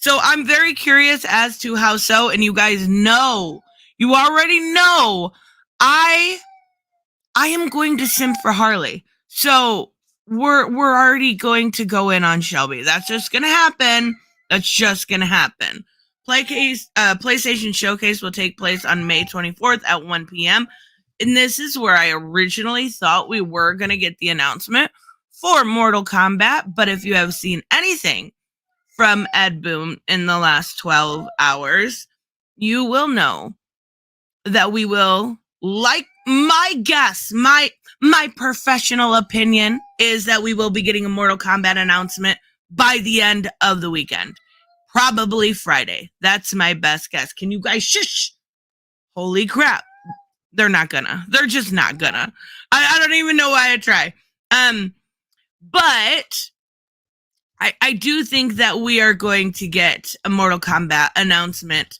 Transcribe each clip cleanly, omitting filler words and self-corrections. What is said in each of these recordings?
So I'm very curious as to how so, and you guys know, you already know, I am going to simp for Harley. So we're already going to go in on Shelby. That's just gonna happen. That's just gonna happen. PlayStation Showcase will take place on May 24th at 1 p.m. And this is where I originally thought we were gonna get the announcement for Mortal Kombat. But if you have seen anything from Ed Boon in the last 12 hours, you will know that we will, like my guess, my professional opinion is that we will be getting a Mortal Kombat announcement by the end of the weekend. Probably Friday. That's my best guess. Can you guys shush? Holy crap. They're not gonna. They're just not gonna. I don't even know why I try. But I do think that we are going to get a Mortal Kombat announcement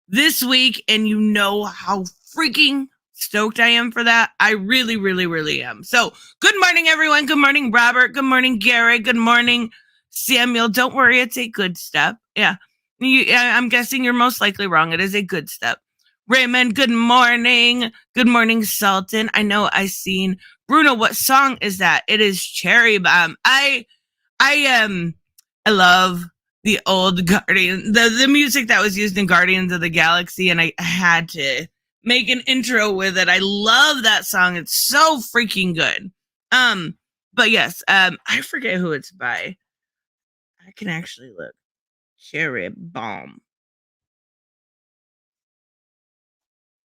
this week, and you know how freaking stoked I am for that. I really, really, really am. So, good morning, everyone. Good morning, Robert. Good morning, Gary. Good morning, Samuel. Don't worry, it's a good step. Yeah. I'm guessing you're most likely wrong. It is a good step. Raymond, good morning. Good morning, Sultan. I know I seen Bruno. What song is that? It is Cherry Bomb. I love the old Guardian, the music that was used in Guardians of the Galaxy, and I had to make an intro with it. I love that song. It's so freaking good. But yes, I forget who it's by. I can actually look. Cherry Bomb.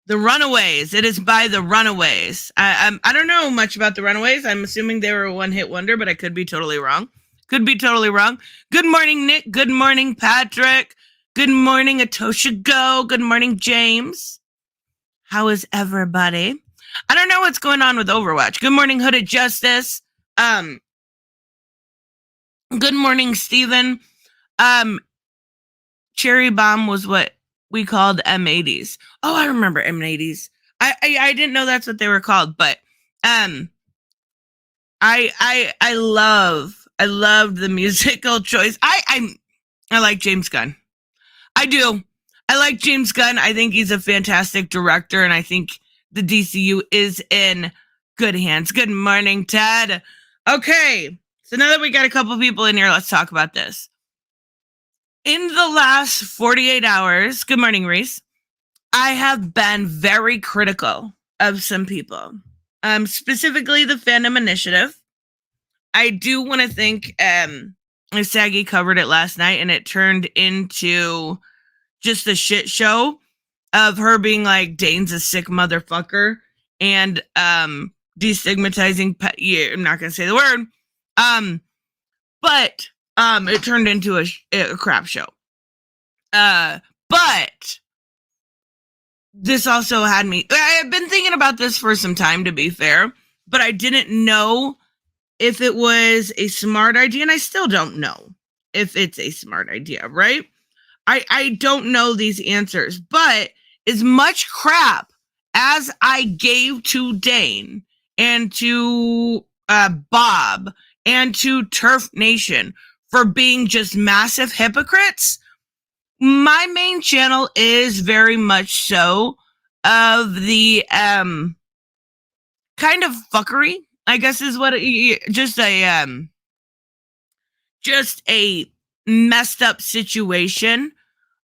The Runaways. It is by the Runaways. I don't know much about the Runaways. I'm assuming they were a one-hit wonder, but I could be totally wrong. Could be totally wrong. Good morning, Nick. Good morning, Patrick. Good morning, Atosha Go. Good morning, James. How is everybody? I don't know what's going on with Overwatch. Good morning, Hooded Justice. Good morning, Steven. Cherry Bomb was what we called M80s. Oh, I remember M80s. I didn't know that's what they were called, but I love the musical choice. I like James Gunn. I do. I like James Gunn. I think he's a fantastic director, and I think the DCU is in good hands. Good morning, Ted. Okay, so now that we got a couple people in here, let's talk about this. In the last 48 hours, good morning, Reese, I have been very critical of some people, specifically the Fandom Initiative. I do want to think Saggy covered it last night, and it turned into just a shit show of her being like, Dane's a sick motherfucker, and destigmatizing yeah, I'm not gonna say the word, but it turned into a crap show. But this also had me, I've been thinking about this for some time, to be fair, but I didn't know if it was a smart idea, and I still don't know if it's a smart idea, right? I don't know these answers, but as much crap as I gave to Dane and to Bob and to Turf Nation for being just massive hypocrites, my main channel is very much so of the kind of fuckery, I guess is what just a messed up situation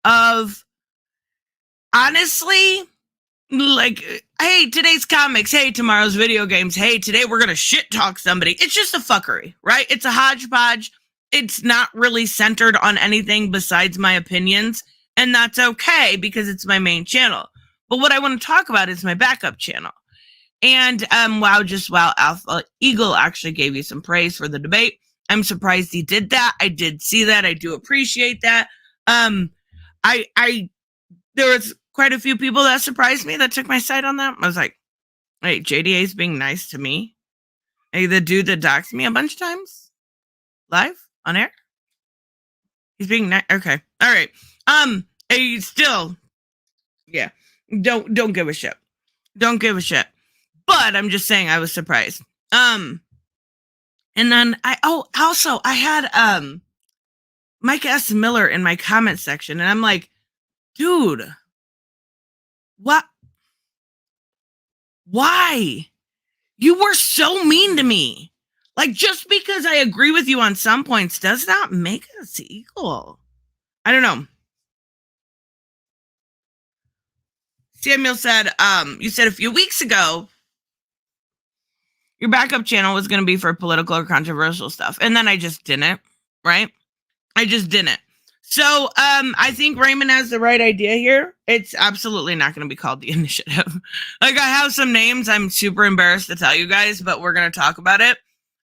of, honestly, like, hey, today's comics, hey, tomorrow's video games, hey, today we're gonna shit talk somebody. It's just a fuckery, right? It's a hodgepodge. It's not really centered on anything besides my opinions, and that's okay because it's my main channel. But what I want to talk about is my backup channel. And wow, Alpha Eagle actually gave you some praise for the debate. I'm surprised he did that. I did see that. I do appreciate that. There was quite a few people that surprised me that took my side on that. I was like, wait, JDA's being nice to me? Hey, the dude that doxed me a bunch of times? Live? On air? He's being nice? Okay. All right. Hey, still, yeah. Don't give a shit. Don't give a shit. But I'm just saying I was surprised. And then I had Mike S. Miller in my comment section. And I'm like, dude, what? Why? You were so mean to me. Like, just because I agree with you on some points does not make us equal. I don't know. Samuel said, you said a few weeks ago, your backup channel was going to be for political or controversial stuff. And then I just didn't, right? I just didn't. So I think Raymond has the right idea here. It's absolutely not going to be called the initiative. Like, I have some names I'm super embarrassed to tell you guys, but we're going to talk about it.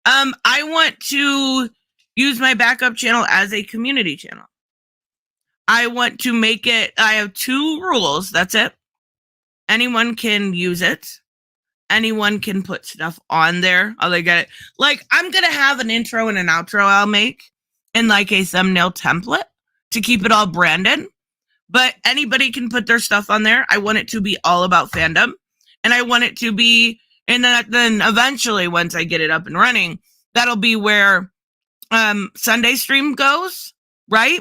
I want to use my backup channel as a community channel. I want to make it, I have 2 rules. That's it. Anyone can use it. Anyone can put stuff on there. Oh, they get it. Like, I'm going to have an intro and an outro I'll make and like a thumbnail template to keep it all branded. But anybody can put their stuff on there. I want it to be all about fandom. And I want it to be, and then eventually, once I get it up and running, that'll be where Sunday stream goes, right?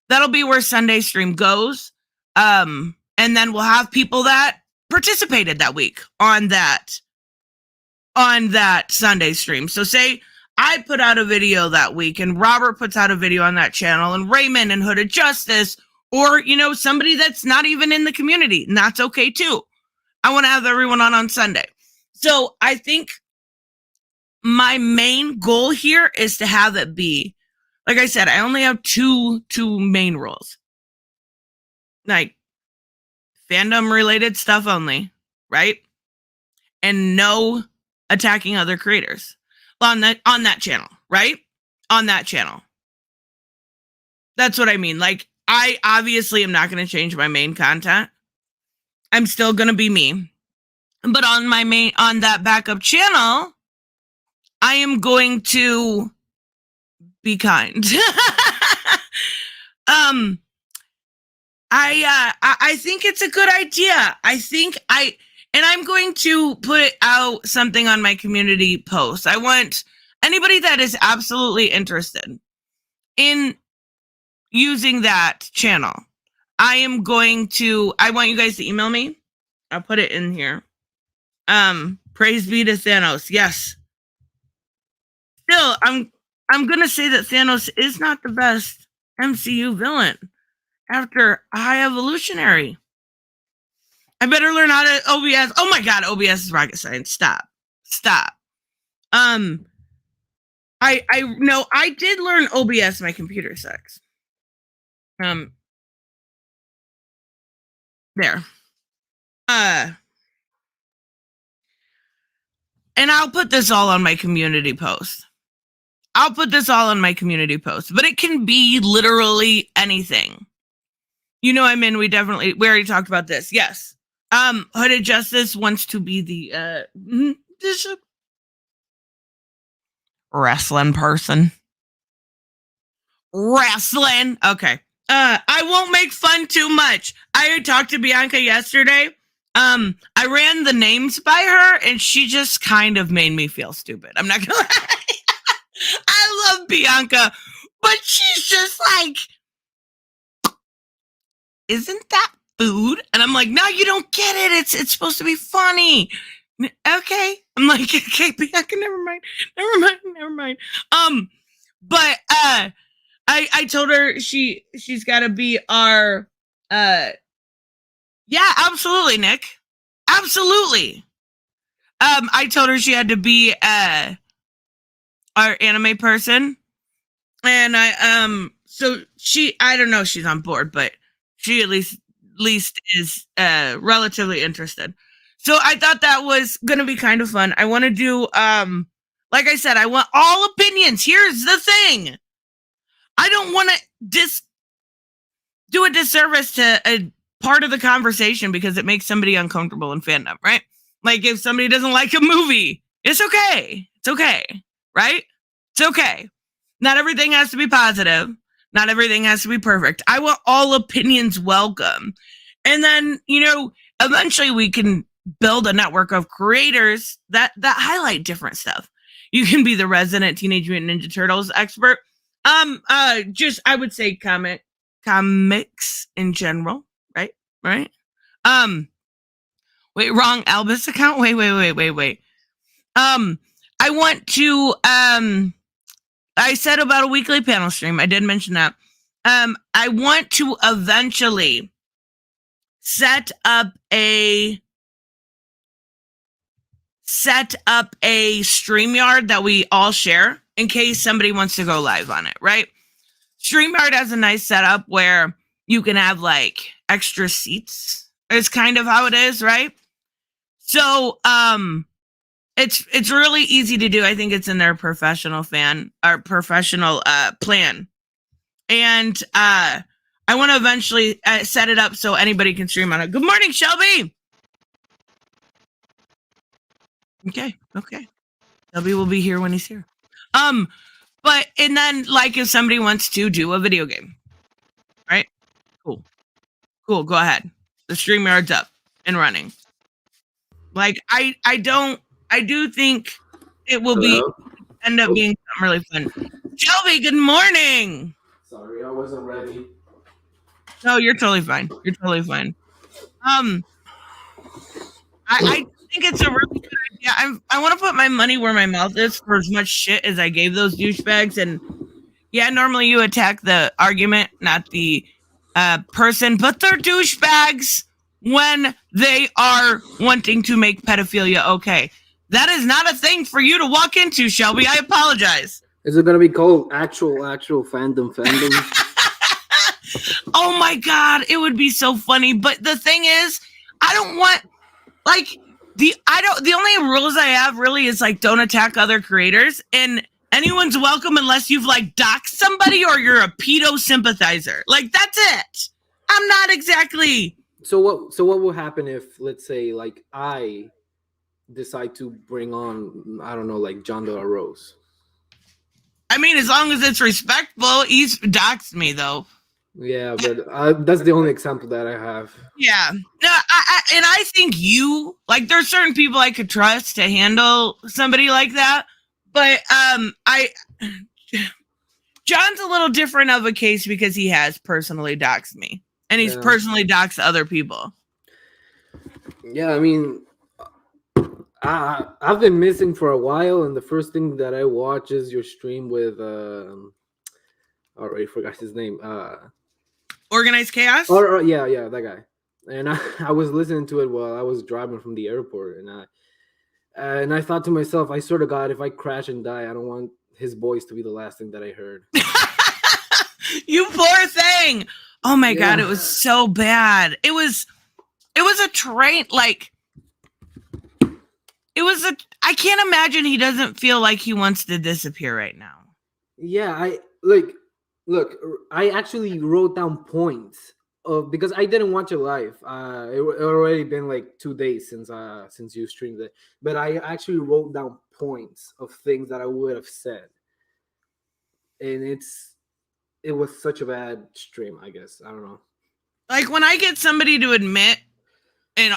That'll be where Sunday stream goes. And then we'll have people that participated that week on that Sunday stream. So say I put out a video that week and Robert puts out a video on that channel and Raymond and Hooded Justice, or, you know, somebody that's not even in the community, and that's okay too. I want to have everyone on Sunday. So I think my main goal here is to have it be, like I said, I only have two main rules. Like, fandom related stuff only, right? And no attacking other creators on that channel, right? On that channel. That's what I mean. Like, I obviously am not going to change my main content. I'm still going to be me. But on that backup channel, I am going to be kind. I think it's a good idea. And I'm going to put out something on my community post. I want anybody that is absolutely interested in using that channel. I want you guys to email me. I'll put it in here. Praise be to Thanos. Yes. Still, I'm gonna say that Thanos is not the best MCU villain after High Evolutionary. I better learn how to OBS. Oh my god, OBS is rocket science. Stop. I did learn OBS. My computer sucks. There. And I'll put this all on my community post. But it can be literally anything. You know, we already talked about this. Yes. Hooded Justice wants to be the wrestling person. Wrestling. Okay. I won't make fun too much. I talked to Bianca yesterday. I ran the names by her and she just kind of made me feel stupid. I'm not gonna lie. I love Bianca, but she's just like, isn't that food? And I'm like, no, you don't get it. It's supposed to be funny. Okay. I'm like, okay, Bianca, never mind. But I told her she's gotta be our yeah, absolutely, Nick. Absolutely. I told her she had to be our anime person. And I don't know if she's on board, but she at least is relatively interested. So I thought that was gonna be kind of fun. I want to do like I said, I want all opinions. Here's the thing. I don't want to do a disservice to a part of the conversation because it makes somebody uncomfortable in fandom, right? Like if somebody doesn't like a movie, it's okay. It's okay, right? It's okay. Not everything has to be positive. Not everything has to be perfect. I want all opinions welcome. And then, eventually we can build a network of creators that highlight different stuff. You can be the resident Teenage Mutant Ninja Turtles expert. Just I would say comics in general, right? Right. Wait, wrong Albus account. Wait. I want to I said about a weekly panel stream. I did mention that. I want to eventually set up a StreamYard that we all share in case somebody wants to go live on it, right? StreamYard has a nice setup where you can have like extra seats. It's kind of how it is, right? So it's really easy to do. I think it's in their professional plan. And I want to eventually set it up so anybody can stream on it. Good morning, Shelby. Okay. Shelby will be here when he's here. But and then like if somebody wants to do a video game, right? Cool. Go ahead. The StreamYard's up and running. Like I do think it will end up being something really fun. Shelby, good morning. Sorry, I wasn't ready. No, you're totally fine. I think it's a really good idea. I want to put my money where my mouth is for as much shit as I gave those douchebags. And yeah, normally you attack the argument, not the person, but they're douchebags when they are wanting to make pedophilia okay. That is not a thing for you to walk into, Shelby. I apologize. Is it going to be called actual fandom? Oh my God, it would be so funny. But the thing is, I don't want the only rules I have really is like don't attack other creators, and anyone's welcome unless you've like doxed somebody or you're a pedo sympathizer. Like that's it. I'm not exactly. So what will happen if, let's say, like I decide to bring on, I don't know, like John De La Rose? I mean, as long as it's respectful. He's doxed me though. Yeah, but that's the only example that I have. Yeah. No, I think there's certain people I could trust to handle somebody like that. But John's a little different of a case because he has personally doxed me. And he's personally doxed other people. Yeah, I mean, I've been missing for a while, and the first thing that I watch is your stream with already forgot his name. Organized Chaos? Yeah, that guy. And I was listening to it while I was driving from the airport, and I thought to myself, I swear to God, if I crash and die, I don't want his voice to be the last thing that I heard. You poor thing. Oh my God, it was so bad. It was a train, like I can't imagine he doesn't feel like he wants to disappear right now. Yeah, Look, I actually wrote down points because I didn't watch it live. It already been like 2 days since you streamed it, but I actually wrote down points of things that I would have said, and it was such a bad stream. I guess I don't know. Like when I get somebody to admit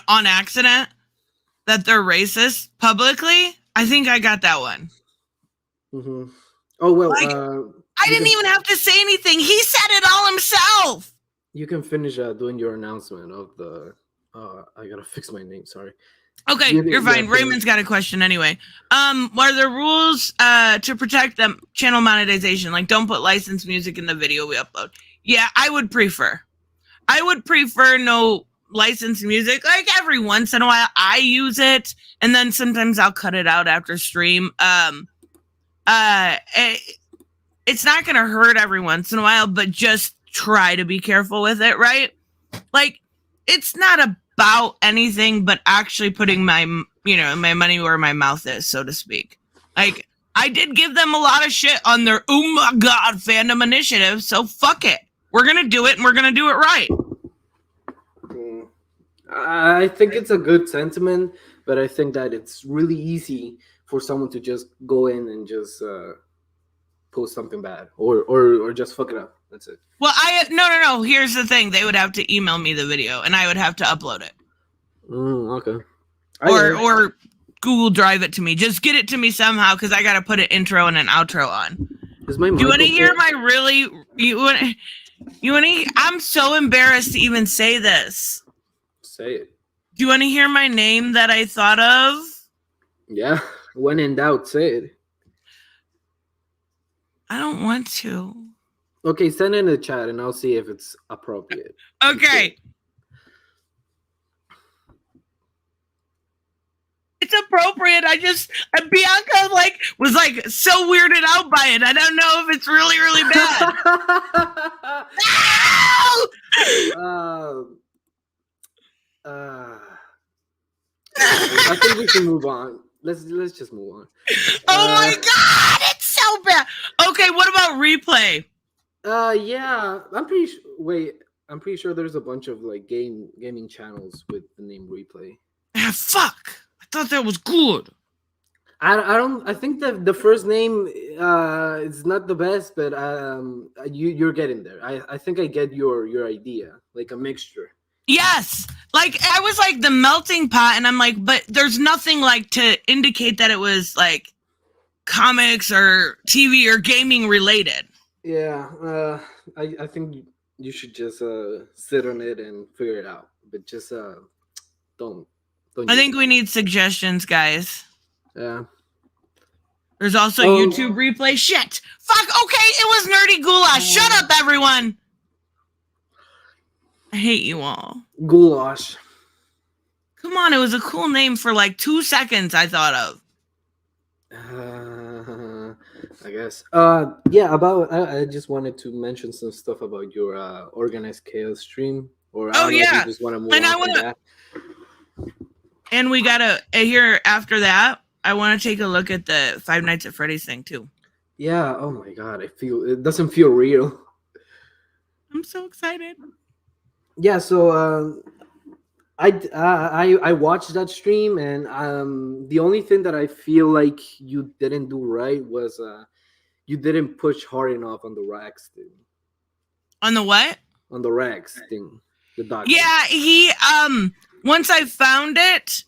on accident that they're racist publicly, I think I got that one. Mm-hmm. Oh well. I didn't even have to say anything. He said it all himself. You can finish doing your announcement of the. I gotta fix my name. Sorry. Okay, you're fine. Raymond's got a question anyway. What are the rules to protect the channel monetization? Like, don't put licensed music in the video we upload. Yeah, I would prefer no licensed music. Like every once in a while, I use it, and then sometimes I'll cut it out after stream. It's not going to hurt every once in a while, but just try to be careful with it, right? Like, it's not about anything but actually putting my money where my mouth is, so to speak. Like, I did give them a lot of shit on their, oh my God, fandom initiative, so fuck it. We're going to do it, and we're going to do it right. I think it's a good sentiment, but I think that it's really easy for someone to just go in and just... post something bad or just fuck it up. That's it. Well, no. Here's the thing: they would have to email me the video, and I would have to upload it. Okay. Or Google Drive it to me. Just get it to me somehow because I got to put an intro and an outro on. Is my Do you mic want to hear okay? my really? You want to? I'm so embarrassed to even say this. Say it. Do you want to hear my name that I thought of? Yeah. When in doubt, say it. I don't want to. Okay, send it in the chat and I'll see if it's appropriate. Okay. It's appropriate. Bianca was so weirded out by it. I don't know if it's really, really bad. I think we can move on. Let's just move on. Oh my god, it's so bad. Okay, what about replay? Yeah, I'm pretty sure. Wait, I'm pretty sure there's a bunch of like gaming channels with the name Replay. Ah, fuck! I thought that was good. I don't. I think the first name is not the best, but you're getting there. I think I get your idea, like a mixture. Yes, like I was like the melting pot, and I'm like, but there's nothing like to indicate that it was like comics or TV or gaming related. Yeah, I think you should just sit on it and figure it out, but just don't. I think we need suggestions, guys. Yeah. There's also YouTube replay. Shit. Fuck. Okay, it was Nerdy Goulash. Shut up, everyone. I hate you all. Goulash. Come on, it was a cool name for like 2 seconds. I thought of. I guess. Yeah. About. I just wanted to mention some stuff about your organized chaos stream. Or I don't know if you just want to move on from that. And we gotta here after that. I want to take a look at the Five Nights at Freddy's thing too. Yeah. Oh my god. It doesn't feel real. I'm so excited. Yeah. So I watched that stream, and the only thing that I feel like you didn't do right was you didn't push hard enough on the Rags thing. On the what? On the Rags thing. The dog. Yeah, he once I found it,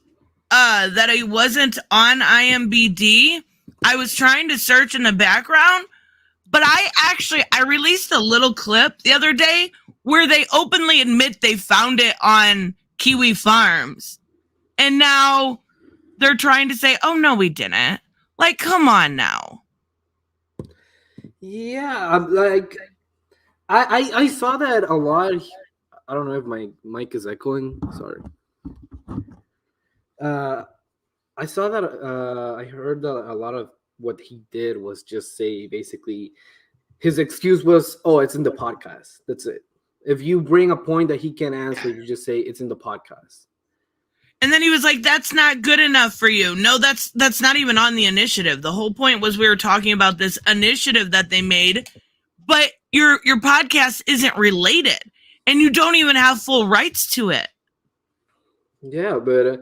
that I wasn't on IMBD, I was trying to search in the background, but I released a little clip the other day where they openly admit they found it on Kiwi Farms. And now they're trying to say, oh no, we didn't. Like, come on now. Yeah, like I saw that a lot. I don't know if my mic is echoing. Sorry. I saw that. I heard that a lot of what he did was just say basically his excuse was, "Oh, it's in the podcast." That's it. If you bring a point that he can't answer, you just say it's in the podcast. And then he was like, "That's not good enough for you." No, that's not even on the initiative. The whole point was we were talking about this initiative that they made, but your podcast isn't related, and you don't even have full rights to it. Yeah, but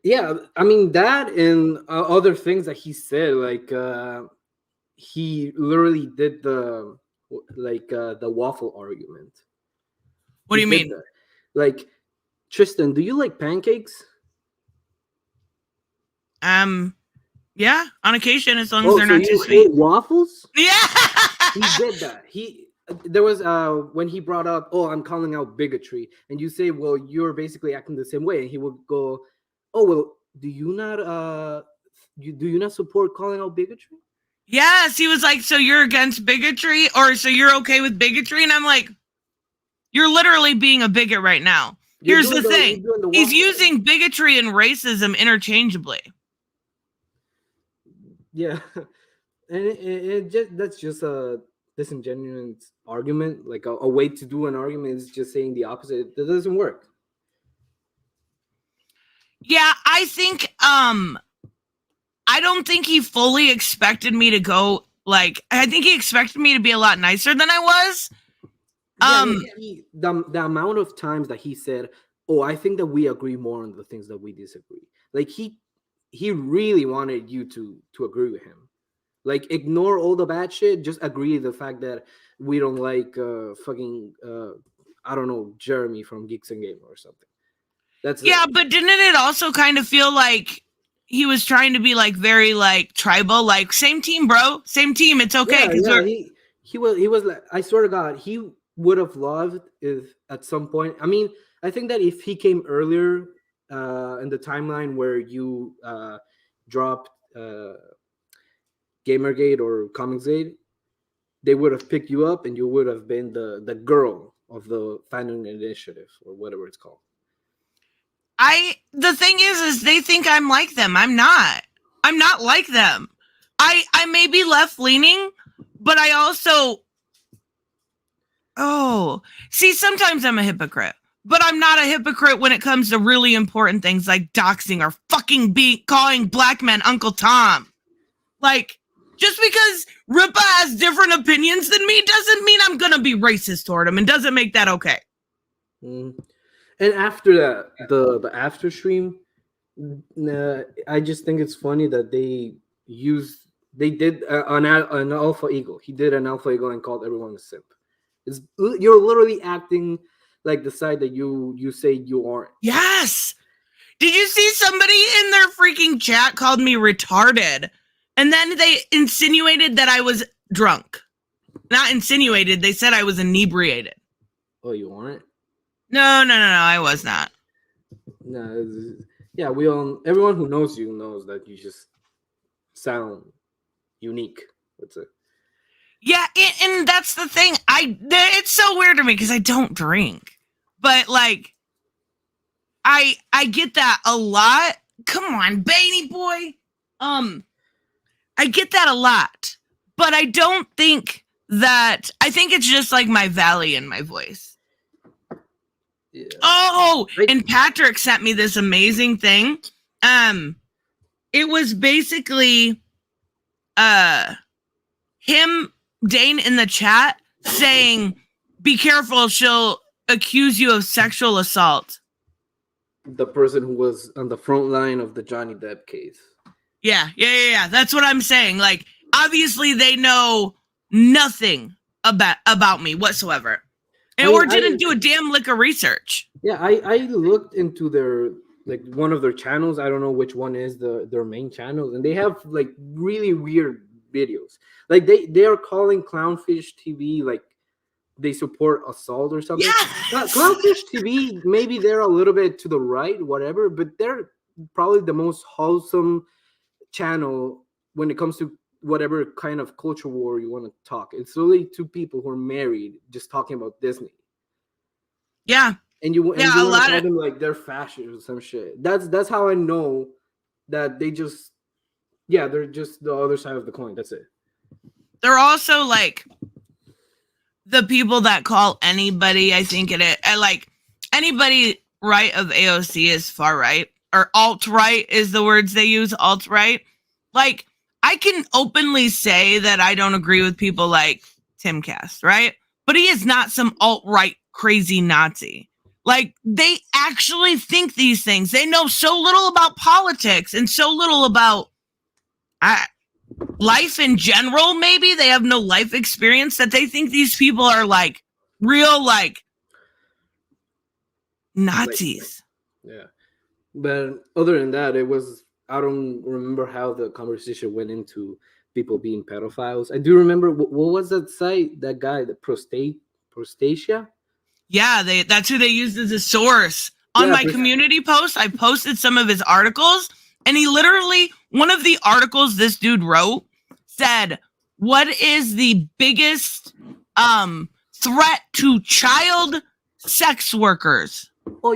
yeah, I mean that and other things that he said, like he literally did the waffle argument. What do you mean? That. Like, Tristan, do you like pancakes? Yeah, on occasion, as long as they're not too sweet. You hate waffles? Yeah, he did that. There was when he brought up, "Oh, I'm calling out bigotry," and you say, "Well, you're basically acting the same way," and he would go, "Oh, well, do you not support calling out bigotry?" Yes, he was like, "So you're against bigotry, or so you're okay with bigotry?" And I'm like, "You're literally being a bigot right now." Here's the thing: he's using bigotry and racism interchangeably. Yeah, and that's just a disingenuous argument. Like a way to do an argument is just saying the opposite. That doesn't work. Yeah, I think I don't think he fully expected me to go I think he expected me to be a lot nicer than I was. The amount of times that he said, "Oh, I think that we agree more on the things that we disagree." Like he really wanted you to agree with him. Like, ignore all the bad shit, just agree the fact that we don't like fucking I don't know, Jeremy from Geeks and Gamer or something. That's but didn't it also kind of feel like he was trying to be like very like tribal, like same team, bro, same team. It's okay Yeah, because yeah. we're He was like, I swear to God, he would have loved if at some point. I mean, I think that if he came earlier in the timeline where you dropped Gamergate or Comicsgate, they would have picked you up and you would have been the girl of the fandom initiative or whatever it's called. the thing is they think I'm like them. I'm not. I'm not like them. I may be left leaning, but I also see sometimes I'm a hypocrite. But I'm not a hypocrite when it comes to really important things like doxing or fucking calling black men Uncle Tom. Like, just because Ripa has different opinions than me doesn't mean I'm gonna be racist toward him, and doesn't make that okay. Mm. And after that, the after stream, I just think it's funny that they did an alpha ego. He did an alpha ego and called everyone a simp. You're literally acting like the side that you say you aren't. Yes. Did you see somebody in their freaking chat called me retarded? And then they insinuated that I was drunk. Not insinuated, they said I was inebriated. Oh, you aren't? No, I was not. No, yeah, everyone who knows you knows that you just sound unique. That's it. Yeah, and that's the thing. It's so weird to me because I don't drink, but like, I get that a lot. Come on, Baby boy. I get that a lot, but I don't think that. I think it's just like my valley in my voice. Yeah. Oh, and Patrick sent me this amazing thing. It was basically him, Dane in the chat saying, "Be careful, she'll accuse you of sexual assault." The person who was on the front line of the Johnny Depp case. Yeah. That's what I'm saying. Like, obviously, they know nothing about me whatsoever, or didn't do a damn lick of research. Yeah, I looked into their like one of their channels. I don't know which one is their main channels, and they have like really weird videos. Like they are calling Clownfish TV like they support assault or something. Yeah. Clownfish TV, maybe they're a little bit to the right, whatever, but they're probably the most wholesome channel when it comes to whatever kind of culture war you want to talk. It's really two people who are married just talking about Disney. Yeah. And you want to call them like they're fascist or some shit. That's how I know that they're just the other side of the coin. That's it. They're also like the people that call anybody, I think like anybody right of AOC is far right, or alt right is the words they use, alt right. Like, I can openly say that I don't agree with people like Timcast, right? But he is not some alt right crazy Nazi. Like, they actually think these things. They know so little about politics and so little about life in general. Maybe they have no life experience, that they think these people are like real like Nazis. Yeah. But other than that, I don't remember how the conversation went into people being pedophiles. I do remember what was that site, that guy, the Prostatia? Yeah, that's who they used as a source. On my community post, I posted some of his articles, and he literally, one of the articles this dude wrote said, "What is the biggest threat to child sex workers?" Oh,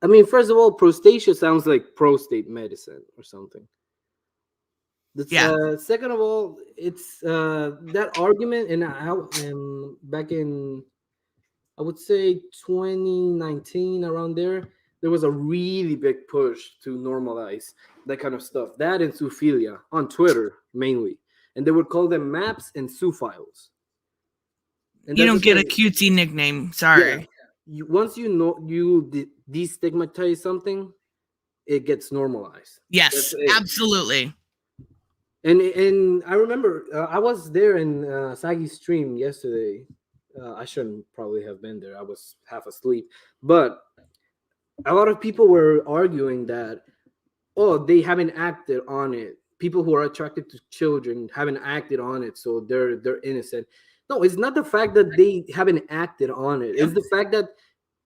I mean, first of all, Prostatia sounds like prostate medicine or something. That's, second of all, it's that argument, and back in, I would say 2019, around there was a really big push to normalize that kind of stuff. That and zoophilia on Twitter mainly, and they would call them maps and zoophiles. And you don't get a cutesy nickname. Sorry. Yeah. Once you destigmatize something, it gets normalized. Yes, absolutely. And I remember I was there in Sagi's stream yesterday. I shouldn't probably have been there. I was half asleep. But a lot of people were arguing that oh, they haven't acted on it. People who are attracted to children haven't acted on it, so they're innocent. No, it's not the fact that they haven't acted on it. Yep. It's the fact that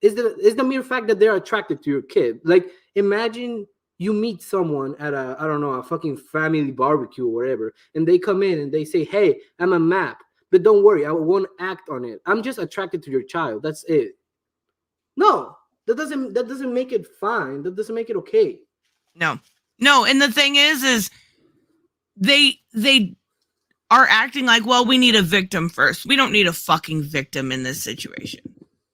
is the mere fact that they're attracted to your kid. Like, imagine you meet someone at a, I don't know, a fucking family barbecue or whatever, and they come in and they say, "Hey, I'm a map, but don't worry, I won't act on it. I'm just attracted to your child. That's it." No, that doesn't make it fine. That doesn't make it okay. No. No, and the thing is they are acting like, well, we need a victim first. We don't need a fucking victim in this situation.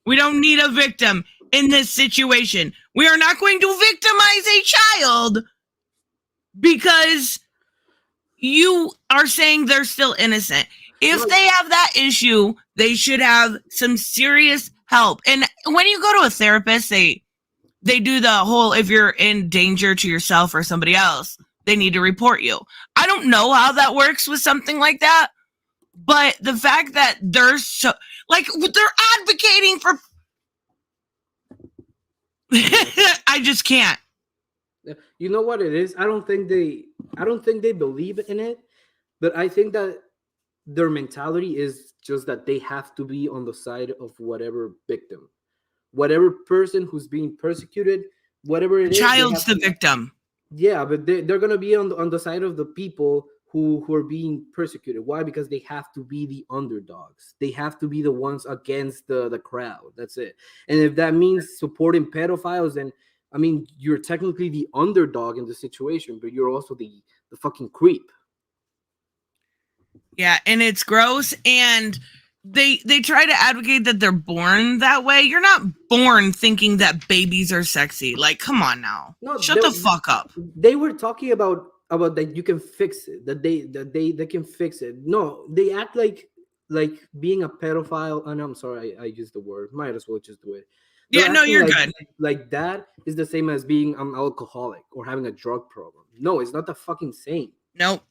We don't need a victim in this situation. We are not going to victimize a child because you are saying they're still innocent. If they have that issue, they should have some serious help. And when you go to a therapist, they do the whole, if you're in danger to yourself or somebody else, they need to report you. I don't know how that works with something like that, but the fact that they're so, like, they're advocating for I just can't. You know what it is? I don't think they believe in it, but I think that their mentality is just that they have to be on the side of whatever victim, whatever person who's being persecuted, whatever it is. Child's the victim. Yeah, but they're gonna be on the side of the people who are being persecuted. Why? Because they have to be the underdogs. They have to be the ones against the crowd. That's it. And if that means supporting pedophiles, then I mean you're technically the underdog in the situation, but you're also the fucking creep. Yeah, and it's gross. And they try to advocate that they're born that way. You're not born thinking that babies are sexy. Like, come on now. No, Shut the fuck up. They were talking about that you can fix it. That they can fix it. No, they act like being a pedophile. And I'm sorry, I used the word. Might as well just do it. Yeah, no, you're good. Like that is the same as being an alcoholic or having a drug problem. No, it's not the fucking same. Nope.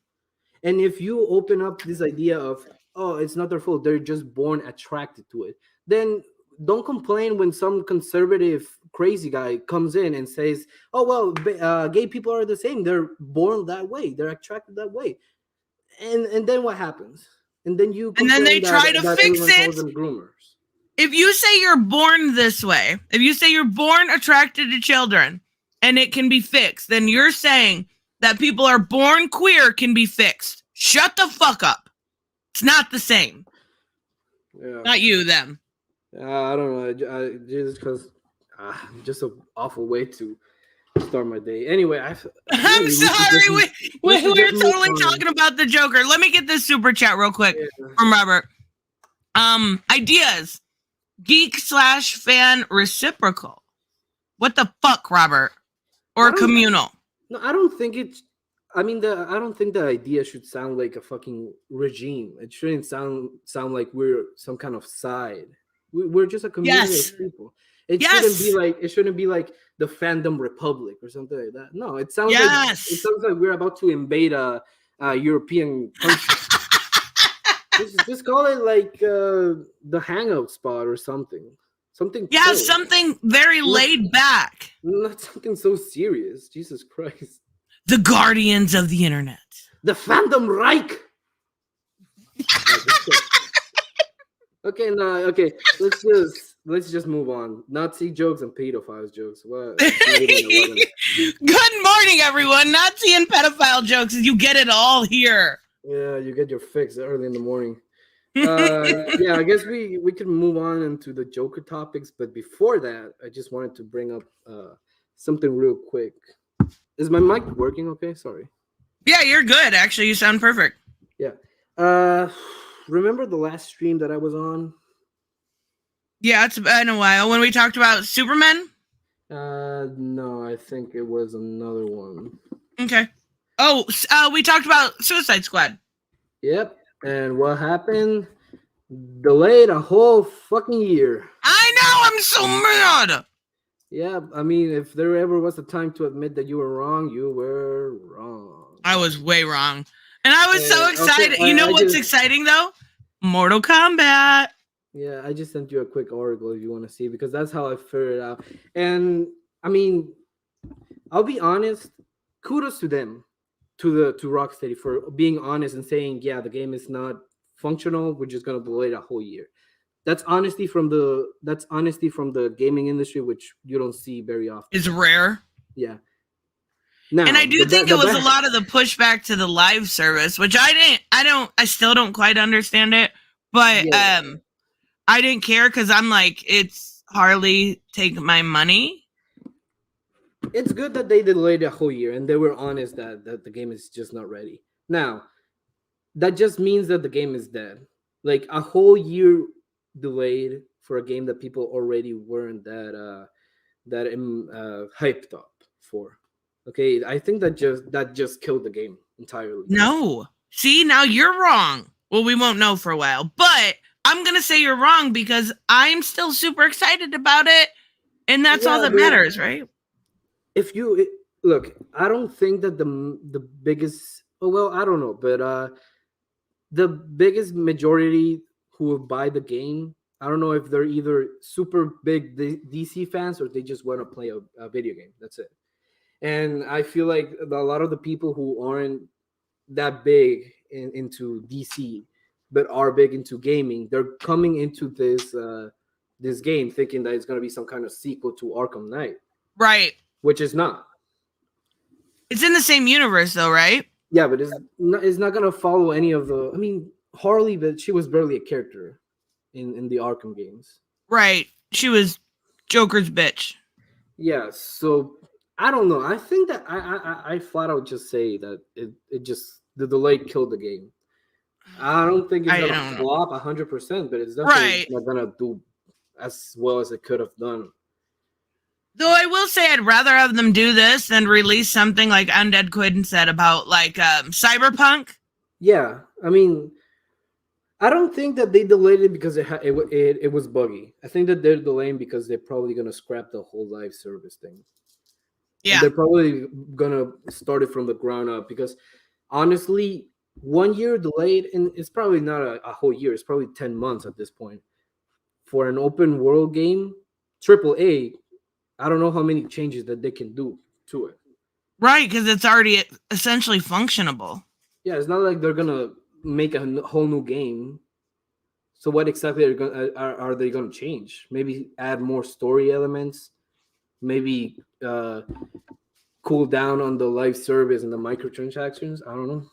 And if you open up this idea of, oh, it's not their fault, they're just born attracted to it, then don't complain when some conservative crazy guy comes in and says, oh, well, gay people are the same. They're born that way. They're attracted that way. And then what happens? And then they try to fix it. Groomers. If you say you're born this way, if you say you're born attracted to children and it can be fixed, then you're saying that people are born queer can be fixed. Shut the fuck up. It's not the same. Yeah. Not you, them. I don't know. Just because just an awful way to start my day. Anyway, I'm sorry. We're totally talking about the Joker. Let me get this super chat real quick from Robert. Ideas. Geek/fan reciprocal. What the fuck, Robert? Or communal? No, I don't think it's. I mean, I don't think the idea should sound like a fucking regime. It shouldn't sound like we're some kind of side. We're just a community of people. It shouldn't be like the fandom republic or something like that. No, it sounds like we're about to invade a European country. just call it like the hangout spot or something. Something. Yeah, cool. Something very laid back. Not something so serious. Jesus Christ. The guardians of the internet. The fandom Reich. Okay, no, okay. Let's just move on. Nazi jokes and pedophiles jokes. What? Good morning, everyone. Nazi and pedophile jokes. You get it all here. Yeah, you get your fix early in the morning. Yeah, I guess we could move on into the Joker topics, but before that, I just wanted to bring up something real quick. Is my mic working okay? Sorry. Yeah, you're good. Actually, you sound perfect. Yeah. Remember the last stream that I was on? Yeah, it's been a while. When we talked about Superman? No, I think it was another one. Okay. Oh, we talked about Suicide Squad. Yep. And what happened? Delayed a whole fucking year. I know. I'm so mad. Yeah, I mean, if there ever was a time to admit that you were wrong, you were wrong. I was way wrong. And I was so excited. Okay, you know what's exciting, though? Mortal Kombat. Yeah, I just sent you a quick article if you want to see, because that's how I figured it out. And, I mean, I'll be honest, kudos to them, to Rocksteady for being honest and saying, yeah, the game is not functional. We're just gonna delay it a whole year. That's honesty from the gaming industry, which you don't see very often. Is rare. Yeah. Now, and I do think it was a lot of the pushback to the live service, which I still don't quite understand it, but Yeah. I didn't care because I'm like, it's Harley, take my money. It's good that they delayed a whole year and they were honest that the game is just not ready. Now, that just means that the game is dead. Like a whole year delayed for a game that people already weren't that hyped up for. Okay, I think that just killed the game entirely. No. See, now you're wrong. Well, we won't know for a while, but I'm going to say you're wrong because I'm still super excited about it, and that's all that matters, right? If you look, I don't think that the biggest, well, I don't know, but the biggest majority who will buy the game, I don't know if they're either super big DC fans or they just want to play a video game. That's it. And I feel like a lot of the people who aren't that big into DC but are big into gaming, they're coming into this game thinking that it's going to be some kind of sequel to Arkham Knight, right? Which is not. It's in the same universe, though, right? Yeah, but it's not going to follow any of the. I mean, Harley, but she was barely a character in the Arkham games. Right. She was Joker's bitch. Yeah. So I don't know. I think that I flat out just say that it just the delay killed the game. I don't think it's gonna flop 100%, but it's definitely not gonna do as well as it could have done. Though I will say I'd rather have them do this than release something like Undead Quinn said about like Cyberpunk. Yeah, I mean, I don't think that they delayed it because it was buggy. I think that they're delaying because they're probably gonna scrap the whole live service thing. Yeah, and they're probably gonna start it from the ground up because honestly, 1 year delayed, and it's probably not a whole year. It's probably 10 months at this point for an open world game, AAA. I don't know how many changes that they can do to it. Right, because it's already essentially functionable. Yeah, it's not like they're gonna make a whole new game. So what exactly are they gonna change? Maybe add more story elements. Maybe cool down on the live service and the microtransactions. I don't know.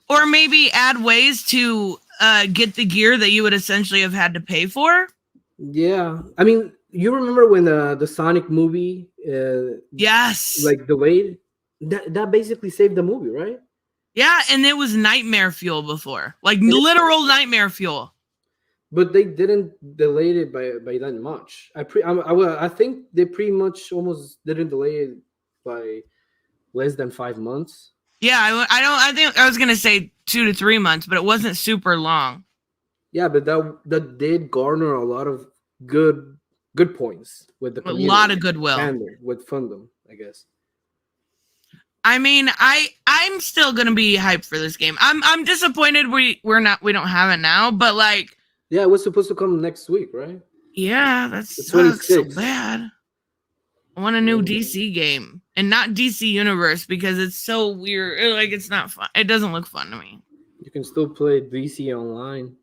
Or maybe add ways to get the gear that you would essentially have had to pay for. Yeah, I mean, you remember when the Sonic movie, yes, like delayed? That basically saved the movie, right? Yeah, and it was nightmare fuel before, like literal nightmare fuel. But they didn't delay it by that much. I think they pretty much almost didn't delay it by less than 5 months. Yeah, I think I was gonna say 2 to 3 months, but it wasn't super long. Yeah, but that did garner a lot of good points with the community. A lot of goodwill with fandom, I guess. I mean, I'm still gonna be hyped for this game. I'm disappointed we don't have it now, but like, yeah, it was supposed to come next week, right? Yeah, that's so bad. I want a new DC game and not DC Universe because it's so weird. Like, it's not fun. It doesn't look fun to me. You can still play DC online.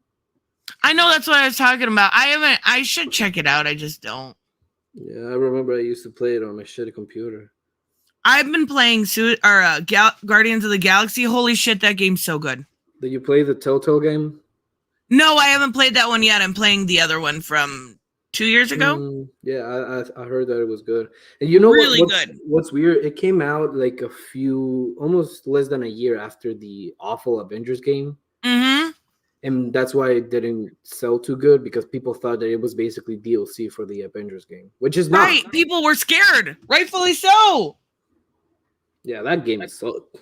I know, that's what I was talking about. I should check it out. I just don't. Yeah, I remember I used to play it on my shitty computer. I've been playing Guardians of the Galaxy. Holy shit, that game's so good. Did you play the Telltale game? No, I haven't played that one yet. I'm playing the other one from 2 years ago. Yeah, I heard that it was good. And you know really good. What's weird? It came out like almost less than a year after the awful Avengers game. Mm-hmm. And that's why it didn't sell too good because people thought that it was basically DLC for the Avengers game, which is not. Right, people were scared. Rightfully so. Yeah, that game is sucked.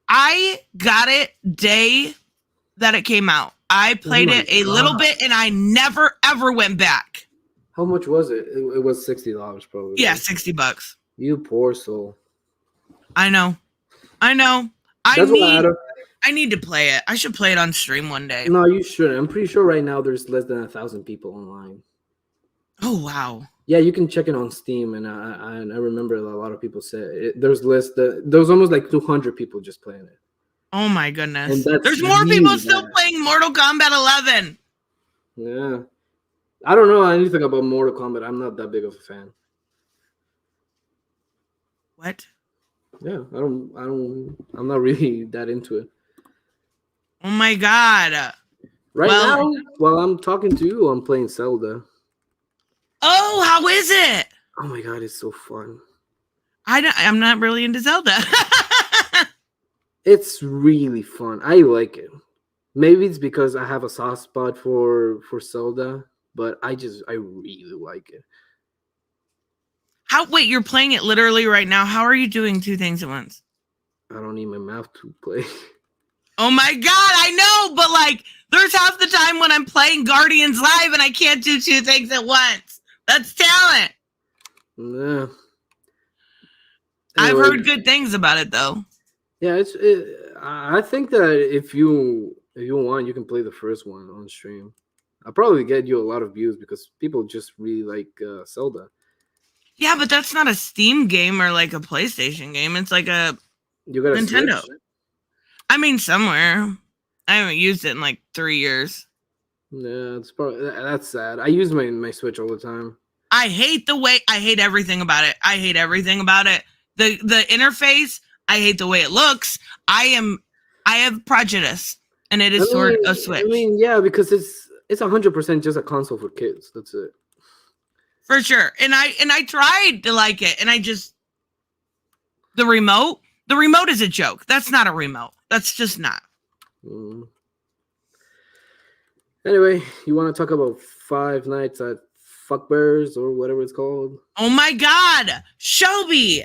I got it day that it came out. I played it a little bit and I never ever went back. How much was it? It was $60 probably. Yeah, $60. You poor soul. I know. I need to play it. I should play it on stream one day. No, you shouldn't. I'm pretty sure right now there's less than 1,000 people online. Oh wow. Yeah, you can check it on Steam, and I remember a lot of people said there's list. There was almost like 200 people just playing it, Oh my and goodness. that's There's more people really still bad. playing Mortal Kombat 11. Yeah, I don't know anything about Mortal Kombat. I'm not that big of a fan. What? Yeah, I'm not really that into it. Oh my god. Right Well, now, while I'm talking to you, I'm playing Zelda. oh, how is it? Oh my god, it's so fun. I'm not really into Zelda. It's really fun. I like it. Maybe it's because I have a soft spot for Zelda, but I really like it. Wait, you're playing it literally right now. How are you doing two things at once? I don't need my mouth to play. Oh my god, I know, but like there's half the time when I'm playing Guardians Live and I can't do two things at once. That's talent. Yeah. I've Anyway, heard good things about it though. yeah, I think that if you want, you can play the first one on stream. I'll probably get you a lot of views because people just really like Zelda. Yeah, but that's not a Steam game or like a PlayStation game. It's like a You got a Nintendo. Switch? I mean, somewhere. I haven't used it in like 3 years. Yeah, it's probably that's sad. I use my Switch all the time. I hate everything about it. I hate everything about it. The interface, I hate the way it looks. I have prejudice, and it is toward a Switch. I mean, yeah, because it's 100% just a console for kids. That's it. For sure. And I tried to like it, and I just the remote is a joke. That's not a remote. That's just not. Mm. Anyway, you want to talk about Five Nights at Fuckbears or whatever it's called? Oh my god, Shelby!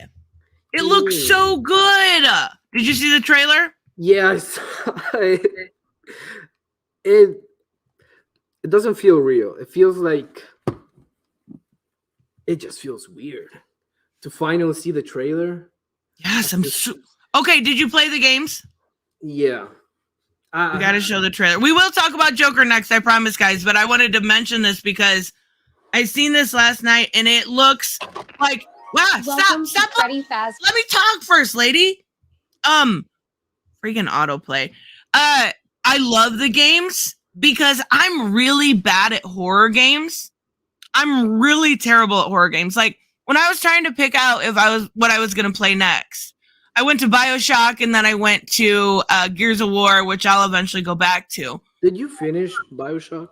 It looks so good. Did you see the trailer? Yeah, I saw it. It doesn't feel real. It feels like it just feels weird to finally see the trailer. Yes, okay. Did you play the games? Yeah. We got to show the trailer. We will talk about Joker next, I promise, guys. But I wanted to mention this because I seen this last night and it looks like wow. Stop. Freddy Fast. Let me talk first, lady. Freaking autoplay. I love the games because I'm really bad at horror games. I'm really terrible at horror games. Like when I was trying to pick out what I was going to play next, I went to BioShock and then I went to Gears of War, which I'll eventually go back to. Did you finish BioShock?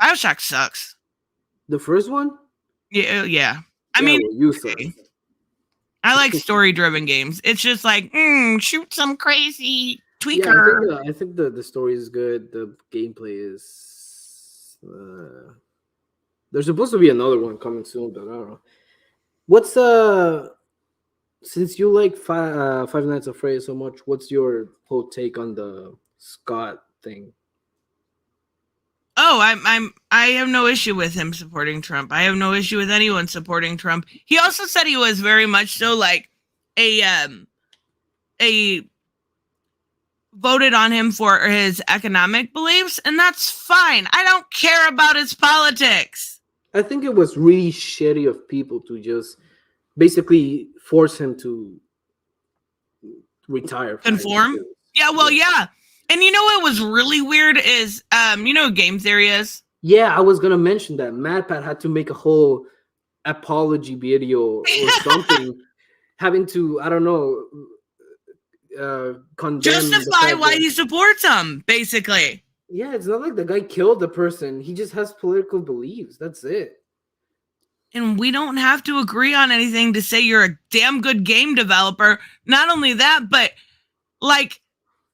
BioShock sucks. The first one? Yeah. I mean, well, you suck. I like story-driven games. It's just like, shoot some crazy tweaker. Yeah, I think the story is good. The gameplay is. There's supposed to be another one coming soon, but I don't know. What's since you like Five Nights at Freddy so much, what's your whole take on the Scott thing? Oh, I have no issue with him supporting Trump. I have no issue with anyone supporting Trump. He also said he was very much so like a voted on him for his economic beliefs, and that's fine. I don't care about his politics. I think it was really shitty of people to just basically force him to retire. Conform? Yeah, well, yeah. And you know what was really weird is, you know what game theory is? Yeah, I was gonna mention that. MadPat had to make a whole apology video or something, having to, I don't know, condemn justify why he supports him, basically. Yeah, it's not like the guy killed the person. He just has political beliefs. That's it. And we don't have to agree on anything to say you're a damn good game developer. Not only that, but like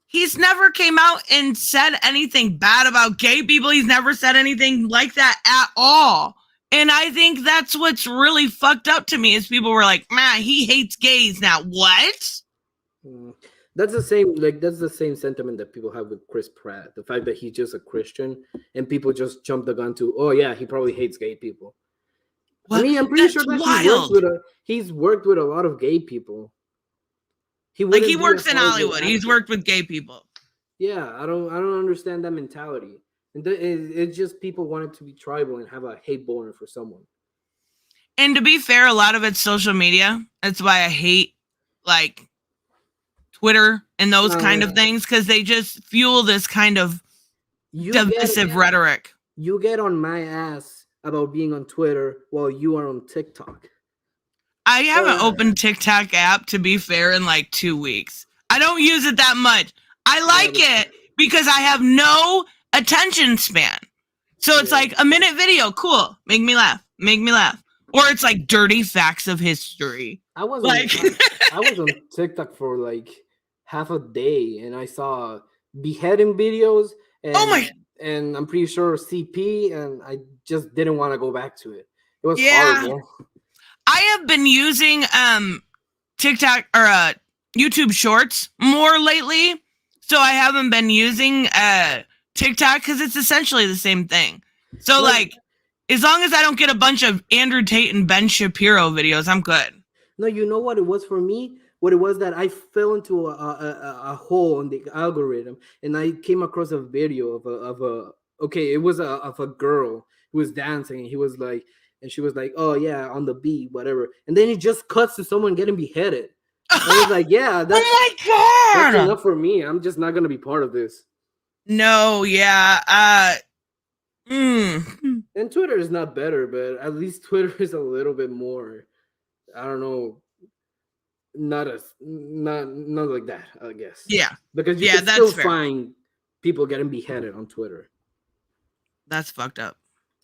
he's never came out and said anything bad about gay people. He's never said anything like that at all. And I think that's what's really fucked up to me is people were like, man, he hates gays now. What? That's the same sentiment that people have with Chris Pratt. The fact that he's just a Christian and people just jump the gun to, oh yeah, he probably hates gay people. What? I mean, I'm pretty sure that he's worked with a lot of gay people. He works in Hollywood. He's worked with gay people. Yeah, I don't understand that mentality. And it's just people wanted to be tribal and have a hate boner for someone. And to be fair, a lot of it's social media. That's why I hate like Twitter and those kind of things, because they just fuel this kind of divisive rhetoric. You get on my ass about being on Twitter while you are on TikTok. I haven't opened TikTok app, to be fair, in like 2 weeks. I don't use it that much. I like it because I have no attention span. So it's like a minute video, cool, make me laugh. Or it's like dirty facts of history. I was on TikTok for like half a day, and I saw beheading videos, and and I'm pretty sure CP, and I just didn't want to go back to it. It was horrible. I have been using TikTok or YouTube Shorts more lately, so I haven't been using TikTok because it's essentially the same thing. So like, as long as I don't get a bunch of Andrew Tate and Ben Shapiro videos, I'm good. No, you know what it was for me? What it was that I fell into a hole in the algorithm, and I came across a video of a girl who was dancing, and he was like, and she was like, oh yeah, on the beat, whatever, and then it just cuts to someone getting beheaded. I was like, yeah, that's, oh my god, that's enough for me. I'm just not gonna be part of this. No, yeah, And Twitter is not better, but at least Twitter is a little bit more, I don't know, not like that, I guess. Yeah, because you can still find people getting beheaded on Twitter. That's fucked up.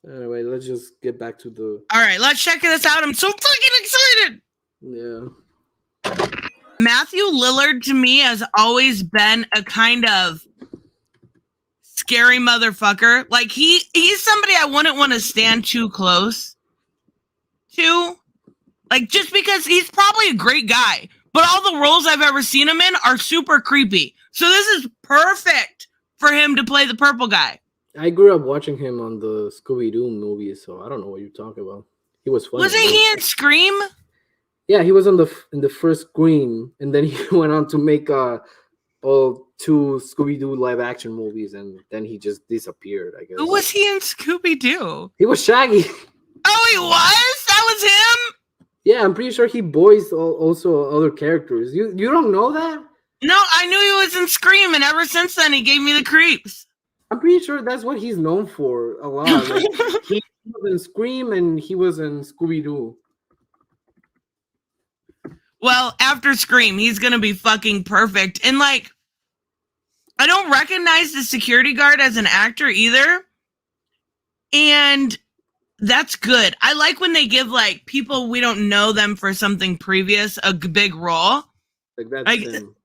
Anyway, let's just get back to the. All right, let's check this out. I'm so fucking excited. Yeah. Matthew Lillard to me has always been a kind of scary motherfucker. Like he's somebody I wouldn't want to stand too close to. Like, just because he's probably a great guy, but all the roles I've ever seen him in are super creepy. So this is perfect for him to play the purple guy. I grew up watching him on the Scooby-Doo movies, so I don't know what you're talking about. He was funny. Wasn't he in Scream? Yeah, he was in the first Scream, and then he went on to make all 2 Scooby-Doo live-action movies, and then he just disappeared, I guess. Who was he in Scooby-Doo? He was Shaggy. Oh, he was? That was him? Yeah, I'm pretty sure he voiced also other characters. You don't know that? No, I knew he was in Scream, and ever since then, he gave me the creeps. I'm pretty sure that's what he's known for a lot. Like, he was in Scream, and he was in Scooby-Doo. Well, after Scream, he's going to be fucking perfect. And, like, I don't recognize the security guard as an actor either. And that's good. I like when they give, like, people we don't know them for something previous a big role. Like that's him.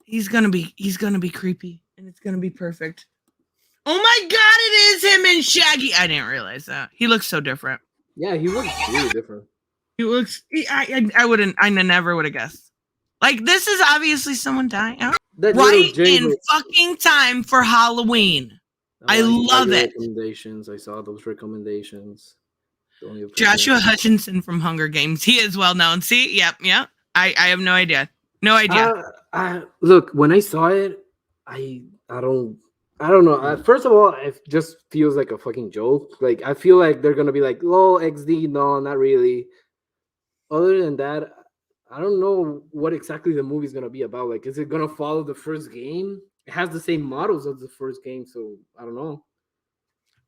He's gonna be creepy, and it's gonna be perfect. Oh my god, it is him and Shaggy. I didn't realize that. He looks so different. Yeah, he looks really different. He looks. I never would have guessed. Like, this is obviously someone dying. Right in fucking time for Halloween. I love it. Recommendations. I saw those recommendations. Joshua Hutchinson from Hunger Games. He is well known. See, yep. I have no idea. No idea. Look, when I saw it, I don't know. First of all, it just feels like a fucking joke. Like, I feel like they're gonna be like, "Oh, XD." No, not really. Other than that, I don't know what exactly the movie's gonna be about. Like, is it gonna follow the first game? It has the same models as the first game, so I don't know.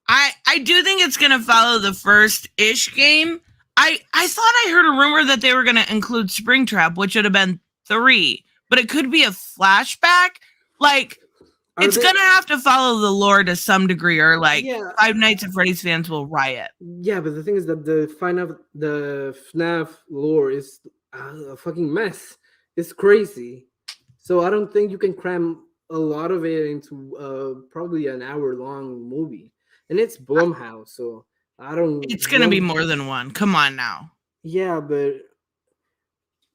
I do think it's gonna follow the first-ish game. I thought I heard a rumor that they were gonna include Springtrap, which would have been 3, but it could be a flashback. Like, it's gonna have to follow the lore to some degree, or like Five Nights at Freddy's fans will riot. Yeah, but the thing is that the FNAF lore is a fucking mess. It's crazy. So I don't think you can cram a lot of it into probably an hour-long movie. And it's Blumhouse, so I don't. It's gonna be more than one. Come on now. Yeah, but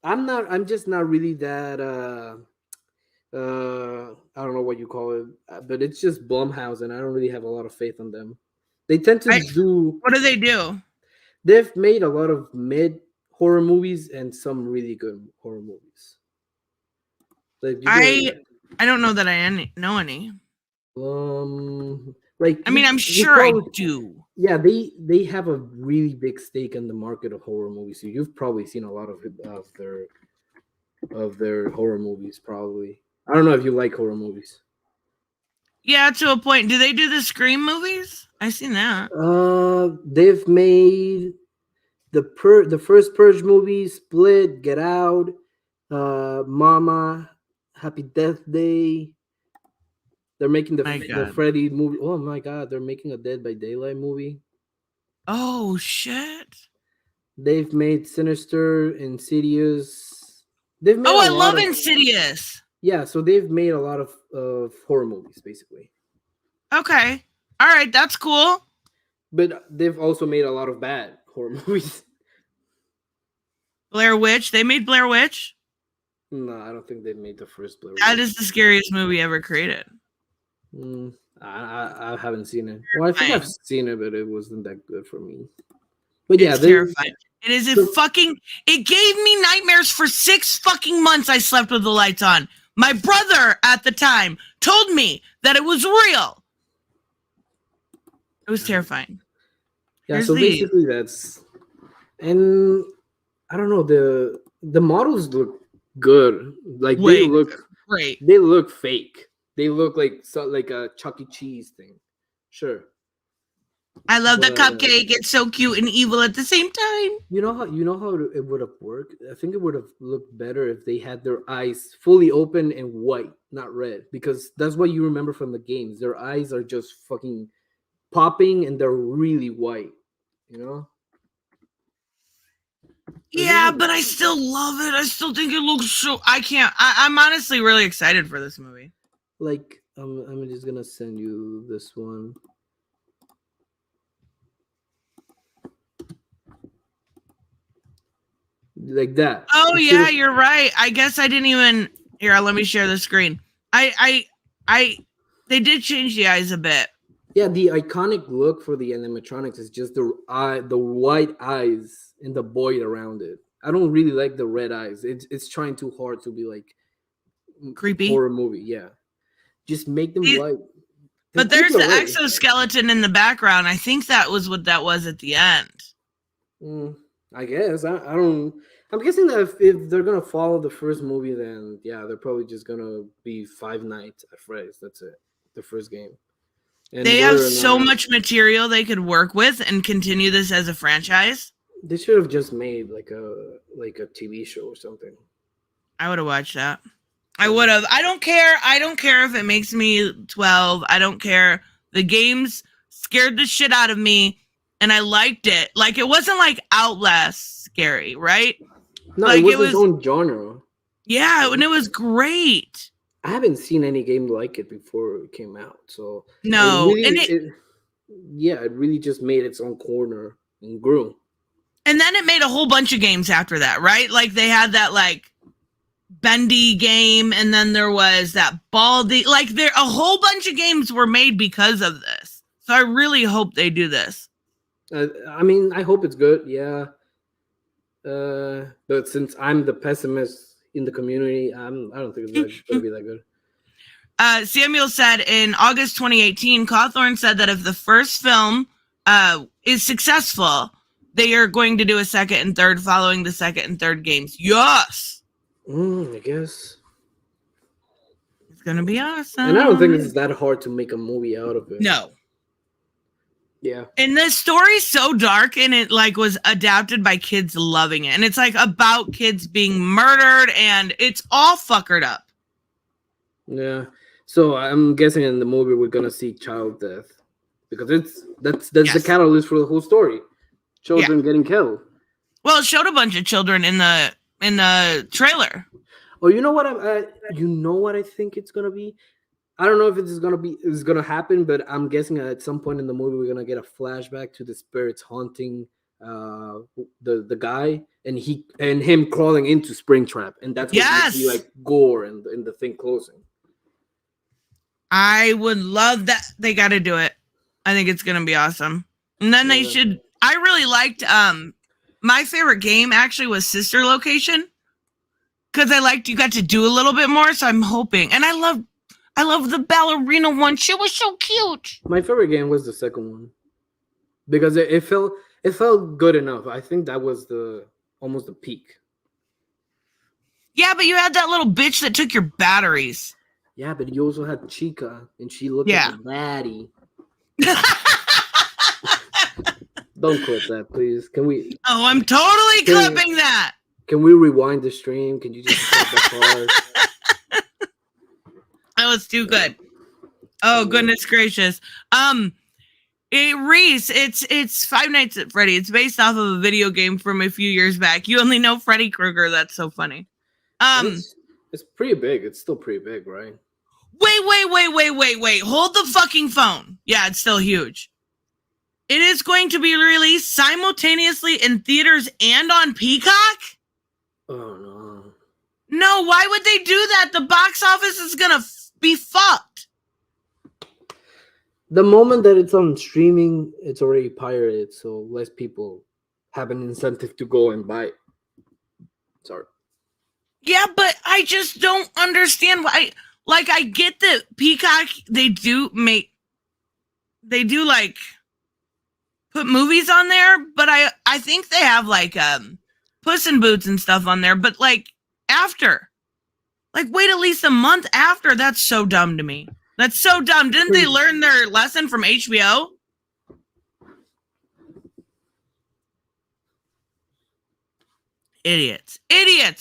I'm just not really that. I don't know what you call it, but it's just Blumhouse, and I don't really have a lot of faith on them. They tend to do. What do they do? They've made a lot of mid horror movies and some really good horror movies. Like, I don't know that I know any. Like, I mean, I'm sure I do. Yeah, they have a really big stake in the market of horror movies. So you've probably seen a lot of their horror movies. Probably. I don't know if you like horror movies. Yeah, to a point. Do they do the Scream movies? I seen that. They've made the first Purge movie, Split, Get Out, Mama, Happy Death Day. They're making My the God. Freddy movie. Oh my god, they're making a Dead by Daylight movie. Oh shit. They've made Sinister, Insidious. They've made Oh, a I lot love of Insidious. yeah. So they've made a lot of horror movies basically, Okay. All right, that's cool. but they've also made a lot of bad horror movies. Blair Witch. They made Blair Witch. No, I don't think they've made the first Blair That Witch. is the scariest movie ever created. I haven't seen it. Well, I think I've Terrifying. seen it, but it wasn't that good for me. But yeah, It's terrifying. It is a So- fucking. It gave me nightmares for 6 fucking months. I slept with the lights on. My brother at the time told me that it was real. It was terrifying. yeah. Here's So the- basically, that's and I don't know the models look good. Like Wait. they look fake. They look like a Chuck E. Cheese thing. Sure. I love the But- cupcake. It's so cute and evil at the same time. You know how it would have worked. I think it would have looked better if they had their eyes fully open and white, not red, because that's what you remember from the games. Their eyes are just fucking popping and they're really white. You know. Yeah, but I still love it. I still think it looks so. I can't. I'm honestly really excited for this movie. Like I'm just gonna send you this one. Like that. Oh It yeah, should've- you're right. I guess I didn't even. Here, let me share the screen. They did change the eyes a bit. Yeah, the iconic look for the animatronics is just the white eyes and the void around it. I don't really like the red eyes. It's trying too hard to be like Creepy. horror movie. Yeah, just make them It- white. But They're there's the creepy already. exoskeleton in the background. I think that was what that was at the end. I guess I don't. I'm guessing that if they're gonna follow the first movie, then yeah, they're probably just gonna be Five Nights at Freddy's. That's it, the first game. And They have whether or so not- much material they could work with and continue this as a franchise. They should have just made like a TV show or something. I would have watched that. I would have. I don't care. I don't care if it makes me 12. I don't care. The games scared the shit out of me and I liked it. Like it wasn't like Outlast scary, right? No, Like, it was it its was- own genre. Yeah, and it was great. I haven't seen any game like it before it came out. So No, it and really, it really just made its own corner and grew. And then it made a whole bunch of games after that, right? Like they had that like bendy game, and then there was that baldy. Like there, a whole bunch of games were made because of this. So I really hope they do this. I mean, I hope it's good. Yeah. But since I'm the pessimist in the community, I don't think it's gonna be that good. Samuel said in August 2018, Cawthorn said that if the first film is successful, they are going to do a second and third following the second and third games. Yes! I guess. It's going to be awesome. And I don't think it's that hard to make a movie out of it. No. Yeah. And the story's so dark, and it like was adapted by kids loving it. And it's like about kids being murdered, and it's all fuckered up. Yeah. So I'm guessing in the movie we're gonna see child death because that's Yes. the catalyst for the whole story. Children getting killed. Well, it showed a bunch of children in the trailer. Oh, you know what I think it's gonna be. I don't know if it's gonna happen, but I'm guessing at some point in the movie we're gonna get a flashback to the spirits haunting the guy and him crawling into Springtrap, and that's when you see Yes! like gore and the thing closing. I would love that. They got to do it. I think it's going to be awesome. And then they Yeah. should. I really liked. My favorite game actually was Sister Location, because I liked you got to do a little bit more. So I'm hoping, and I love the ballerina one. She was so cute. My favorite game was the second one. because it felt good enough. I think that was the almost the peak. Yeah, but you had that little bitch that took your batteries. Yeah, but you also had Chica, and she looked Yeah. like a baddie. Don't clip that, please. Can we? Oh, I'm totally clipping that. Can we rewind the stream? Can you just stop that part? That was too good. Oh, goodness gracious. Reese, it's Five Nights at Freddy. It's based off of a video game from a few years back. You only know Freddy Krueger. That's so funny. It's pretty big. It's still pretty big, right? Wait. Hold the fucking phone. Yeah, it's still huge. It is going to be released simultaneously in theaters and on Peacock? Oh, no. No, why would they do that? The box office is going to be fucked. The moment that it's on streaming, it's already pirated, so less people have an incentive to go and buy it. Sorry. Yeah, but I just don't understand why. Like, I get that Peacock, they do like put movies on there, but I think they have like Puss in Boots and stuff on there, but like after. Like, wait at least a month after. That's so dumb to me. That's so dumb. Didn't they learn their lesson from HBO? Idiots.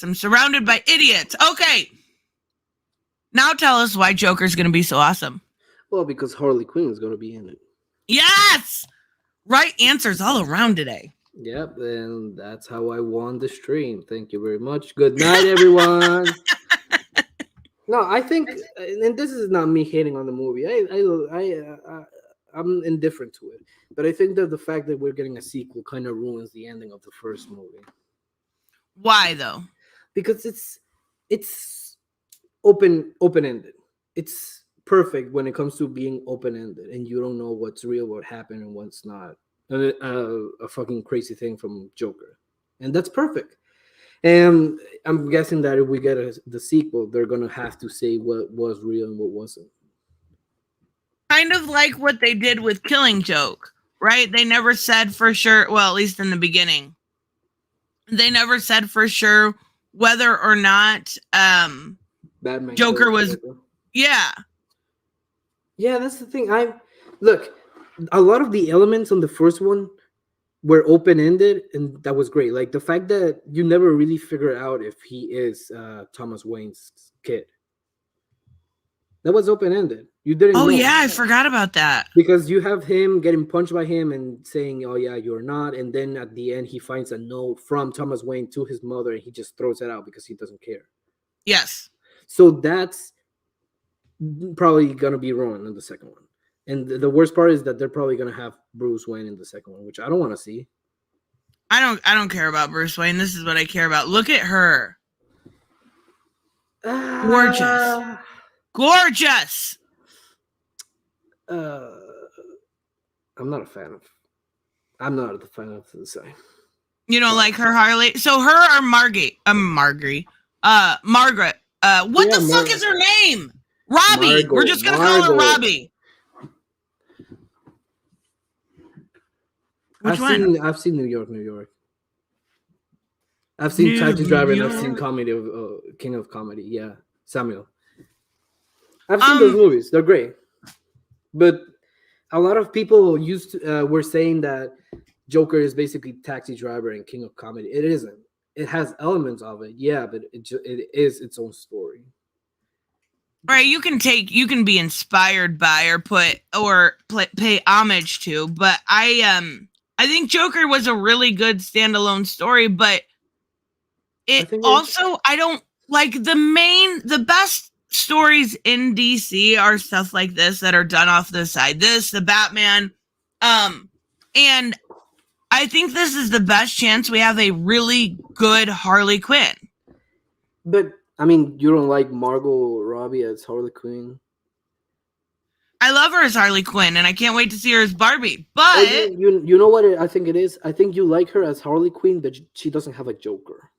I'm surrounded by idiots. Okay. Now tell us why Joker's going to be so awesome. Well, because Harley Quinn is going to be in it. Yes! Right answers all around today. Yep, and that's how I won the stream. Thank you very much. Good night, everyone. No, I think, and this is not me hating on the movie. I'm indifferent to it, but I think that the fact that we're getting a sequel kind of ruins the ending of the first movie. Why though? Because it's open-ended. It's perfect when it comes to being open-ended, and you don't know what's real, what happened, and what's not. A fucking crazy thing from Joker, and that's perfect. And I'm guessing that if we get the sequel, they're gonna have to say what was real and what wasn't. Kind of like what they did with Killing Joke, right? They never said for sure. Well, at least in the beginning, they never said for sure whether or not Batman Joker was. Yeah. Yeah, that's the thing. Look, a lot of the elements on the first one were open-ended, and that was great. Like the fact that you never really figure out if he is Thomas Wayne's kid. That was open-ended. You didn't know. Yeah, I forgot about that. Because you have him getting punched by him and saying, oh yeah, you're not. And then at the end, he finds a note from Thomas Wayne to his mother, and he just throws it out because he doesn't care. Yes. So that's probably going to be wrong in the second one. And the worst part is that they're probably going to have Bruce Wayne in the second one, which I don't want to see. I don't care about Bruce Wayne. This is what I care about. Look at her. Gorgeous. Gorgeous. I'm not a fan of the design. You don't like her Harley? So her or Margaret? Margaret. What the fuck is her name? Robbie. We're just gonna call her Robbie. Which one? I've seen New York. I've seen Taxi Driver, and I've seen Comedy of King of Comedy. Yeah, Samuel. I've seen those movies. They're great. But a lot of people were saying that Joker is basically Taxi Driver and King of Comedy. It isn't. It has elements of it, yeah, but it is its own story. Right, you can be inspired by or pay homage to, but I think Joker was a really good standalone story, but I don't like the best stories in DC are stuff like this that are done off the side. The Batman, and I think this is the best chance we have a really good Harley Quinn. But I mean, you don't like Margot Robbie as Harley Quinn? I love her as Harley Quinn, and I can't wait to see her as Barbie. But you know what I think it is? I think you like her as Harley Quinn, but she doesn't have a Joker.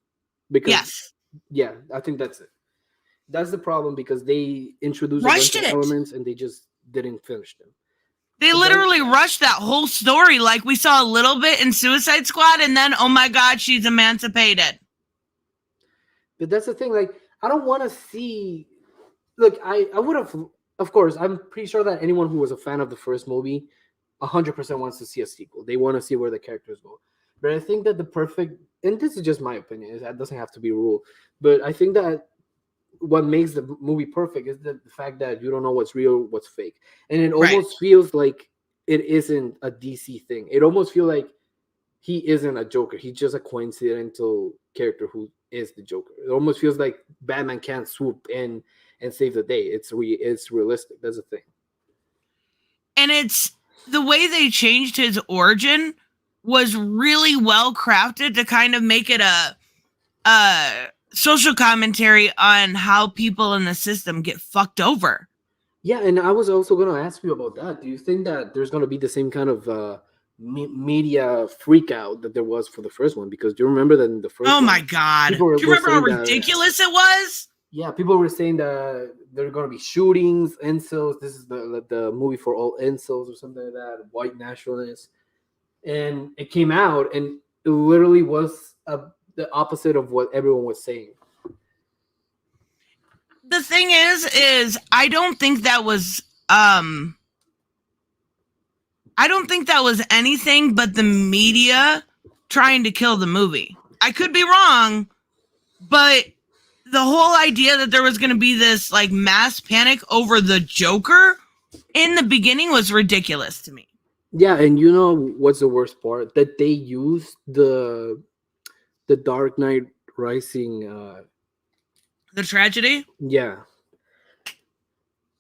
Because yeah, I think that's it. That's the problem, because they introduced a bunch of elements and they just didn't finish them. They literally rushed that whole story. Like we saw a little bit in Suicide Squad, and then oh my god, she's emancipated. But that's the thing. Like, I don't want to see. Look, I would have. Of course, I'm pretty sure that anyone who was a fan of the first movie, 100% wants to see a sequel. They want to see where the characters go. But I think that the perfect, and this is just my opinion, that doesn't have to be a rule. But I think that what makes the movie perfect is the fact that you don't know what's real, what's fake, and it Right. almost feels like it isn't a DC thing. It almost feels like he isn't a Joker. He's just a coincidental character who is the Joker. It almost feels like Batman can't swoop in and save the day. It's realistic. That's the thing. And it's the way they changed his origin was really well crafted to kind of make it a social commentary on how people in the system get fucked over. Yeah, and I was also going to ask you about that. Do you think that there's going to be the same kind of media freak out that there was for the first one? Because do you remember that in the first Oh one, my god. Do people you remember how saying that, ridiculous it was? yeah, people were saying that there are going to be shootings, incels. This is the movie for all incels or something like that, white nationalists. And it came out, and it literally was the opposite of what everyone was saying. The thing is I don't think that was I don't think that was anything but the media trying to kill the movie. I could be wrong, but the whole idea that there was going to be this like mass panic over the Joker in the beginning was ridiculous to me. Yeah, and you know what's the worst part? That they used the Dark Knight Rising. The tragedy? Yeah,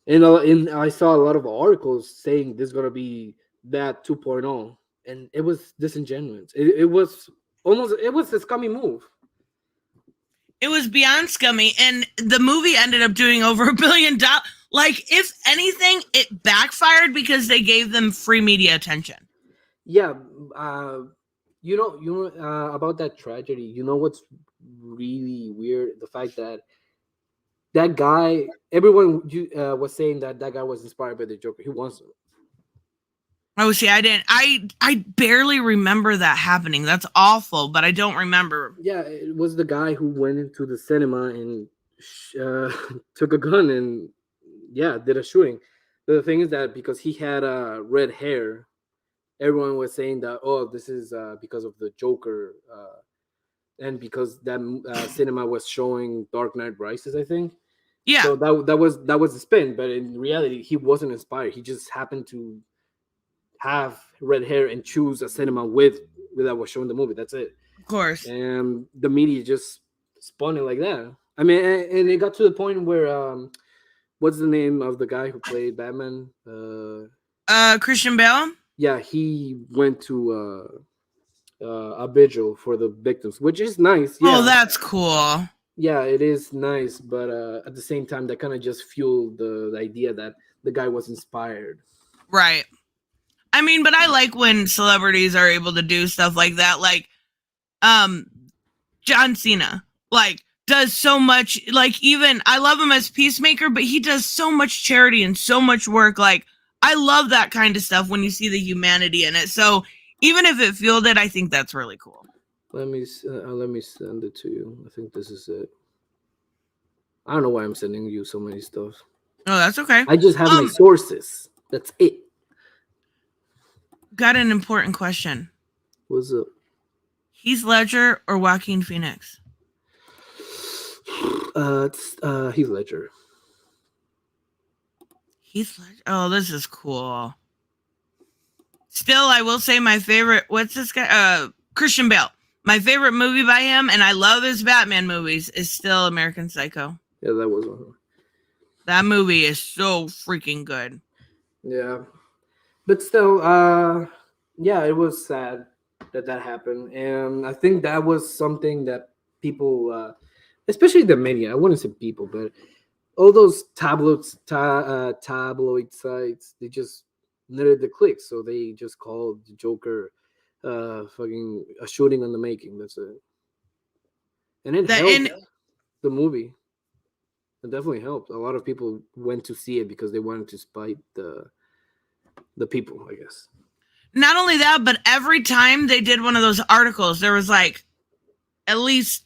and I saw a lot of articles saying this is gonna be that 2.0, and it was disingenuous. It was almost, it was a scummy move. It was beyond scummy, and the movie ended up doing over $1 billion. Like, if anything, it backfired because they gave them free media attention. Yeah, you know about that tragedy. You know what's really weird? The fact that that guy, everyone was saying that that guy was inspired by the Joker. He wants. Oh, see, I didn't. I barely remember that happening. That's awful, but I don't remember. Yeah, it was the guy who went into the cinema and took a gun and yeah, did a shooting. The thing is that because he had red hair, everyone was saying that, oh, this is because of the Joker, and because that cinema was showing Dark Knight Rises, I think. Yeah. So that was the spin, but in reality, he wasn't inspired. He just happened to have red hair and choose a cinema with that was showing the movie. That's it. Of course. And the media just spun it like that. I mean, and it got to the point where what's the name of the guy who played Batman? Christian Bale? Yeah, he went to a vigil for the victims, which is nice. Yeah. Oh, that's cool. Yeah, it is nice, but at the same time, that kind of just fueled the idea that the guy was inspired. Right. I mean, but I like when celebrities are able to do stuff like that. Like, John Cena, like, does so much. Like, even I love him as Peacemaker, but he does so much charity and so much work. Like, I love that kind of stuff when you see the humanity in it. So even if it fueled it, I think that's really cool. Let me send it to you. I think this is it. I don't know why I'm sending you so many stuff. Oh, that's okay. I just have my sources. That's it. Got an important question. What's up? Heath Ledger or Joaquin Phoenix? It's Heath Ledger. Heath Ledger. Oh, this is cool. Still, I will say my favorite. What's this guy? Christian Bale. My favorite movie by him, and I love his Batman movies, is still American Psycho. Yeah, that was one. That movie is so freaking good. Yeah, but still, yeah, it was sad that happened, and I think that was something that people, especially the media, I wouldn't say people, but all those tabloid sites, they just needed the clicks, so they just called the Joker fucking a shooting on the making. That's it. And it helped the movie. It definitely helped. A lot of people went to see it because they wanted to spite the the people, I guess. Not only that, but every time they did one of those articles, there was like at least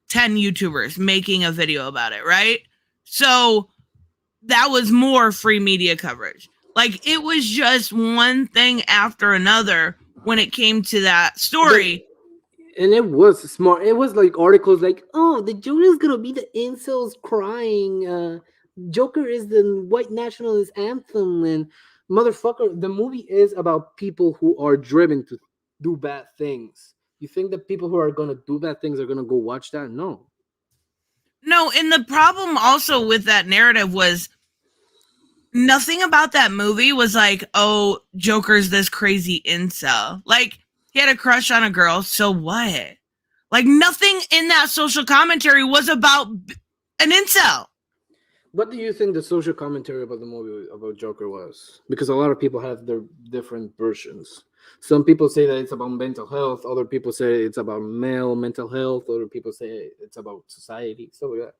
10 YouTubers making a video about it, right? So that was more free media coverage. Like it was just one thing after another when it came to that story. And it was smart. It was like articles like, "Oh, the Joker's gonna be the incels crying. Joker is the white nationalist anthem." And motherfucker, the movie is about people who are driven to do bad things. You think that people who are gonna do bad things are gonna go watch that? No. No, and the problem also with that narrative was nothing about that movie was like, oh, Joker's this crazy incel. Like, he had a crush on a girl, so what? Like, nothing in that social commentary was about an incel. What do you think the social commentary about the movie about Joker was? Because a lot of people have their different versions. Some people say that it's about mental health. Other people say it's about male mental health. Other people say it's about society. So yeah.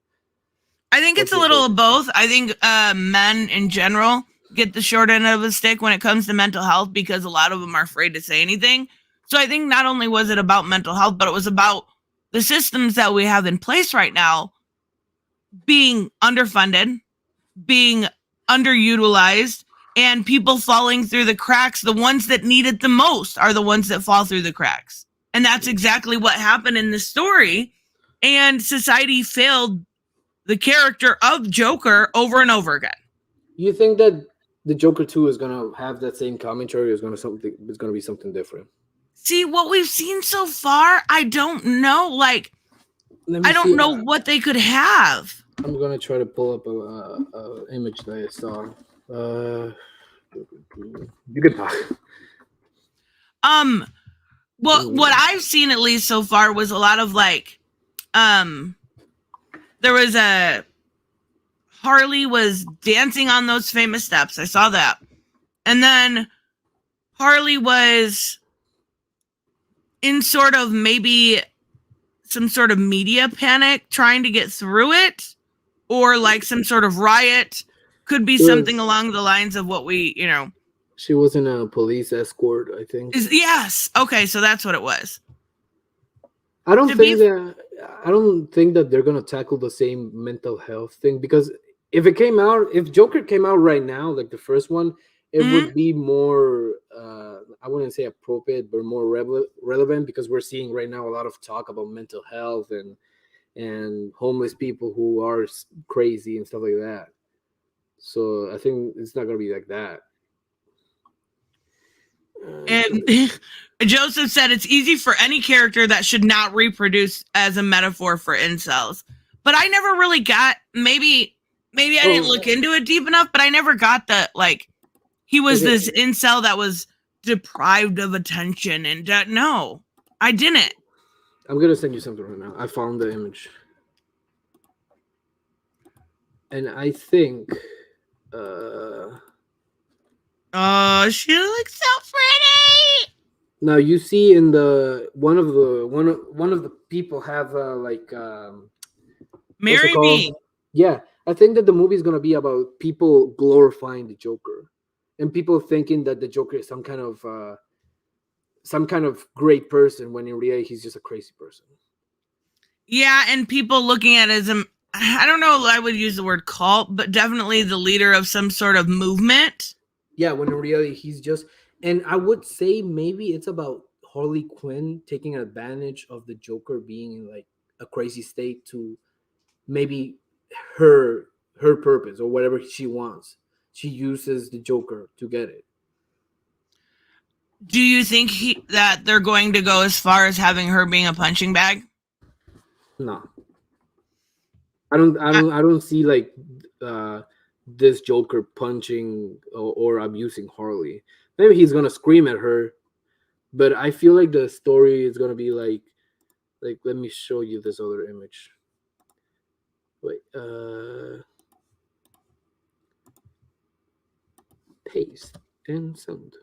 I think it's What's a your little take? of both. I think men in general get the short end of the stick when it comes to mental health because a lot of them are afraid to say anything. So I think not only was it about mental health, but it was about the systems that we have in place right now being underfunded, being underutilized, and people falling through the cracks. The ones that need it the most are the ones that fall through the cracks. And that's exactly what happened in the story. And society failed the character of Joker over and over again. You think that the Joker 2 is gonna have that same commentary, or is gonna something? It's gonna be something different. See, what we've seen so far, I don't know. Like, Let me I see. don't know what they could have. I'm gonna try to pull up a image that I saw. You can talk. What I've seen at least so far was a lot of like, there was a Harley was dancing on those famous steps. I saw that. And then Harley was in sort of maybe some sort of media panic trying to get through it, or like some sort of riot. Could be something along the lines of what we, She was in a police escort, I think. Yes. Okay, so that's what it was. I don't think that they're gonna tackle the same mental health thing, because if Joker came out right now, like the first one, it would be more I wouldn't say appropriate, but more relevant, because we're seeing right now a lot of talk about mental health and homeless people who are crazy and stuff like that. So I think it's not gonna be like that. And Joseph said it's easy for any character that should not reproduce as a metaphor for incels. But I never really got, maybe I didn't look into it deep enough, but I never got that, like, he was this incel that was deprived of attention. And no, I didn't. I'm gonna send you something right now. I found the image. And I think oh, she looks so pretty. now you see in the one of the people have Marry me. Yeah, I think that the movie is gonna be about people glorifying the Joker, and people thinking that the Joker is some kind of great person, when in reality he's just a crazy person. Yeah, and people looking at it as I don't know if I would use the word cult, but definitely the leader of some sort of movement. Yeah, when in reality he's just, and I would say maybe it's about Harley Quinn taking advantage of the Joker being in like a crazy state to maybe her purpose or whatever she wants. She uses the Joker to get it. Do you think that they're going to go as far as having her being a punching bag? No. I don't see like this Joker punching or abusing Harley. Maybe he's gonna scream at her, but I feel like the story is gonna be like let me show you this other image. Wait, paste and send.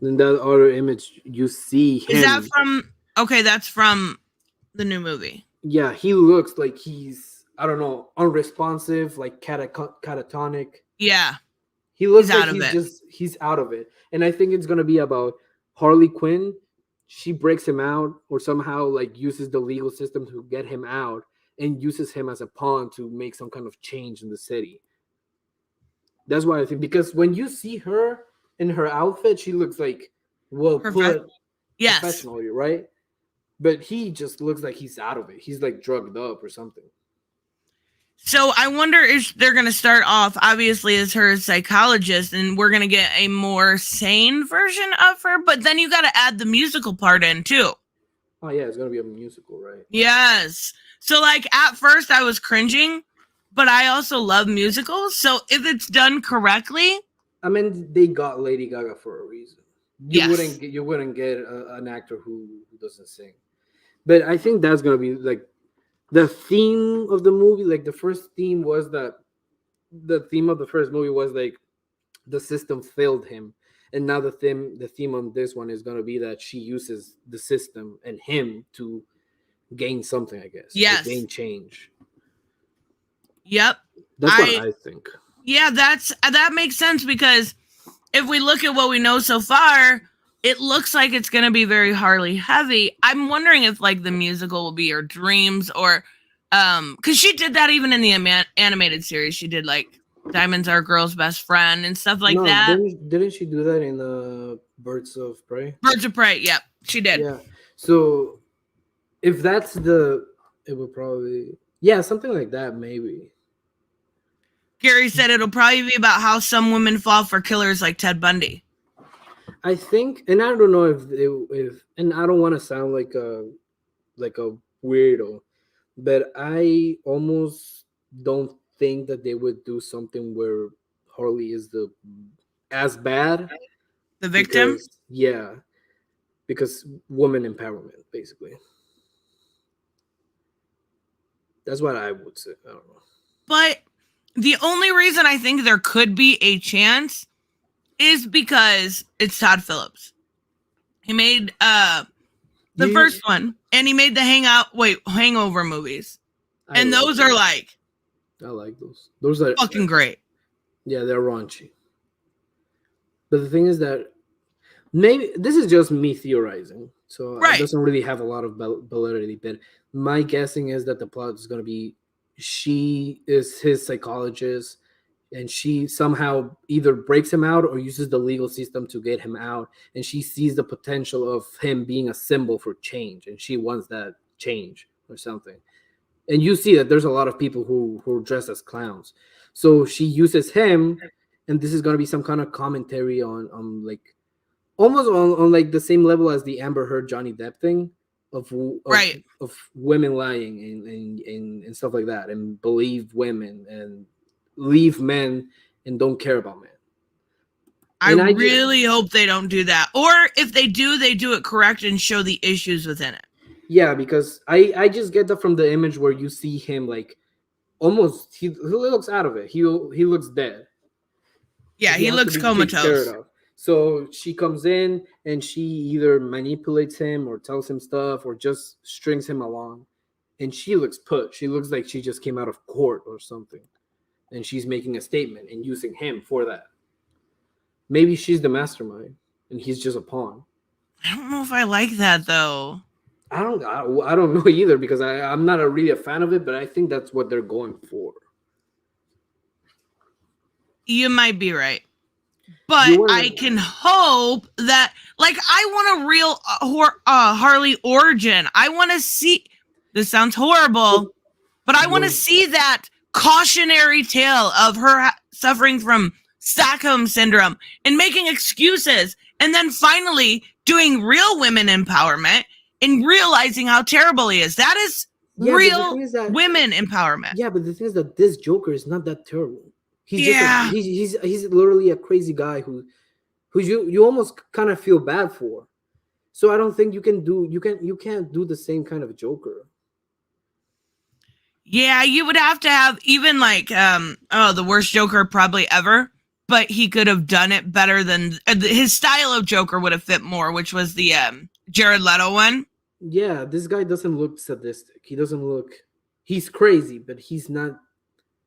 Then that other image, you see him. Is that from? Okay, that's from the new movie. Yeah, he looks like he's, I don't know, unresponsive, like catatonic. Yeah. He looks He's like out of it. he's out of it. And I think it's gonna be about Harley Quinn. She breaks him out or somehow like uses the legal system to get him out and uses him as a pawn to make some kind of change in the city. That's why I think, because when you see her in her outfit, she looks like well Perfect. put Yes. professionally, right? But he just looks like he's out of it. He's like drugged up or something. So I wonder if they're going to start off, obviously, as her psychologist, and we're going to get a more sane version of her. But then you got to add the musical part in too. Oh yeah, it's gonna be a musical, right? Yes. So like at first I was cringing, but I also love musicals. So if it's done correctly, I mean, they got Lady Gaga for a reason. yes. You wouldn't get an actor who doesn't sing. But I think that's gonna be like the theme of the movie. Like the first theme was that the theme of the first movie was like the system failed him, and now the theme on this one is gonna be that she uses the system and him to gain something, I guess, or Yes. gain change. Yep. That's what I think. Yeah, that makes sense, because if we look at what we know so far, it looks like it's going to be very Harley heavy. I'm wondering if like the musical will be her dreams, or cuz she did that even in the animated series. She did like Diamonds Are a Girl's Best Friend and stuff like No, that. didn't she do that in Birds of Prey? Birds of Prey, yep, she did. Yeah. So if that's it would probably, yeah, something like that maybe. Gary said it'll probably be about how some women fall for killers like Ted Bundy. I think, and I don't know if and I don't want to sound like a weirdo, but I almost don't think that they would do something where Harley is the as bad. The victim? Because, yeah, because woman empowerment, basically. That's what I would say. I don't know. But the only reason I think there could be a chance is because it's Todd Phillips. He made the first one, and he made the Hangover movies. And those are like, I like those. Those are fucking great. Yeah, they're raunchy. But the thing is that maybe this is just me theorizing, so Right. it doesn't really have a lot of validity. But my guessing is that the plot is going to be she is his psychologist, and she somehow either breaks him out or uses the legal system to get him out, and she sees the potential of him being a symbol for change, and she wants that change or something. And you see that there's a lot of people who are dressed as clowns, so she uses him, and this is going to be some kind of commentary on like almost on like the same level as the Amber Heard Johnny Depp thing of women lying and stuff like that, and believe women and leave men and don't care about men. I really hope they don't do that. Or if they do it correct and show the issues within it. Yeah, because I just get that from the image where you see him like almost he looks out of it. He looks dead. Yeah, he looks comatose. So she comes in and she either manipulates him or tells him stuff or just strings him along. And she looks put. She looks like she just came out of court or something. And she's making a statement and using him for that. Maybe she's the mastermind and he's just a pawn. I don't know if I like that though. I don't know either, because I'm not really a fan of it, but I think that's what they're going for. You might be right. But I can hope that, like, I want a real Harley origin. I want to see, this sounds horrible, but I want to see that cautionary tale of her suffering from Stockholm syndrome and making excuses, and then finally doing real women empowerment and realizing how terrible he is. That is real women empowerment. Yeah, but the thing is that this Joker is not that terrible. He's literally a crazy guy who you almost kind of feel bad for. So I don't think you can't do the same kind of Joker. Yeah, you would have to have even like the worst Joker probably ever, but he could have done it better than his style of Joker would have fit more, which was the Jared Leto one. Yeah, this guy doesn't look sadistic. He doesn't look. He's crazy, but he's not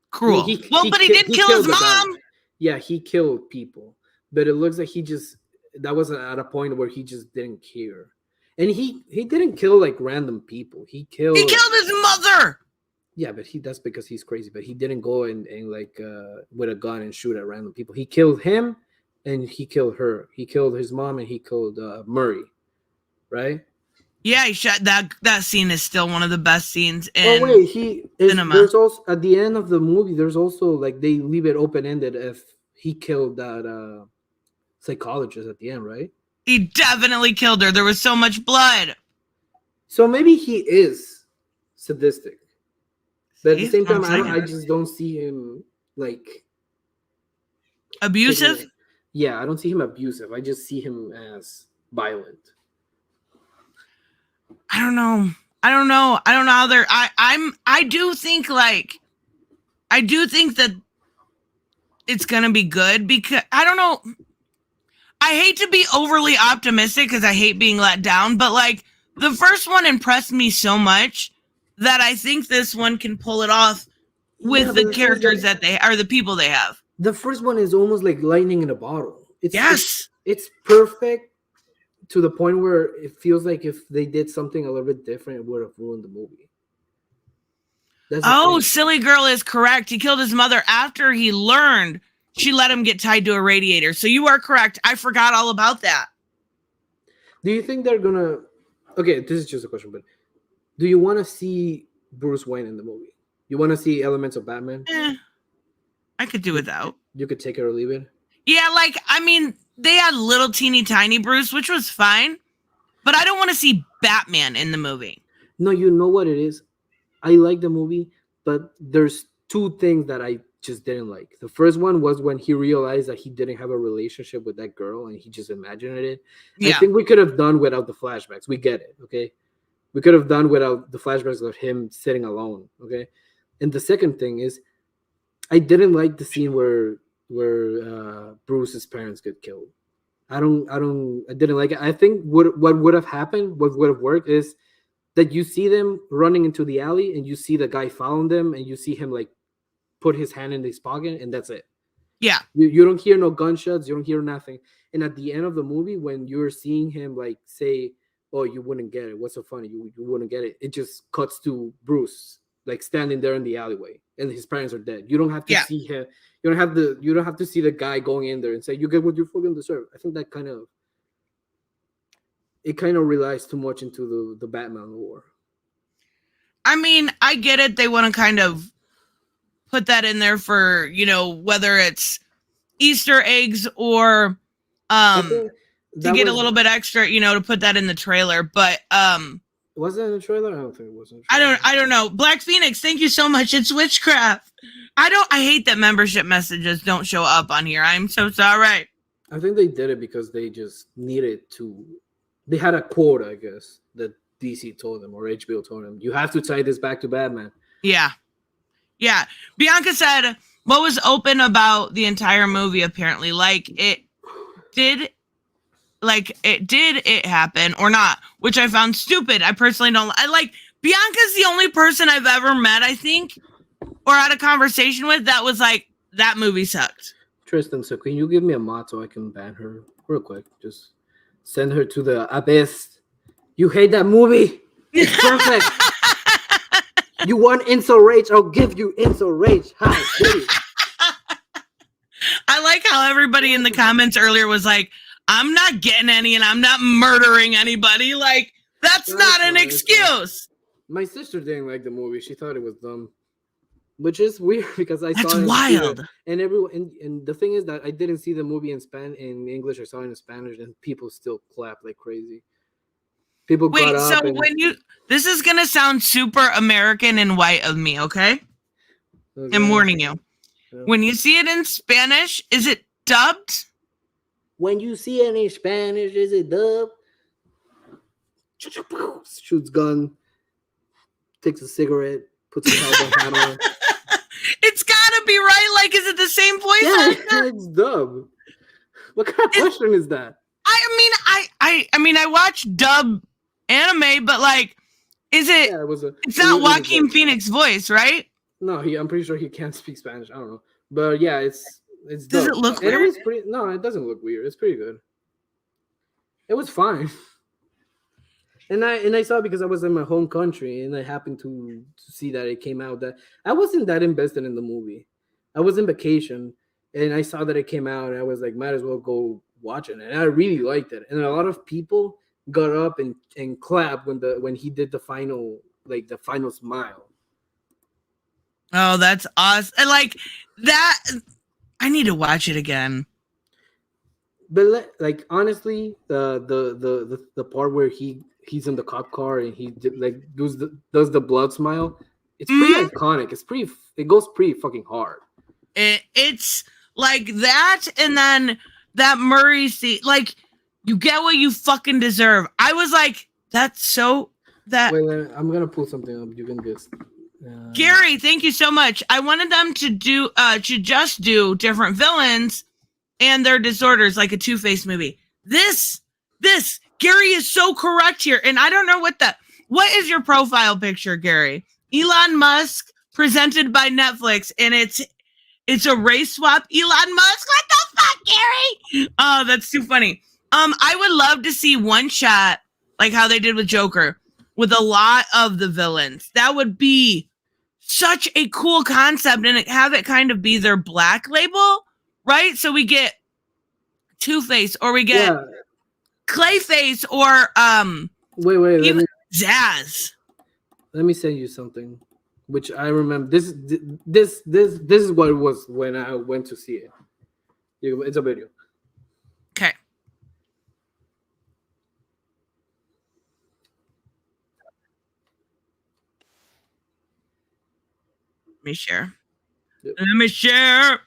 cruel. But he did kill his mom. Yeah, he killed people, but it looks like he just that was at a point where he just didn't care, and he didn't kill like random people. He He killed. killed his mother. Yeah, but that's because he's crazy. But he didn't go and like with a gun and shoot at random people. He killed him, and he killed her. He killed his mom, and he killed Murray, right? Yeah, he shot that scene is still one of the best scenes Oh in wait, he is. cinema. There's also at the end of the movie. There's also like they leave it open ended if he killed that psychologist at the end, right? He definitely killed her. There was so much blood. So maybe he is sadistic, but at the See? same That's time, what I'm I saying. just don't see him like Abusive? taking it. Yeah, I don't see him abusive. I just see him as violent. I don't know. I don't know how they're I do think that it's gonna be good because I don't know. I hate to be overly optimistic because I hate being let down, but like the first one impressed me so much that I think this one can pull it off Yeah, with but the the thing is characters that that they are, the people they have. the first one is almost like lightning in a bottle. Yes. It's perfect to the point where it feels like if they did something a little bit different, it would have ruined the movie. That's the Oh, thing. silly girl is correct. He killed his mother after he learned she let him get tied to a radiator. So you are correct. I forgot all about that. Do you think they're gonna? Okay, this is just a question, but do you want to see Bruce Wayne in the movie? You want to see elements of Batman? I could do without. You could take it or leave it. Yeah, like, I mean, they had little teeny tiny Bruce, which was fine, but I don't want to see Batman in the movie. No, you know what it is. I like the movie, but there's two things that I just didn't like. The first one was when he realized that he didn't have a relationship with that girl and he just imagined it. I Yeah. think we could have done without the flashbacks. We get it, okay? We could have done without the flashbacks of him sitting alone, okay? And the second thing is, I didn't like the scene where Bruce's parents get killed. I didn't like it. I think what would have happened, what would have worked is that you see them running into the alley and you see the guy following them and you see him like put his hand in his pocket and that's it. Yeah. You don't hear no gunshots, you don't hear nothing. And at the end of the movie, when you're seeing him like say, "Oh, you wouldn't get it. What's so funny? You wouldn't get it." It just cuts to Bruce like standing there in the alleyway, and his parents are dead. You don't have to see him. You don't have to see the guy going in there and say, "You get what you fucking deserve." I think that kind of relies too much into the Batman lore. I mean, I get it. They want to kind of put that in there for, you know, whether it's Easter eggs or to get a little bit extra, you know, to put that in the trailer. But was that in the trailer? I don't think it was in the trailer. I don't know. Black Phoenix, thank you so much. It's witchcraft. I hate that membership messages don't show up on here. I'm so sorry. I think they did it because they just needed to. They had a quota, I guess, that DC told them or HBO told them. You have to tie this back to Batman. Yeah. Yeah. Bianca said, what was open about the entire movie, apparently? Like, it did it happen or not? Which I found stupid. I personally don't. Bianca's the only person I've ever met, I think, or had a conversation with that was like, that movie sucked. Tristan, so can you give me a mod so I can ban her real quick? Just send her to the abyss. You hate that movie? It's perfect. You want insult rage? I'll give you insult rage. Hi, baby. I like how everybody in the comments earlier was like, I'm not getting any and I'm not murdering anybody. Like, that's not an excuse. My sister didn't like the movie. She thought it was dumb. Which is weird because I That's saw it wild. And everyone and the thing is that I didn't see the movie in English. I saw it in Spanish, and people still clap like crazy. People got up. So this is gonna sound super American and white of me, okay? I'm warning you. Yeah. When you see it in Spanish, is it dubbed? When you see it in Spanish, is it dubbed? Shoots gun, takes a cigarette, puts a cowboy hat on. It's gotta be right. Like, is it the same voice actor? Yeah, it's dubbed. What kind of question is that? I mean, I watch dub anime, but like, is it? Yeah, it's not Joaquin Phoenix voice, right? No, I'm pretty sure he can't speak Spanish. I don't know, but yeah, it's It's Does dope. it look And it weird? was pretty. No, it doesn't look weird. It's pretty good. It was fine. And I saw it because I was in my home country and I happened to see that it came out. That I wasn't that invested in the movie. I was in vacation and I saw that it came out and I was like, might as well go watch it. And I really liked it. And a lot of people got up and clapped when he did the final, like the final smile. Oh, that's awesome. And like that, I need to watch it again. But like honestly, the part where he's in the cop car and he like does the blood smile, it's pretty iconic. It goes pretty fucking hard. It's like that, and then that Murray scene. Like, you get what you fucking deserve. I was like, that's so that. Wait, I'm gonna pull something up. You can guess. Gary, thank you so much. I wanted them to just do different villains and their disorders, like a Two-Face movie. This Gary is so correct here, and I don't know what is your profile picture, Gary? Elon Musk presented by Netflix, and it's a race swap. Elon Musk, what the fuck, Gary? Oh, that's too funny. I would love to see one shot like how they did with Joker, with a lot of the villains. That would be such a cool concept, and have it kind of be their black label, right? So we get Two-Face, or we get Clayface, or wait, Zaz. Let me send you something, which I remember. This is what it was when I went to see it. It's a video. Okay. Let me share. Yep. Let me share.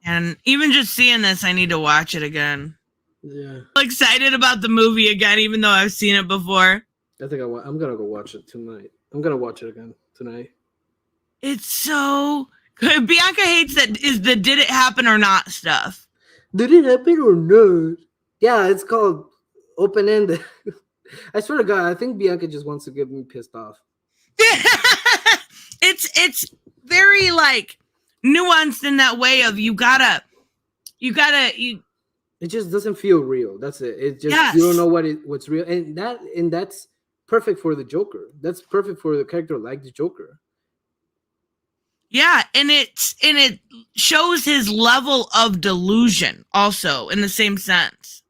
And even just seeing this, I need to watch it again. Yeah. I'm excited about the movie again, even though I've seen it before. I think I'm gonna go watch it tonight. I'm gonna watch it again tonight. It's so good. Bianca hates that is the did it happen or not stuff. Did it happen or not? Yeah, it's called open ended. I swear to God, I think Bianca just wants to get me pissed off. It's very like nuanced in that way of you gotta. It just doesn't feel real. That's it. It just you don't know what's real, and that's perfect for the Joker. That's perfect for the character like the Joker. Yeah, and it shows his level of delusion also in the same sense.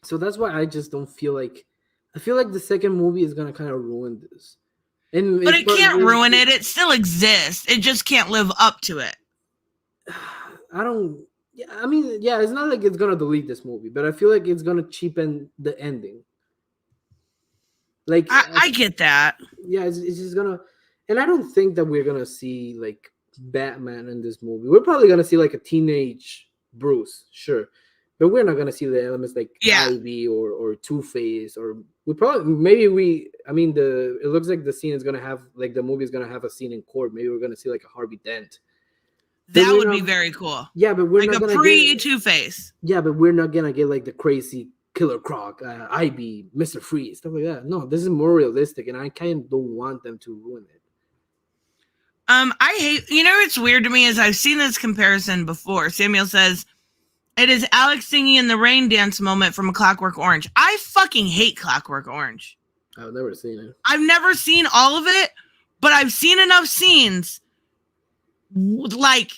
So that's why I just don't feel like I feel like the second movie is gonna kind of ruin this. But it can't ruin it. It still exists. It just can't live up to it. I don't. Yeah, I mean, yeah, it's not like it's gonna delete this movie, but I feel like it's gonna cheapen the ending. Like I get that. Yeah, it's just gonna, and I don't think that we're gonna see like Batman in this movie. We're probably gonna see like a teenage Bruce, sure, but we're not gonna see the elements like Ivy or Two-Face, or it looks like the scene is gonna have like the movie is gonna have a scene in court. Maybe we're gonna see like a Harvey Dent. That would be very cool. Yeah, but we're like not a gonna pre-Two-Face. Yeah, but we're not gonna get like the crazy Killer Croc, Ivy, Mr. Freeze, stuff like that. No, this is more realistic, and I kind of don't want them to ruin it. I hate. It's weird to me is I've seen this comparison before. Samuel says it is Alex singing in the rain dance moment from A Clockwork Orange. I fucking hate Clockwork Orange. I've never seen it. I've never seen all of it, but I've seen enough scenes like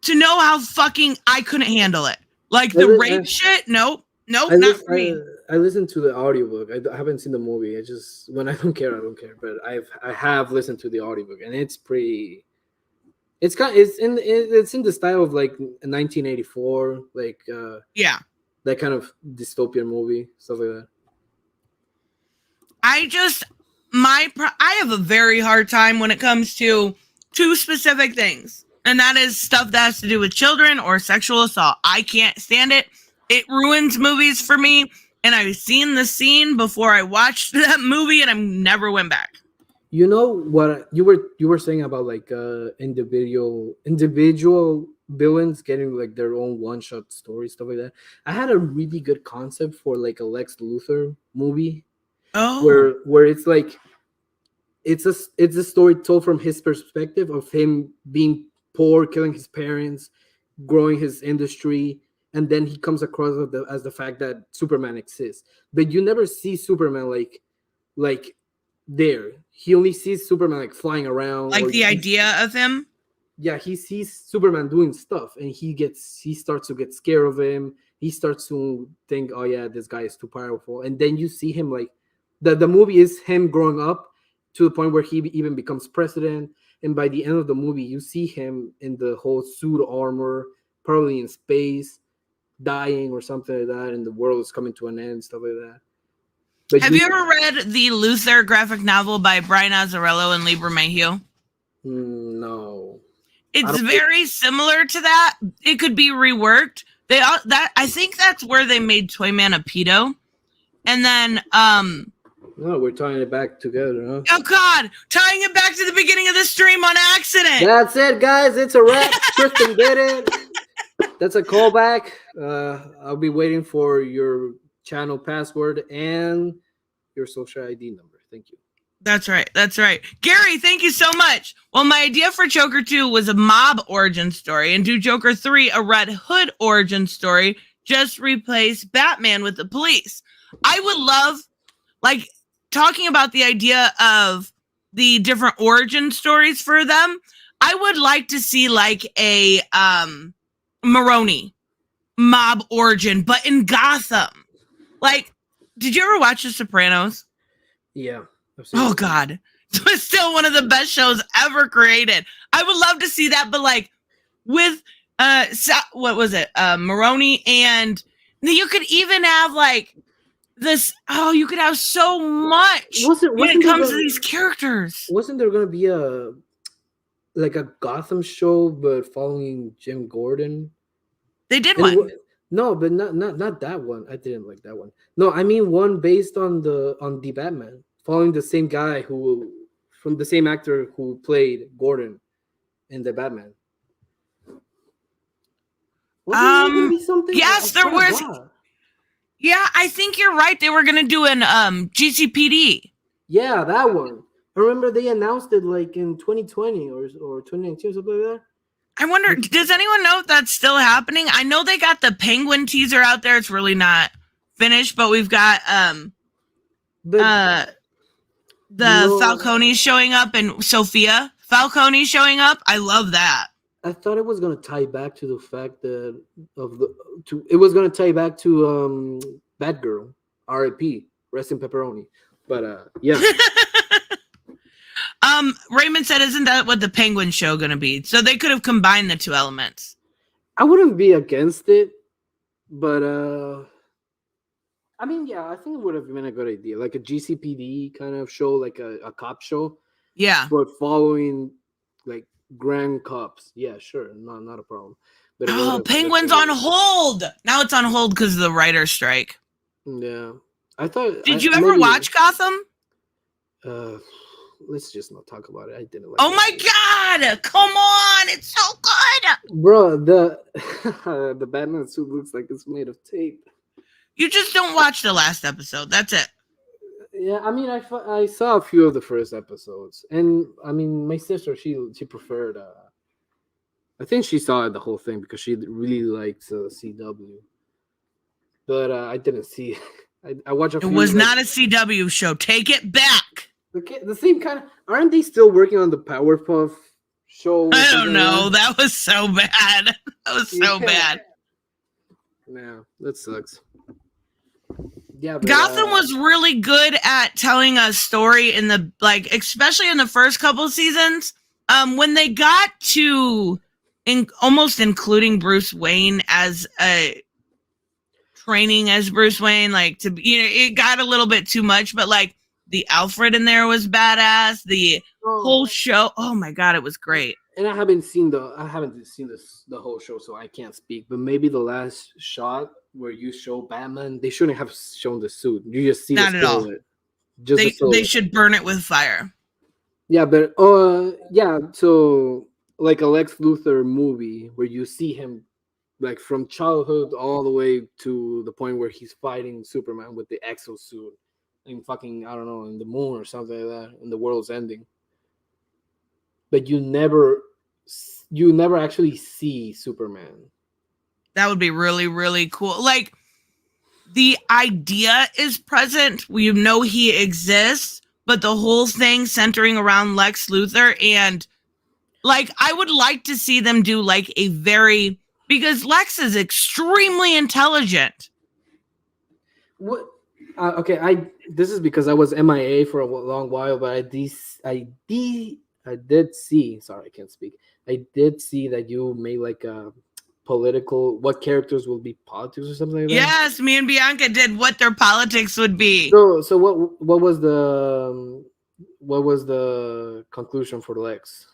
to know how fucking I couldn't handle it. Like the rape shit. Nope, not for me. I listened to the audiobook. I haven't seen the movie. I just when I don't care, I don't care. But I have listened to the audiobook, and it's pretty. It's in the style of like 1984, like that kind of dystopian movie, stuff like that. I have a very hard time when it comes to two specific things, and that is stuff that has to do with children or sexual assault. I can't stand it. It ruins movies for me, and I've seen the scene before I watched that movie, and I never went back. You know what you were saying about like individual villains getting like their own one-shot story, stuff like that. I had a really good concept for like a Lex Luthor movie. Oh, Where it's like it's a story told from his perspective of him being poor, killing his parents, growing his industry, and then he comes across as the fact that Superman exists. But you never see Superman like there. He only sees Superman like flying around, Like or the idea of him. yeah, he sees Superman doing stuff, and he starts to get scared of him. He starts to think, oh yeah, this guy is too powerful. And then you see him like the movie is him growing up to the point where he even becomes president. And by the end of the movie, you see him in the whole suit armor, probably in space, dying or something like that, and the world is coming to an end, stuff like that. But Have you ever read the Luther graphic novel by Brian Azzarello and Libra Mayhew? No. It's very similar to that. It could be reworked. I think that's where they made Toyman a pedo. And then no, we're tying it back together, huh? Oh God, tying it back to the beginning of the stream on accident. That's it, guys. It's a wrap. Tristan did it. That's a callback. I'll be waiting for your channel password and your social ID number. Thank you. That's right. That's right. Gary, thank you so much. Well, my idea for Joker 2 was a mob origin story, and do Joker 3 a Red Hood origin story. Just replace Batman with the police. I would love, like, talking about the idea of the different origin stories for them. I would like to see like a Maroni mob origin, but in Gotham. Like, did you ever watch The Sopranos? Yeah. Oh God, it was still one of the best shows ever created. I would love to see that, but like with what was it? Maroni, and you could even have like this. Oh, you could have so much when it comes to these characters. Wasn't there going to be a Gotham show, but following Jim Gordon? They did one. No, but not that one. I didn't like that one. No, I mean one based on the Batman, following the same guy from the same actor who played Gordon in the Batman. Wasn't there gonna be something? Yes, there was. Yeah, I think you're right. They were gonna do an GCPD. Yeah, that one. I remember they announced it like in 2020 or 2019 or something like that. I wonder, does anyone know if that's still happening? I know they got the Penguin teaser out there. It's really not finished, but we've got Falcone showing up and Sophia Falcone showing up. I love that. I thought it was gonna tie back to the fact that it was gonna tie back to Batgirl, R.I.P. Rest in pepperoni. But yeah. Raymond said, "Isn't that what the Penguin show gonna be?" So they could have combined the two elements. I wouldn't be against it, but I mean, yeah, I think it would have been a good idea, like a GCPD kind of show, like a cop show. Yeah, but following like grand cops. Yeah, sure, not a problem. But Penguin's on hold now. It's on hold because of the writer's strike. Yeah, I thought. Did you ever watch Gotham? Let's just not talk about it. I didn't like. Oh my God! Come on, it's so good, bro. The Batman suit looks like it's made of tape. You just don't watch the last episode. That's it. Yeah, I mean, I saw a few of the first episodes, and I mean, my sister she preferred. I think she saw the whole thing because she really likes CW. But I didn't see. I watched. It was not a CW show. Take it back. The same kind of. Aren't they still working on the Powerpuff show? I don't know. That was so bad. That was so bad. Yeah, that sucks. Yeah, but, Gotham was really good at telling a story in the especially in the first couple seasons. When they got to almost including Bruce Wayne as a training as Bruce Wayne, it got a little bit too much. But like the Alfred in there was badass. The whole show, oh my God, it was great. And I haven't seen the whole show, so I can't speak. But maybe the last shot where you show Batman, they shouldn't have shown the suit. You just see not at all. Just they should burn it with fire. Yeah, but yeah. So like a Lex Luthor movie where you see him like from childhood all the way to the point where he's fighting Superman with the exosuit. in fucking, I don't know, in the moon or something like that, and the world's ending. But you never actually see Superman. That would be really, really cool. Like, the idea is present. We know he exists, but the whole thing centering around Lex Luthor. And, like, I would like to see them do, like, a very, because Lex is extremely intelligent. What? Okay, I this is because I was MIA for a long while, but I did see. Sorry, I can't speak. I did see that you made like a political. What characters will be politics or something like that? Yes, me and Bianca did what their politics would be. So what was the conclusion for Lex?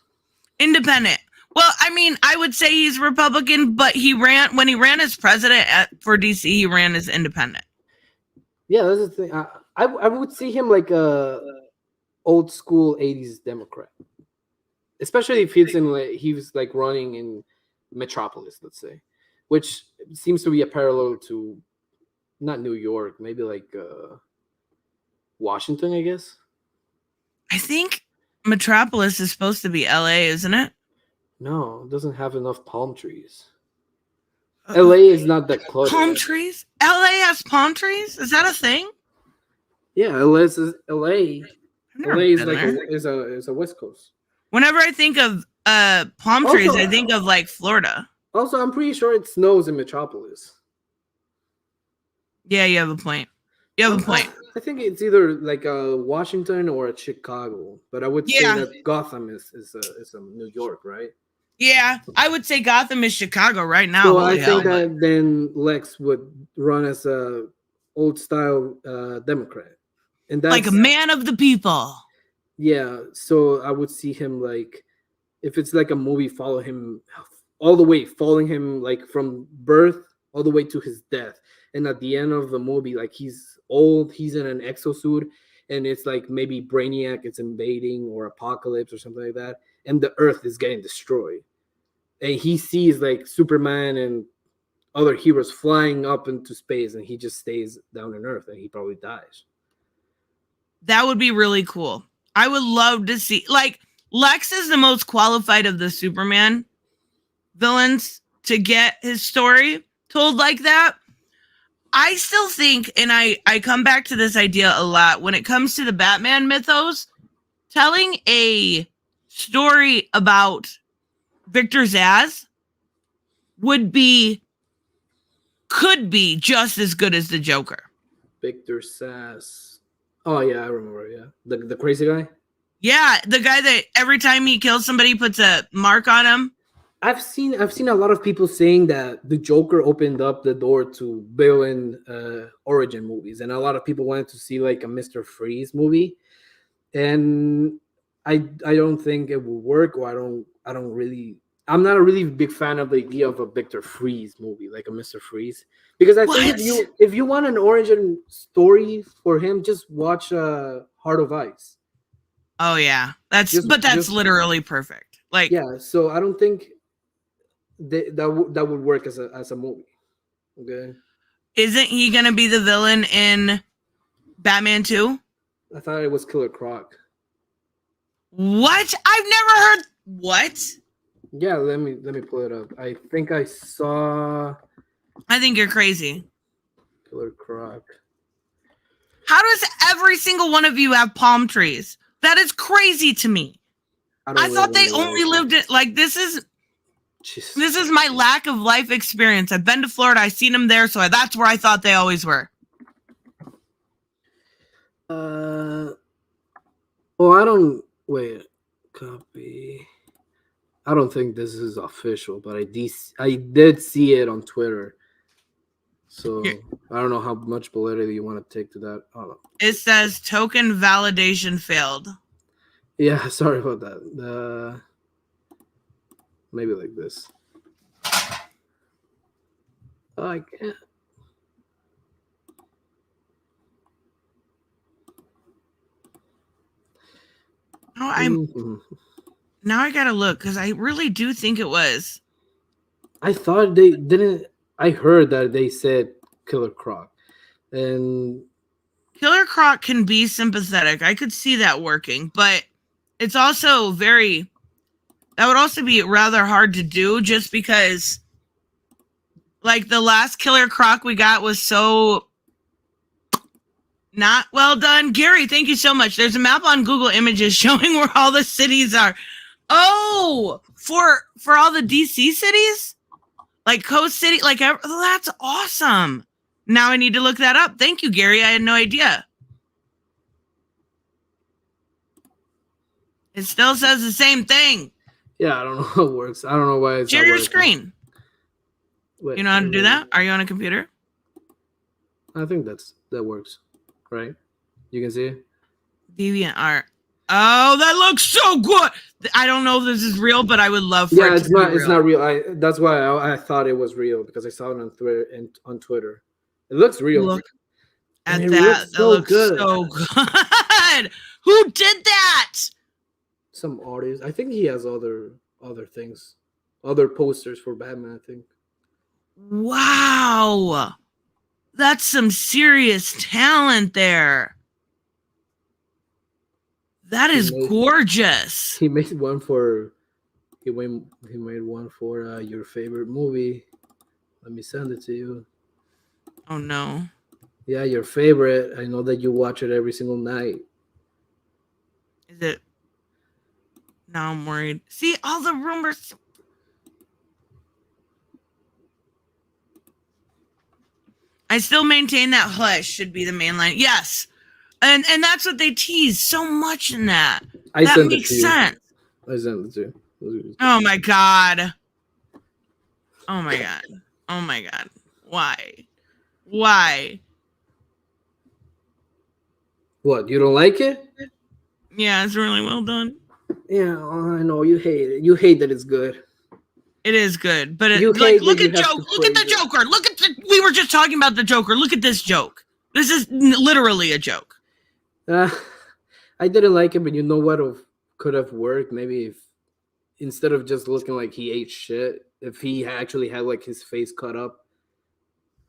Independent. Well, I mean, I would say he's Republican, but when he ran as president for DC, he ran as independent. Yeah, that's the thing. I would see him like a old school '80s Democrat, especially if he's in like he was like running in Metropolis, let's say, which seems to be a parallel to not New York, maybe like Washington, I guess. I think Metropolis is supposed to be LA, isn't it? No, it doesn't have enough palm trees. LA is not that close. Palm trees? LA has palm trees? Is that a thing? Yeah, LA. LA is like there. is a West Coast. Whenever I think of palm trees, I think of like Florida. Also, I'm pretty sure it snows in Metropolis. Yeah, you have a point. You have a point. I think it's either like a Washington or a Chicago, but I would say that Gotham is a New York, right? Yeah, I would say Gotham is Chicago right now. So I think that then Lex would run as a old style Democrat, and that's like a man of the people. Yeah, so I would see him like, if it's like a movie, follow him all the way, following him like from birth all the way to his death, and at the end of the movie, like he's old, he's in an exosuit, and it's like maybe Brainiac it's invading or Apocalypse or something like that, and the Earth is getting destroyed. And he sees like Superman and other heroes flying up into space, and he just stays down on Earth, and he probably dies. That would be really cool. I would love to see, like, Lex is the most qualified of the Superman villains to get his story told like that. I still think, and I come back to this idea a lot, when it comes to the Batman mythos, telling a story about Victor Zsasz could be just as good as the Joker. Victor Zsasz. Oh yeah, I remember. Yeah, the crazy guy. Yeah, the guy that every time he kills somebody puts a mark on him. I've seen a lot of people saying that the Joker opened up the door to villain origin movies, and a lot of people wanted to see like a Mr. Freeze movie, and I don't think it will work, or I'm not a really big fan of the idea of a Victor Freeze movie, like a Mr. Freeze, because I think if you want an origin story for him, just watch Heart of Ice. Oh yeah, that's literally perfect. Like, yeah, so I don't think that would work as a movie. Okay. Isn't he gonna be the villain in Batman 2? I thought it was Killer Croc. What? I've never heard. What? Yeah, let me pull it up. I think I saw. I think you're crazy. Killer Croc. How does every single one of you have palm trees? That is crazy to me. I thought they only lived it like this is. Jesus. This is my lack of life experience. I've been to Florida. I've seen them there, so that's where I thought they always were. Oh, I don't wait. Copy. I don't think this is official, but I did see it on Twitter. So I don't know how much validity you want to take to that. It says token validation failed. Yeah, sorry about that. Maybe like this. Oh, I can't. Now I gotta look because I really do think it was. I thought they didn't. I heard that they said Killer Croc, and Killer Croc can be sympathetic. I could see that working, but it's also that would also be rather hard to do just because like the last Killer Croc we got was so not well done. Gary, thank you so much. There's a map on Google Images showing where all the cities are. Oh, for all the DC cities? Like Coast City, that's awesome. Now I need to look that up. Thank you, Gary. I had no idea. It still says the same thing. Yeah, I don't know how it works. I don't know why it's share not your working. Screen. Wait, you know how to do that? Are you on a computer? I think that works, right? You can see it. DeviantArt. Oh, that looks so good. I don't know if this is real, but I would love for it to be real. It's not real. That's why I thought it was real because I saw it on Twitter. It looks real. Look at that. That looks so good. Who did that? Some artist. I think he has other things, other posters for Batman. I think. Wow, that's some serious talent there. That is gorgeous. He made one for. He made one for your favorite movie. Let me send it to you. Oh no. Yeah, your favorite. I know that you watch it every single night. Is it? Now I'm worried. See all the rumors. I still maintain that Hush should be the main line. Yes. And that's what they tease so much in that. That makes sense. I sent it to you. Oh my god. Oh my god. Oh my god. Why? What? You don't like it? Yeah, it's really well done. Yeah, I know you hate it. You hate that it's good. It is good, but look at Joker. Look at the Joker. We were just talking about the Joker. Look at this joke. This is literally a joke. I didn't like it, but you know what could have worked? Maybe if instead of just looking like he ate shit, if he actually had like his face cut up.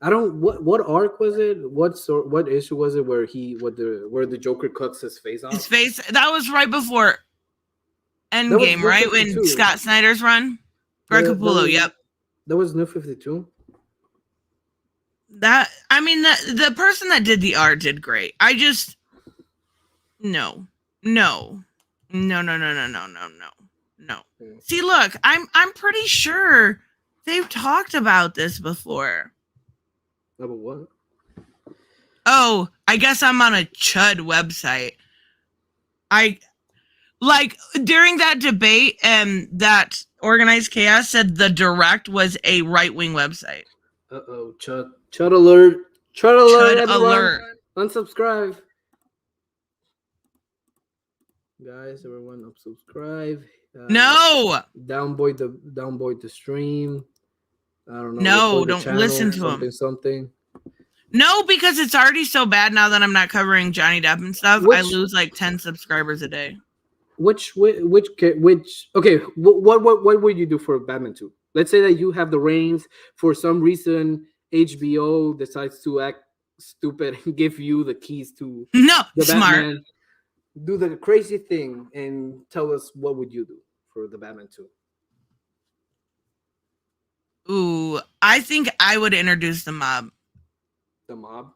I don't. What arc was it? What issue was it where the Joker cuts his face off? His face. That was right before Endgame, right? When Scott Snyder's run. Greg Capullo. Yep. That was New 52. The person that did the art did great. I just no. See, look, I'm pretty sure they've talked about this before. About what? Oh, I guess I'm on a Chud website. During that debate, that Organized Chaos said the Direct was a right-wing website. Uh-oh, Chud alert. Chud alert, Chud everyone. alert. Unsubscribe. Guys, everyone unsubscribe. No. Downvote the stream. I don't know. No, don't listen to him. Something. No, because it's already so bad now that I'm not covering Johnny Depp and stuff. I lose like 10 subscribers a day. Which okay, what would you do for Batman 2? Let's say that you have the reins. For some reason HBO decides to act stupid and give you the keys to the smart Batman. Do the crazy thing and tell us what would you do for the Batman 2? Ooh, I think I would introduce the mob. The mob?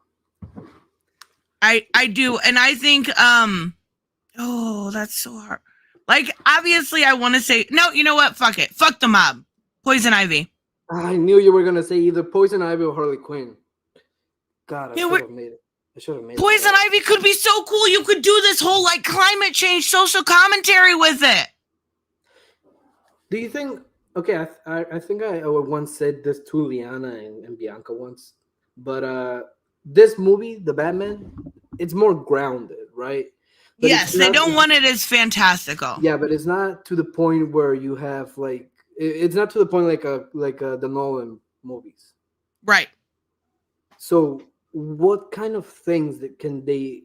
I do, and I think oh, that's so hard. Like, obviously I want to say no, you know what? Fuck it. Fuck the mob. Poison Ivy. I knew you were gonna say either Poison Ivy or Harley Quinn. God, I should have made it. Poison Ivy could be so cool. You could do this whole like climate change social commentary with it. Do you think? Okay, I think I once said this to Liana and Bianca once, but this movie, The Batman, it's more grounded, right? But yes, they don't want it as fantastical. Yeah, but it's not to the point where you have like it's not to the point like the Nolan movies, right? So what kind of things can they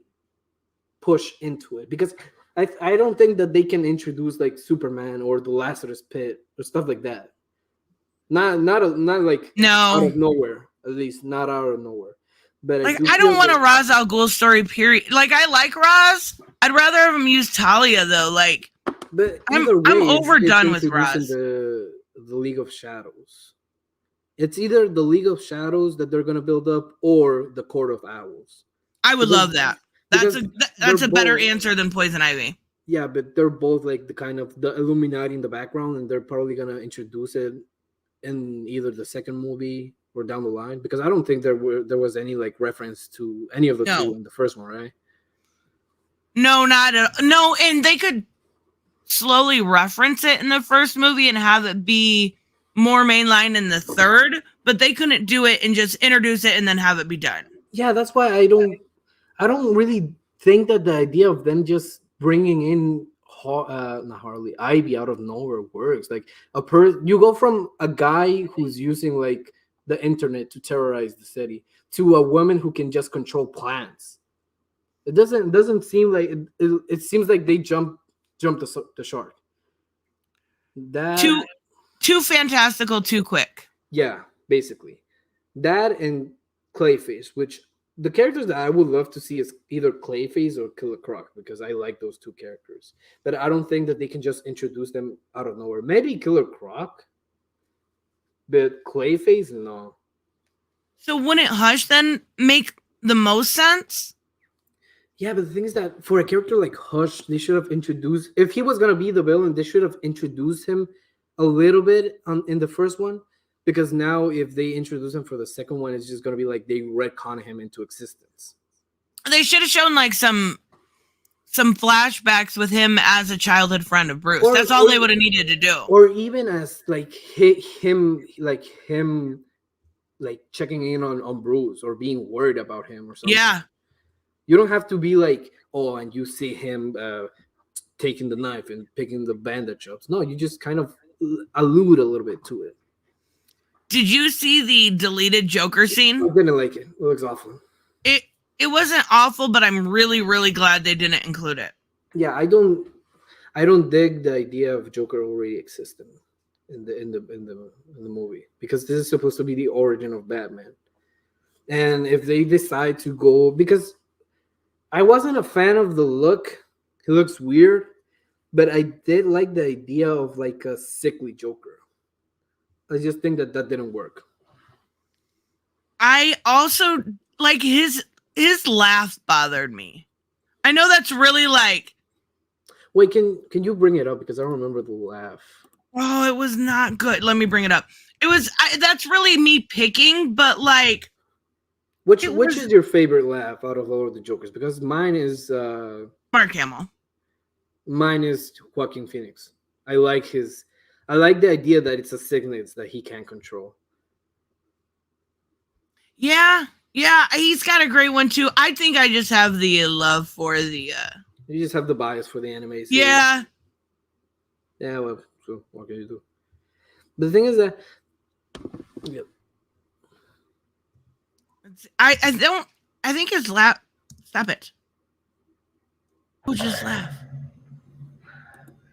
push into it? Because I don't think that they can introduce like Superman or the Lazarus Pit or stuff like that. Not like no out of nowhere, at least not out of nowhere. But I Like, do I feel don't want a that, Ra's al Ghul story, period. Like, I like Ra's. I'd rather have him use Talia, though. Like, but I'm either way, it's overdone with introducing Ra's. the League of Shadows. It's either the League of Shadows that they're gonna build up or the Court of Owls. I would Because love that. because they're That's a better both, answer than Poison Ivy. yeah, but they're both like the kind of the Illuminati in the background, and they're probably gonna introduce it in either the second movie or down the line. Because I don't think there was any like reference to any of the two No, in the first one, right? no, not at all. No, and they could slowly reference it in the first movie and have it be more mainline in the third, but they couldn't do it and just introduce it and then have it be done. Yeah, that's why I don't really think that the idea of them just bringing in not Harley Ivy out of nowhere works. Like you go from a guy who's using like the internet to terrorize the city to a woman who can just control plants. It doesn't seem like it seems like they jumped the shark. That Too fantastical, too quick. Yeah, basically that and Clayface, which the characters that I would love to see is either Clayface or Killer Croc because I like those two characters. But I don't think that they can just introduce them out of nowhere. Maybe Killer Croc, but Clayface, no. So wouldn't Hush then make the most sense? Yeah, but the thing is that for a character like Hush, they should have introduced. If he was gonna be the villain, they should have introduced him a little bit in the first one. Because now, if they introduce him for the second one, it's just gonna be like they retcon him into existence. They should have shown like some flashbacks with him as a childhood friend of Bruce. That's all they would have needed to do. Or even as like him like checking in on Bruce or being worried about him or something. Yeah. You don't have to be like, oh, and you see him taking the knife and picking the bandage up. No, you just kind of allude a little bit to it. Did you see the deleted Joker scene? I didn't like it. It looks awful. It wasn't awful, but I'm really, really glad they didn't include it. Yeah, I don't dig the idea of Joker already existing in the movie because this is supposed to be the origin of Batman. And if they decide to go, because I wasn't a fan of the look, he looks weird, but I did like the idea of like a sickly Joker. I just think that didn't work. I also like his laugh bothered me. I know that's really like. Wait, can you bring it up because I don't remember the laugh. Oh, it was not good. Let me bring it up. It was that's really me picking, but like. Which is your favorite laugh out of all of the Jokers? Because mine is Mark Hamill. Mine is Joaquin Phoenix. I like the idea that it's a sickness that he can't control. Yeah, he's got a great one too. I think I just have the love for the. You just have the bias for the anime series. Yeah. Yeah, well, so what can you do? But the thing is that, yeah. I think his laugh. Stop it. Who just laugh?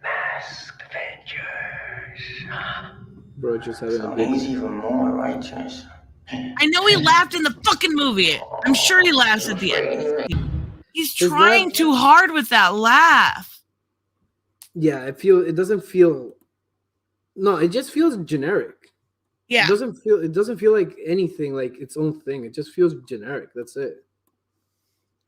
Masked Avengers. Bro, just having So he's even more righteous. I know he laughed in the fucking movie. I'm sure he laughs at the end. He's trying too hard with that laugh. Yeah, it doesn't feel. No, it just feels generic. Yeah. It doesn't feel like anything like its own thing. It just feels generic. That's it.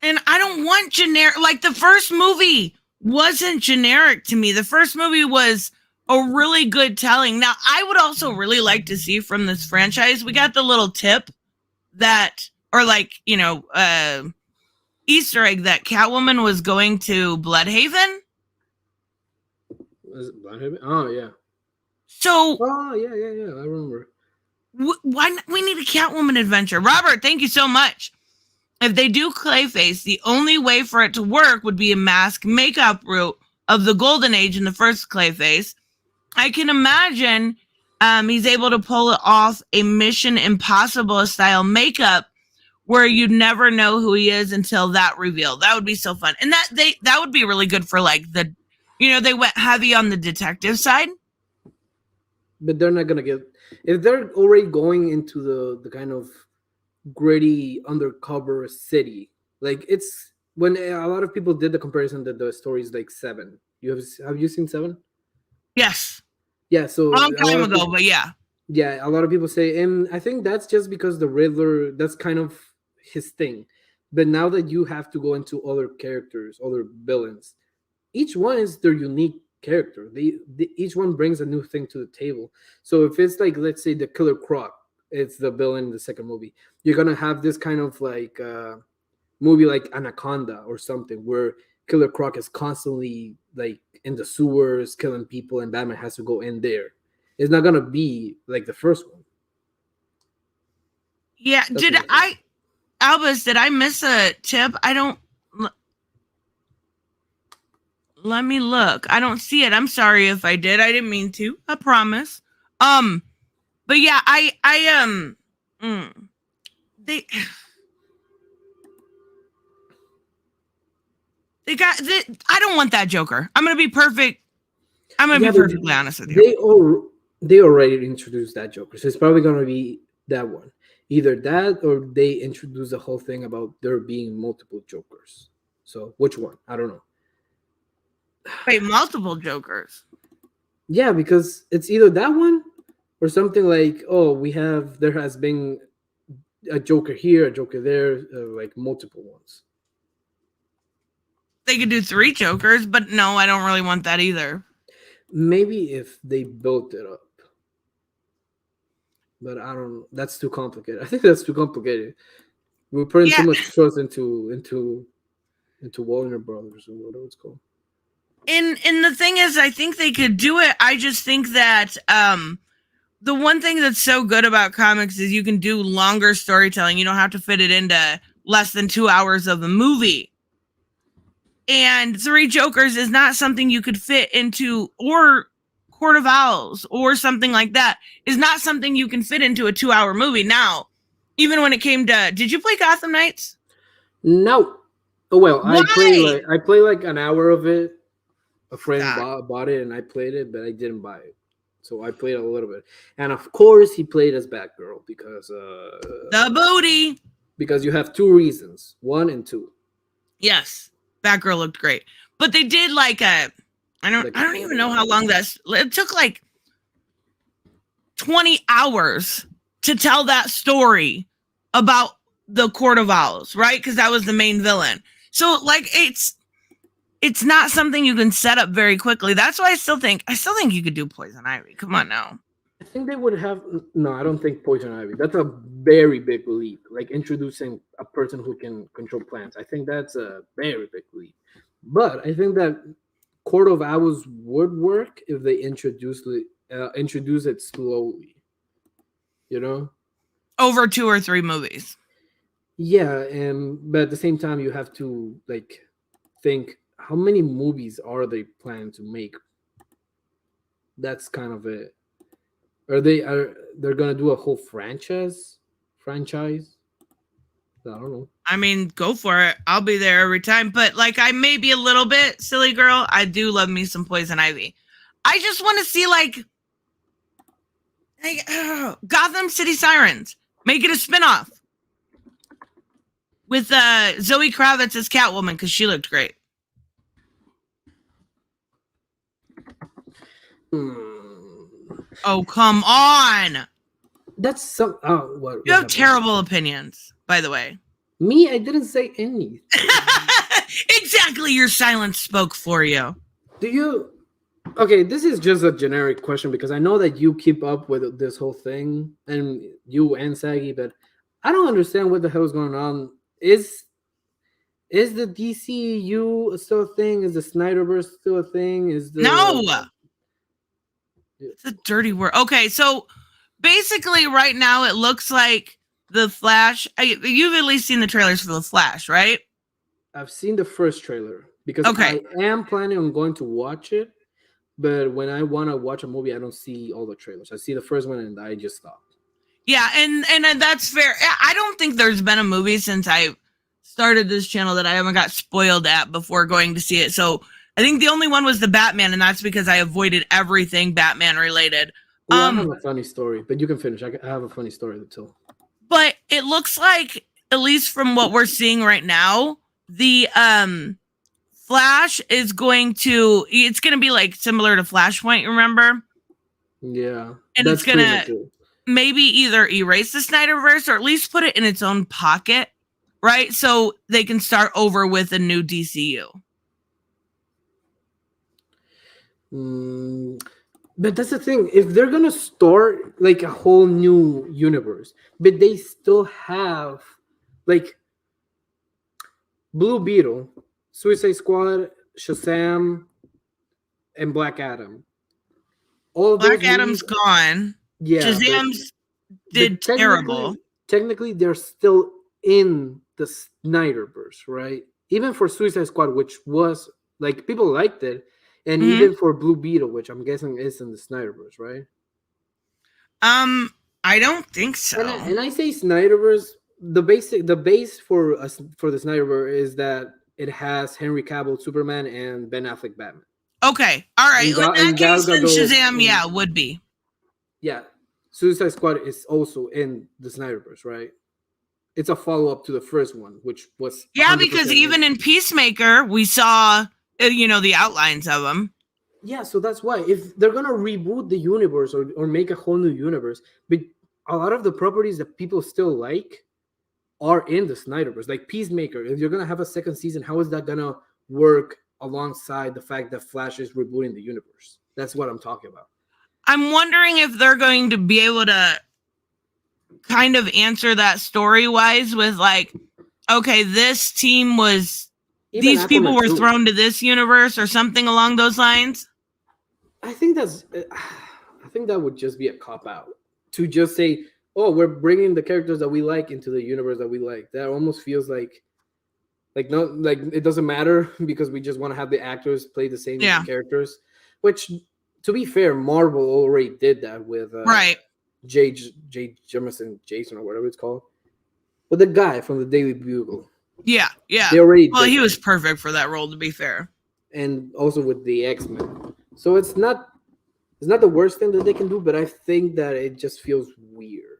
And I don't want generic. Like the first movie wasn't generic to me. The first movie was a really good telling. Now, I would also really like to see from this franchise, we got the little tip that, or like, Easter egg that Catwoman was going to Bloodhaven. Is it Bloodhaven? Oh, yeah. So. Oh, yeah. I remember. Why we need a Catwoman adventure? Robert, thank you so much. If they do Clayface, the only way for it to work would be a mask makeup route of the Golden Age in the first Clayface. I can imagine he's able to pull it off a Mission Impossible style makeup where you'd never know who he is until that reveal. That would be so fun. And that would be really good for like they went heavy on the detective side. But they're not gonna get, if they're already going into the kind of gritty undercover city. Like it's when a lot of people did the comparison that the story is like Seven. Have you seen Seven? Yes. Yeah, so Long a lot time of ago, people, but yeah. yeah, a lot of people say, and I think that's just because the Riddler, that's kind of his thing. But now that you have to go into other characters, other villains, each one is their unique character. Each one brings a new thing to the table. So if it's like, let's say, the Killer Croc, it's the villain in the second movie. You're gonna have this kind of like movie like Anaconda or something where Killer Croc is constantly like in the sewers killing people, and Batman has to go in there. It's not gonna be like the first one. Yeah. That's what I think. Albus, did I miss a tip? Let me look. I don't see it. I'm sorry if I did. I didn't mean to. I promise. But yeah, they I don't want that Joker. I'm gonna be perfect. I'm gonna Yeah, be but perfectly honest with you. they already introduced that Joker, so it's probably gonna be that one. Either that or they introduce the whole thing about there being multiple Jokers. So which one? I don't know. Wait, multiple Jokers. Yeah, because it's either that one or something like, oh, there has been a Joker here, a Joker there, like multiple ones. They could do 3 Jokers, but no, I don't really want that either. Maybe if they built it up, but I don't. That's too complicated. I think that's too complicated. We're putting too much trust into Warner Brothers or whatever it's called. And the thing is, I think they could do it. I just think that the one thing that's so good about comics is you can do longer storytelling. You don't have to fit it into less than 2 hours of a movie. And 3 Jokers is not something you could fit into, or Court of Owls or something like that is not something you can fit into a 2-hour movie. Now, even when it came to, did you play Gotham Knights? No. Oh well, Why? I play like an hour of it. A friend bought it and I played it, but I didn't buy it. So I played a little bit, and of course he played as Batgirl because the booty. Because you have 2 reasons, 1 and 2. Yes, Batgirl looked great, but they did like a. I don't even know how long it took. Like 20 hours to tell that story about the Court of Owls, right? Because that was the main villain. So like it's not something you can set up very quickly. That's why I still think you could do Poison Ivy. Come on now. I think they would have. No, I don't think Poison Ivy. That's a very big leap. Like introducing a person who can control plants. I think that's a very big leap. But I think that Court of Owls would work if they introduce it slowly. You know, over 2 or 3 movies. Yeah, but at the same time, you have to like think how many movies are they planning to make. That's kind of it. They're gonna do a whole franchise? I don't know. I mean, go for it. I'll be there every time. But like, I may be a little bit silly girl. I do love me some Poison Ivy. I just want to see like Gotham City Sirens. Make it a spinoff with Zoe Kravitz as Catwoman because she looked great. Oh, come on. That's some. Oh, what? You have terrible opinions, by the way. Me? I didn't say anything. Exactly. Your silence spoke for you. Do you? Okay, this is just a generic question because I know that you keep up with this whole thing, and you and Saggy, but I don't understand what the hell is going on. Is the DCU still a thing? Is the Snyderverse still a thing? No. It's a dirty word. Okay, so basically right now it looks like The Flash. You've at least seen the trailers for The Flash, right? I've seen the first trailer because I am planning on going to watch it. But when I want to watch a movie, I don't see all the trailers. I see the first one and I just stop. Yeah, and that's fair. I don't think there's been a movie since I started this channel that I haven't got spoiled at before going to see it. So I think the only one was the Batman, and that's because I avoided everything Batman related. Well, I have a funny story, but you can finish. I have a funny story to tell. But It looks like, at least from what we're seeing right now, the Flash is going to, it's going to be like similar to Flashpoint, remember? Yeah, And it's that's going pretty to much it. maybe either erase the Snyderverse or at least put it in its own pocket, right? So they can start over with a new DCU. But that's the thing. If they're gonna start like a whole new universe, but they still have like Blue Beetle, Suicide Squad, Shazam, and Black Adam. All of those Black Adam's movies, gone. yeah, Shazam's did but terrible. technically they're still in the Snyderverse, right? Even for Suicide Squad, which was like people liked it, and Mhm. even for Blue Beetle, which I'm guessing is in the Snyderverse, right? I don't think so. And I say Snyderverse. The base for us for the Snyderverse is that it has Henry Cavill Superman and Ben Affleck Batman. Okay, all right. In that Gal case, then Gadot Shazam, yeah, would be. Yeah, Suicide Squad is also in the Snyderverse, right? It's a follow up to the first one, which was Yeah, 100% because even in Peacemaker, we saw, the outlines of them. Yeah, so that's why if they're gonna reboot the universe or make a whole new universe, but a lot of the properties that people still like are in the Snyderverse, like Peacemaker. If you're gonna have a second season, how is that gonna work alongside the fact that Flash is rebooting the universe? That's what I'm talking about. I'm wondering if they're going to be able to kind of answer that story wise with like, okay, this team was, Even these people Aquaman were 2. thrown to this universe or something along those lines. I think I think that would just be a cop out to just say, "Oh, we're bringing the characters that we like into the universe that we like." That almost feels like no, like it doesn't matter because we just want to have the actors play the same Yeah. characters. Which, to be fair, Marvel already did that with Right. J. Jason or whatever it's called, with the guy from the Daily Bugle. Yeah, yeah. They already Well, did he that. was perfect for that role, to be fair. And also with the X-Men. So it's not the worst thing that they can do, but I think that it just feels weird.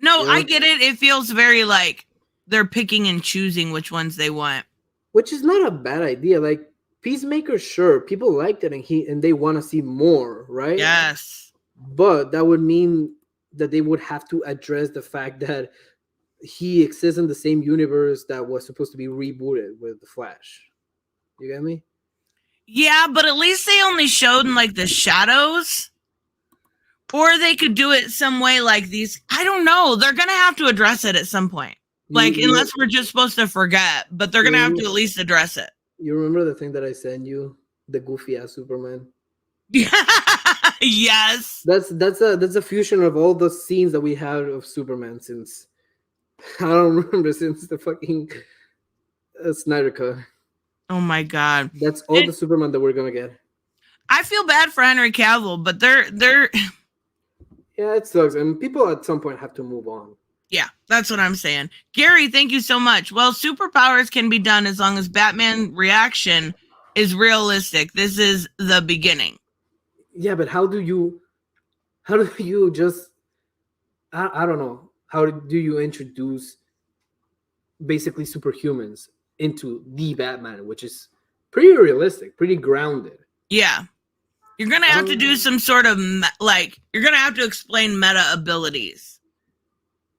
No, You know? I get it. It feels very like they're picking and choosing which ones they want. Which is not a bad idea. Like Peacemaker, sure, people liked it and they want to see more, right? Yes. But that would mean that they would have to address the fact that he exists in the same universe that was supposed to be rebooted with the Flash. You get me? Yeah, but at least they only showed in like the shadows. Or they could do it some way like these. I don't know. They're going to have to address it at some point. Like, unless we're just supposed to forget, but they're going to have to at least address it. You remember the thing that I sent you? The goofy ass Superman? Yes. That's a fusion of all the scenes that we had of Superman since I don't remember since the fucking Snyder Cut. Oh my god. That's all the Superman that we're gonna get. I feel bad for Henry Cavill, but they're Yeah, it sucks, and people at some point have to move on. Yeah, that's what I'm saying. Gary, thank you so much. Well, superpowers can be done as long as Batman reaction is realistic. This is the beginning. Yeah, but how do you just I don't know. How do you introduce basically superhumans into the Batman, which is pretty realistic, pretty grounded? Yeah. You're going to have to do some sort of you're going to have to explain meta abilities.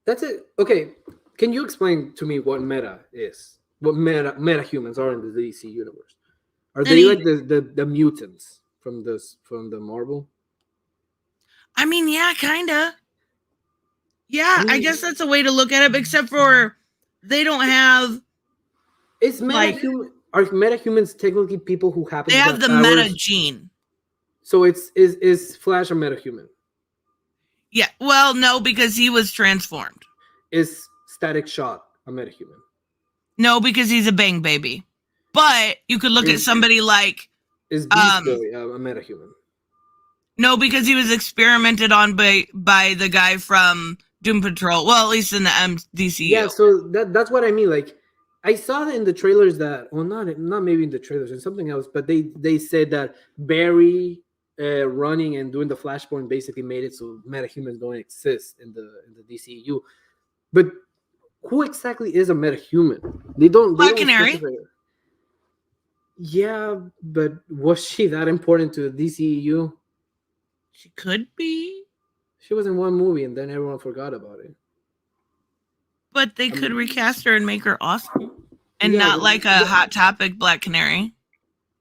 That's it. Okay, can you explain to me what meta is? What meta humans are in the DC universe? Are they like the mutants from the Marvel? I mean, yeah, kind of. Yeah, I guess that's a way to look at it, except for they don't have. Is are metahumans technically people who happen they to have the powers? meta gene. So is Flash a metahuman? Yeah, well, no, because he was transformed. Is Static Shock a metahuman? No, because he's a bang baby. But you could look at somebody like is Beast Boy a metahuman? No, because he was experimented on by the guy from Doom Patrol. Well, at least in the DCU. Yeah, so that's what I mean. Like, I saw in the trailers that, well, not maybe in the trailers and something else, but they said that Barry running and doing the Flashpoint basically made it so metahumans don't exist in the DCU. But who exactly is a metahuman? They don't Black Canary. specify. Yeah, but was she that important to the DCEU? She could be, She was in one movie and then everyone forgot about it. but they I could mean, recast her and make her awesome, and yeah, not like a Hot Topic Black Canary.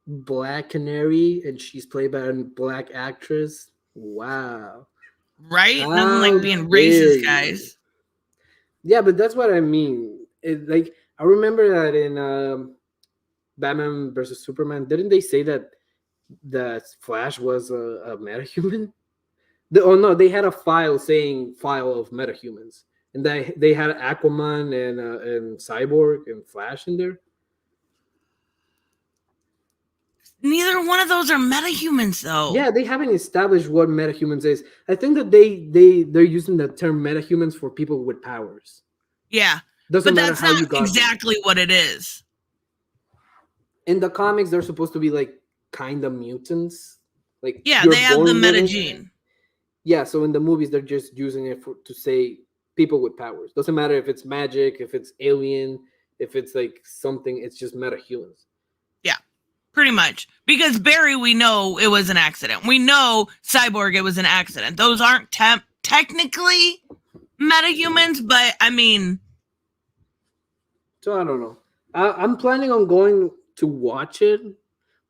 Black Canary, and she's played by a black actress. Wow. Right? Nothing How like being dare racist, you? guys. Yeah, but that's what I mean. Like I remember that in Batman versus Superman, didn't they say that Flash was a metahuman? Oh no, they had a file saying file of metahumans, and they had Aquaman and Cyborg and Flash in there. Neither one of those are metahumans, though. Yeah, they haven't established what metahumans is. I think that they're using the term metahumans for people with powers. Yeah, Doesn't but matter that's how you not got exactly what it is. them. In the comics, they're supposed to be like kind of mutants. Like Yeah, you're they have the born with it. metagene. Yeah, so in the movies, they're just using it to say people with powers. Doesn't matter if it's magic, if it's alien, if it's like something. It's just metahumans. Yeah, pretty much. Because Barry, we know it was an accident. We know Cyborg, it was an accident. Those aren't technically metahumans, but I mean, So I don't know. I'm planning on going to watch it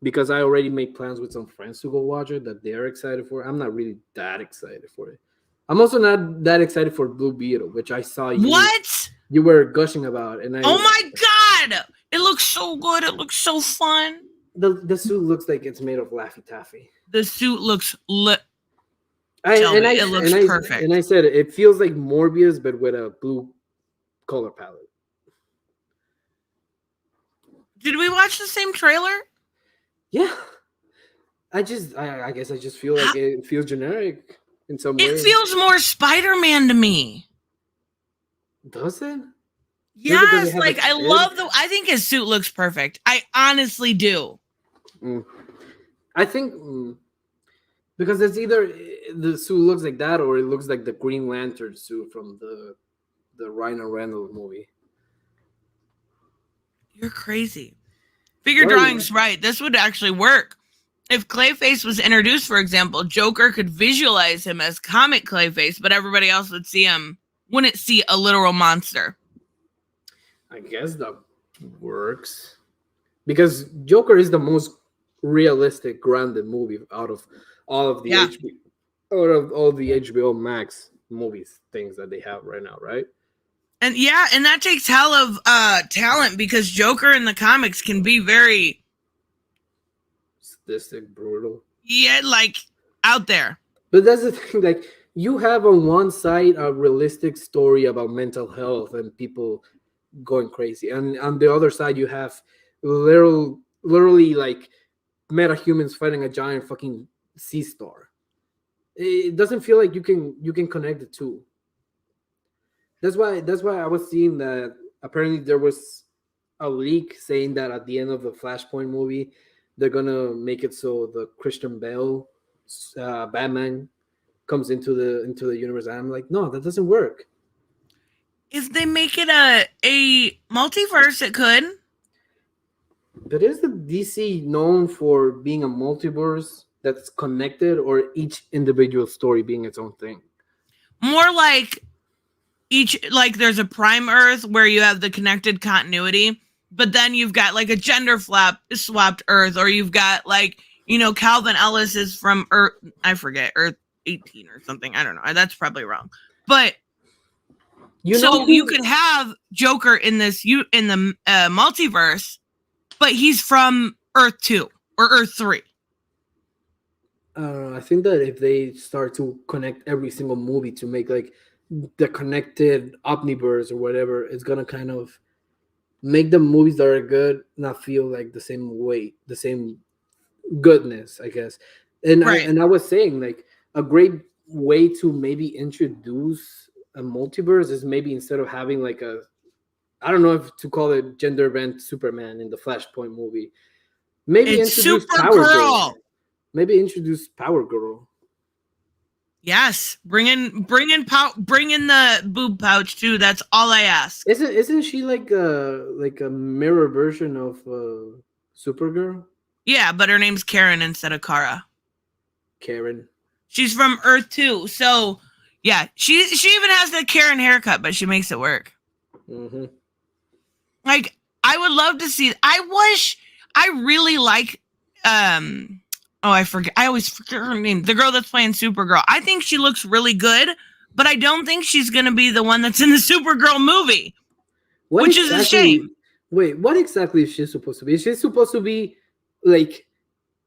because I already made plans with some friends to go watch it that they're excited for. I'm not really that excited for it. I'm also not that excited for Blue Beetle, which I saw you were gushing about, and oh my god, it looks so good. It looks so fun. The suit looks like it's made of Laffy Taffy. The suit looks lit. It looks perfect. And I said it feels like Morbius, but with a blue color palette. Did we watch the same trailer? Yeah. I guess I just feel like it feels generic in some way. It feels more Spider-Man to me. Does it? Yes, like I think his suit looks perfect. I honestly do. I think because it's either the suit looks like that or it looks like the Green Lantern suit from the Ryan Reynolds movie. You're crazy. Figure drawing's right. This would actually work. If Clayface was introduced, for example, Joker could visualize him as comic Clayface, but everybody else wouldn't see a literal monster. I guess that works. Because Joker is the most realistic, grounded movie out of all of the HBO Max movies things that they have right now, right? And that takes hell of talent because Joker in the comics can be very sadistic, brutal. Yeah, like out there. But that's the thing, like you have on one side a realistic story about mental health and people going crazy, and on the other side you have literally like metahumans fighting a giant fucking sea star. It doesn't feel like you can connect the two. That's why I was seeing that apparently there was a leak saying that at the end of the Flashpoint movie, they're gonna make it so the Christian Bale Batman comes into the universe. And I'm like, no, that doesn't work. If they make it a multiverse, it could. But is the DC known for being a multiverse that's connected, or each individual story being its own thing? More like there's a Prime Earth where you have the connected continuity, but then you've got like a gender swapped Earth, or you've got like, Calvin Ellis is from Earth, I forget, Earth 18 or something. I don't know. That's probably wrong. But you could have Joker in the multiverse, but he's from Earth 2 or Earth 3. I think that if they start to connect every single movie to make like the connected omniverse or whatever, it's gonna kind of make the movies that are good not feel like the same way, the same goodness, I guess. And right. I was saying like a great way to maybe introduce a multiverse is maybe instead of having like I don't know if to call it gender bent Superman in the Flashpoint movie, maybe it's introduce Power Girl. Maybe introduce Power Girl. Yes, bring in the boob pouch too. That's all I ask. Isn't she like a mirror version of Supergirl? Yeah, but her name's Karen instead of Kara. Karen. She's from Earth too, so yeah, she even has the Karen haircut, but she makes it work. Mm-hmm. Like, I would love to see. I really like oh, I always forget her name. The girl that's playing Supergirl. I think she looks really good, but I don't think she's gonna be the one that's in the Supergirl movie, which is a shame. Wait, what exactly is she supposed to be? Is she supposed to be like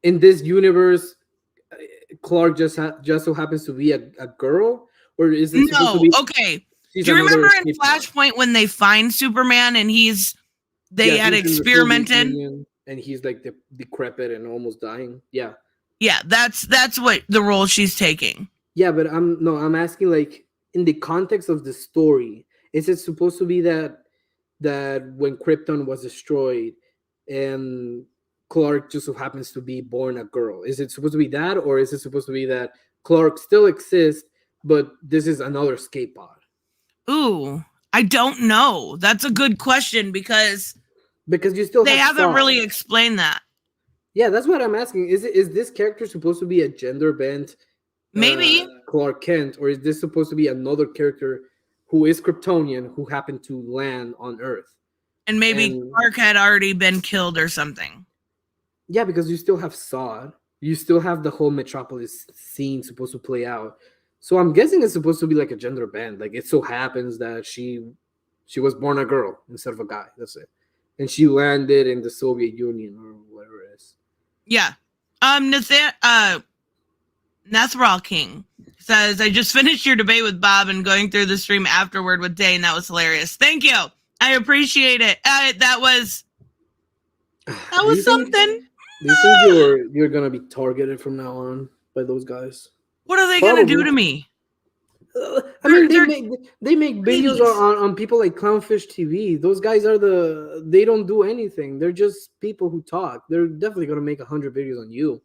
in this universe? Clark just so happens to be a girl, or is it supposed to No, be? okay. She's Do you another remember in escape pod? Flashpoint when they find Superman and they Yeah, had he's in the Soviet experimented? Union, and he's like decrepit and almost dying. Yeah, Yeah, that's what the role she's taking. yeah, but I'm asking like in the context of the story, is it supposed to be that when Krypton was destroyed and Clark just so happens to be born a girl? Is it supposed to be that, or is it supposed to be that Clark still exists, but this is another escape pod? Ooh, I don't know. That's a good question because Because you still they have haven't Saw. really explained that. Yeah, that's what I'm asking. Is this character supposed to be a gender bent Maybe. Clark Kent, or is this supposed to be another character who is Kryptonian who happened to land on Earth? And maybe And Clark had already been killed or something. yeah, because you still have Saw, you still have the whole Metropolis scene supposed to play out. So I'm guessing it's supposed to be like a gender bend. Like it so happens that she was born a girl instead of a guy. That's it, and she landed in the Soviet Union or whatever it is. Yeah. Nathral King says, I just finished your debate with Bob and going through the stream afterward with Dane. That was hilarious. Thank you. I appreciate it. That was something. Do you think you're gonna be targeted from now on by those guys? What are they gonna do to me? I mean, They're they make videos babies. on people like Clownfish TV. Those guys they don't do anything. They're just people who talk. They're definitely gonna make 100 videos on you.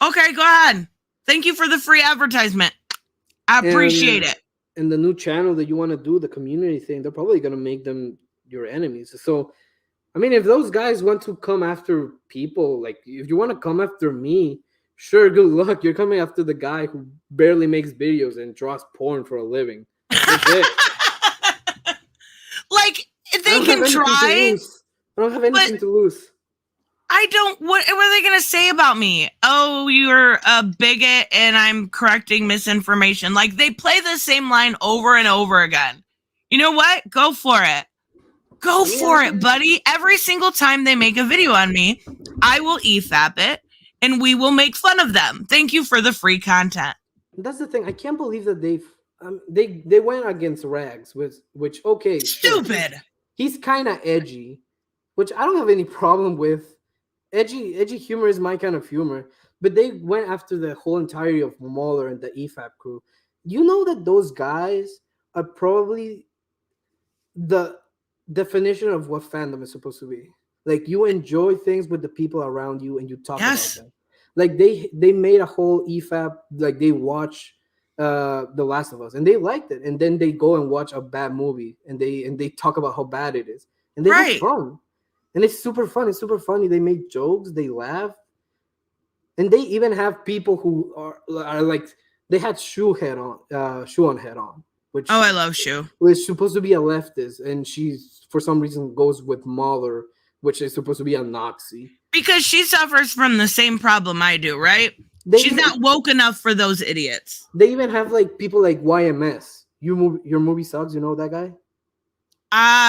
Okay, go ahead. Thank you for the free advertisement. I appreciate it. And the new channel that you want to do, the community thing, they're probably gonna make them your enemies. So, I mean, if those guys want to come after people, like if you want to come after me, sure, good luck. You're coming after the guy who barely makes videos and draws porn for a living. That's it. Like, they can try. I don't have anything to lose. I don't. What are they going to say about me? Oh, you're a bigot and I'm correcting misinformation. Like, they play the same line over and over again. You know what? Go for it. Go for it, buddy. Every single time they make a video on me, I will EFAP it and we will make fun of them. Thank you for the free content. That's the thing. I can't believe that they went against Rags, which okay, stupid. He's kind of edgy, which I don't have any problem with. Edgy humor is my kind of humor, but they went after the whole entirety of Mauler and the EFAP crew. You know that those guys are probably the definition of what fandom is supposed to be. Like you enjoy things with the people around you and you talk about them. Like they made a whole EFAP, like they watch The Last of Us and they liked it, and then they go and watch a bad movie and they talk about how bad it is, and they have fun. And it's super fun. It's super funny. They make jokes. They laugh. And they even have people who are like, they had Shoe on Head on. Which, I love Shoe. Which is supposed to be a leftist. And she's, for some reason, goes with Mahler, which is supposed to be a Nazi. Because she suffers from the same problem I do, right? She's not woke enough for those idiots. They even have like people like YMS. Your movie sucks. You know that guy?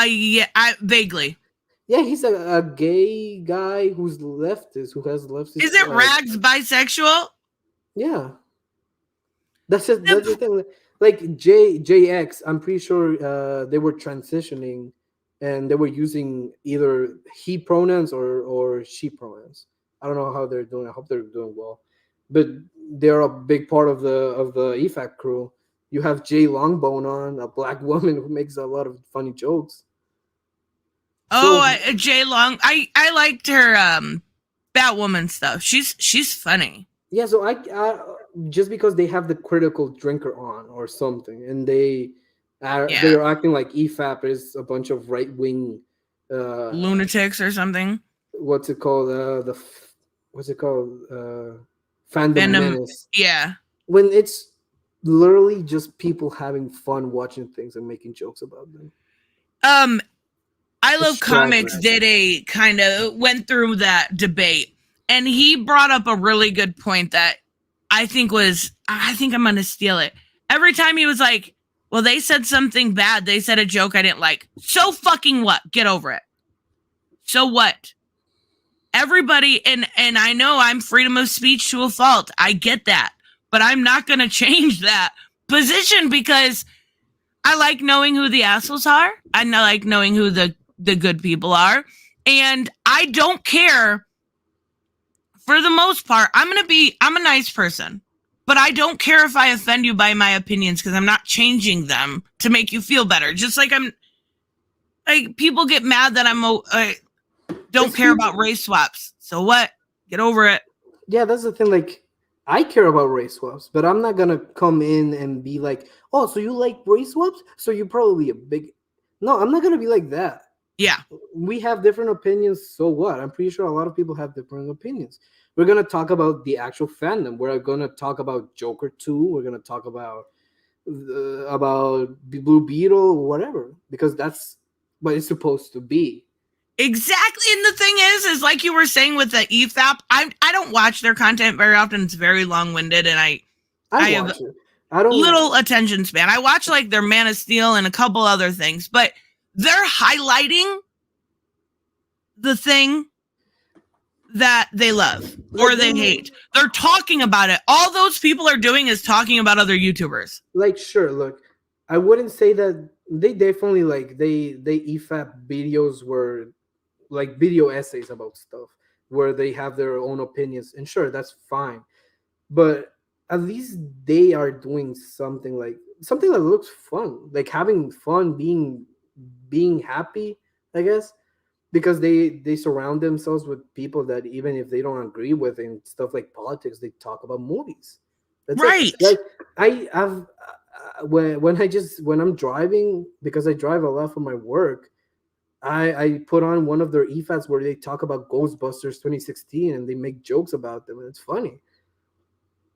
Yeah, vaguely. Yeah, he's a gay guy who's leftist, who has leftist. Is it Rags bisexual? Yeah. That's the thing. Like JX, I'm pretty sure they were transitioning and they were using either he pronouns or she pronouns. I don't know how they're doing. I hope they're doing well. But they're a big part of the EFAC crew. You have Jay Longbone on, a black woman who makes a lot of funny jokes. Jay Long. I liked her Batwoman stuff. She's funny. Yeah, so just because they have the critical drinker on or something, and Yeah. they're acting like EFAP is a bunch of right wing, Lunatics or something. what's it called? What's it called? Fandom Fandom. menace. Yeah. When it's literally just people having fun watching things and making jokes about them. I Love It's trash, Comics man. did a kind of went through that debate, and he brought up a really good point that I think I'm gonna steal it. Every time he was like, well, they said something bad, they said a joke I didn't like. So fucking what? Get over it. So what? Everybody, and I know I'm freedom of speech to a fault. I get that. But I'm not gonna change that position because I like knowing who the assholes are. I like knowing who the good people are. And I don't care. For the most part, I'm a nice person. But I don't care if I offend you by my opinions because I'm not changing them to make you feel better. Just like people get mad that don't care about race swaps. So what? Get over it. Yeah, that's the thing. Like, I care about race swaps, but I'm not gonna come in and be like, "Oh, so you like race swaps? So you're probably a big." No, I'm not gonna be like that. Yeah. We have different opinions. So what? I'm pretty sure a lot of people have different opinions. We're gonna talk about the actual fandom. We're gonna talk about Joker 2. We're gonna talk about Blue Beetle, whatever, because that's what it's supposed to be. Exactly. And the thing is like you were saying with the EFAP, I don't watch their content very often. It's very long-winded, and I have watch it. I don't little attention span. I watch like their Man of Steel and a couple other things, but they're highlighting the thing that they love or they hate. They're talking about it. All those people are doing is talking about other YouTubers. Like, sure, look, I wouldn't say that they definitely like they EFAP videos were like video essays about stuff where they have their own opinions, and sure, that's fine, but at least they are doing something that looks fun, like having fun, being happy, I guess, because they surround themselves with people that even if they don't agree with and stuff like politics, they talk about movies. That's right. Like I've when I'm driving, because I drive a lot for my work, I put on one of their EFATs where they talk about Ghostbusters 2016 and they make jokes about them, and it's funny.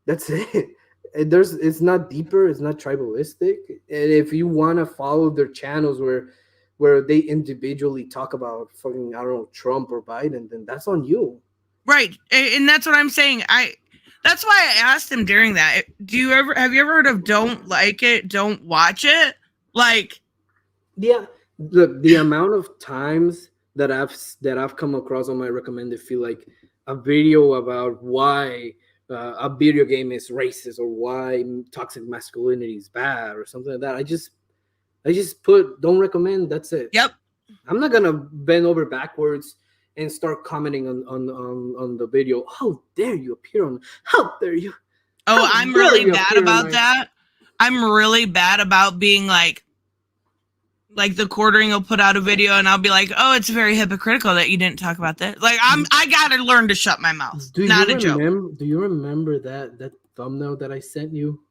That's it. It's not deeper, it's not tribalistic. And if you want to follow their channels where they individually talk about fucking, I don't know, Trump or Biden, then that's on you. Right. And that's what I'm saying. That's why I asked him during that. Have you ever heard of don't like it, don't watch it? Like, yeah, the amount of times that I've come across on my recommended feed, like a video about why a video game is racist or why toxic masculinity is bad or something like that. I just put don't recommend. That's it. Yep. I'm not gonna bend over backwards and start commenting on the video. How dare you appear on? How dare you? Oh, I'm really bad about that. I'm really bad about being like the Quartering will put out a video and I'll be like, oh, it's very hypocritical that you didn't talk about that. Like I gotta learn to shut my mouth. Not a joke. Do you remember that thumbnail that I sent you?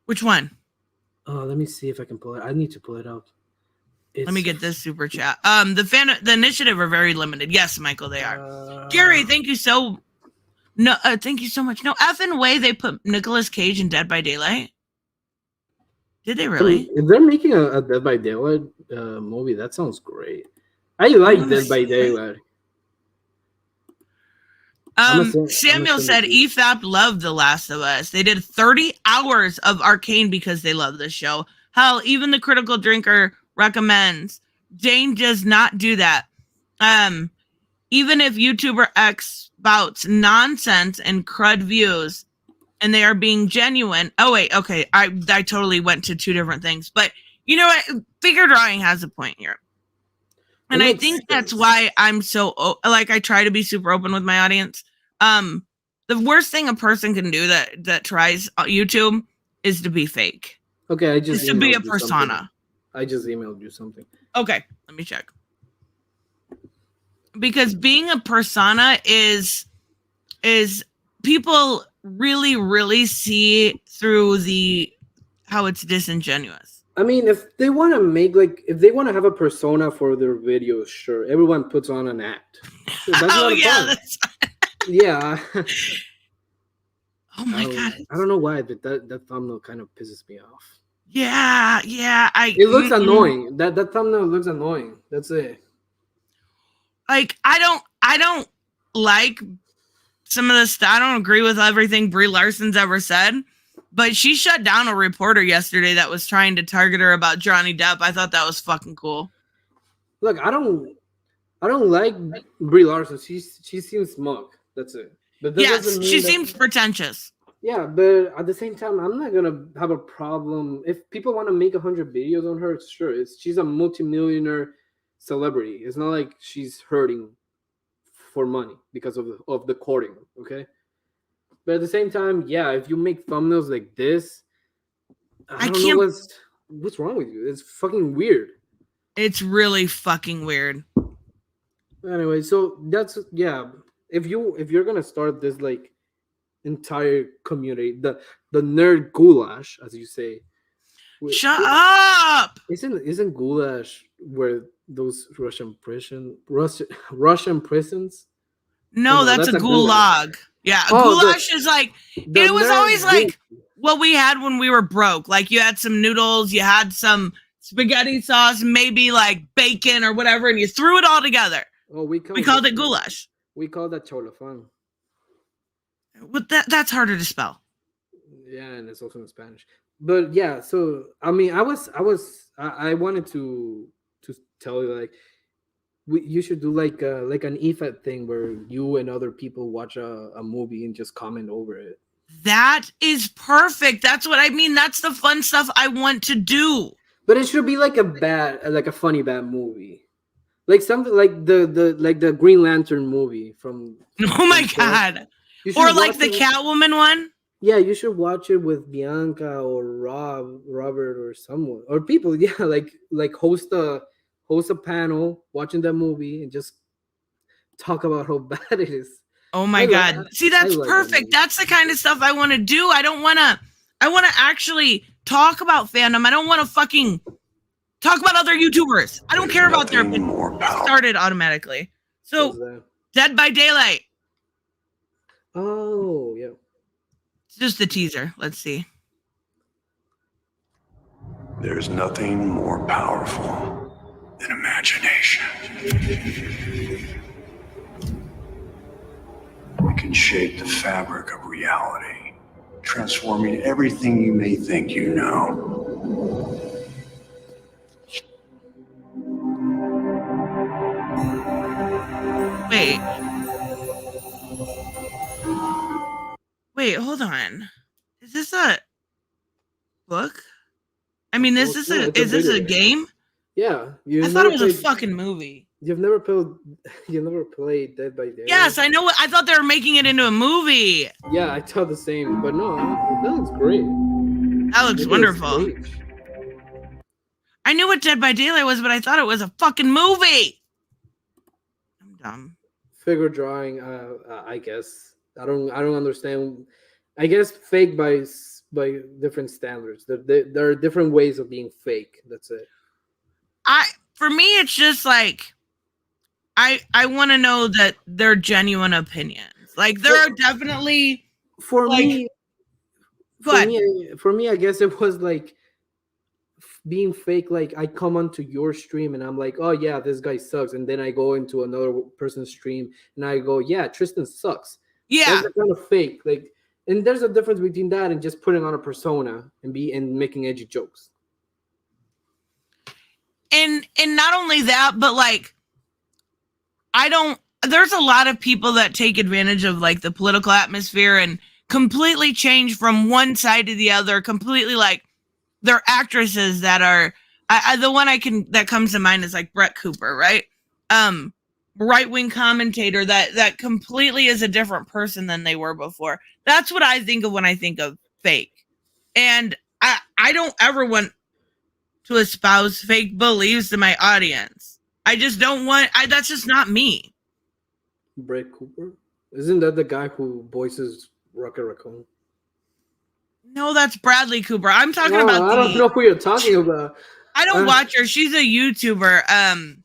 Which one? Oh, let me see if I can pull it. I need to pull it up. Let me get this super chat. The initiative are very limited. Yes, Michael, they are. Gary, thank you so much. No effing way they put Nicolas Cage in Dead by Daylight. Did they really? If they're making a Dead by Daylight movie, that sounds great. I like Dead by Daylight. Samuel said EFAP loved The Last of Us. They did 30 hours of Arcane because they love this show. Hell, even the Critical Drinker recommends. Jane does not do that. Even if YouTuber X spouts nonsense and crud views and they are being genuine. Oh, wait, okay. I totally went to two different things. But you know what? Figure Drawing has a point here. And I think that's why I'm so, like, I try to be super open with my audience. The worst thing a person can do that tries YouTube is to be fake. Okay, I just is to be a persona. I just emailed you something. Okay, let me check. Because being a persona is people really, really see through how it's disingenuous. I mean, if they want to make if they want to have a persona for their videos, sure, everyone puts on an act. Sure, that's Oh not a yeah, problem. that's Yeah. oh my god. I don't know why, but that thumbnail kind of pisses me off. Yeah. It looks annoying. That thumbnail looks annoying. That's it. Like I don't like some of the stuff. I don't agree with everything Brie Larson's ever said, but she shut down a reporter yesterday that was trying to target her about Johnny Depp. I thought that was fucking cool. Look, I don't like Brie Larson. She seems smug. That's it. But that doesn't mean she seems pretentious. Yeah, but at the same time, I'm not gonna have a problem if people want to make 100 videos on her. Sure, she's a multimillionaire celebrity. It's not like she's hurting for money because of the courting. Okay, but at the same time, yeah, if you make thumbnails like this, I don't know what's wrong with you. It's fucking weird. It's really fucking weird. Anyway, so that's If you're gonna start this like entire community, the nerd goulash, as you say. Shut up! Isn't goulash where those Russian prisons? No, that's a gulag. Yeah, goulash is like it was always like what we had when we were broke. Like you had some noodles, you had some spaghetti sauce, maybe like bacon or whatever, and you threw it all together. Oh, we called it goulash. We called that cholafan. But that's harder to spell. Yeah, and it's also in Spanish. But yeah, so I mean, I wanted to tell you like you should do like an IFA thing where you and other people watch a movie and just comment over it. That is perfect. That's what I mean. That's the fun stuff I want to do. But it should be like a funny bad movie. Like something like the Green Lantern movie from oh my god. Or like the Catwoman one. Yeah, you should watch it with Bianca or Robert or someone or people. Yeah, like host a panel watching that movie and just talk about how bad it is. Oh my god. See, that's perfect. That's the kind of stuff I want to do. I want to actually talk about fandom. I don't want to fucking talk about other YouTubers. I don't care about their opinion. Started automatically. So, Dead by Daylight. Oh, yeah. It's just the teaser. Let's see. There's nothing more powerful than imagination. We can shape the fabric of reality, transforming everything you may think you know. Wait, hold on. Is this a book? I mean, is this a game? Yeah. I thought it was a fucking movie. You've never played Dead by Daylight? Yes, I know. I thought they were making it into a movie. Yeah, I thought the same, but no, that looks great. That looks wonderful. I knew what Dead by Daylight was, but I thought it was a fucking movie. I'm dumb. Figure drawing, I guess. I don't understand. I guess fake by different standards. There are different ways of being fake. That's it. For me, it's just like I want to know that they're genuine opinions. Like there are definitely for me, I guess it was like being fake. Like I come onto your stream and I'm like, oh yeah, this guy sucks, and then I go into another person's stream and I go, yeah, Tristan sucks. Yeah, that's kind of fake. Like, and there's a difference between that and just putting on a persona and making edgy jokes. And not only that, but like there's a lot of people that take advantage of like the political atmosphere and completely change from one side to the other, completely like they're actresses that are the one that comes to mind is like Brett Cooper, right? Right-wing commentator that completely is a different person than they were before. That's what I think of when I think of fake. And I don't ever want to espouse fake beliefs to my audience. I just don't want. That's just not me. Brett Cooper, isn't that the guy who voices Rocket Raccoon. No, that's Bradley Cooper. I'm talking No, about I don't know who you're talking about. I don't watch her. She's a YouTuber.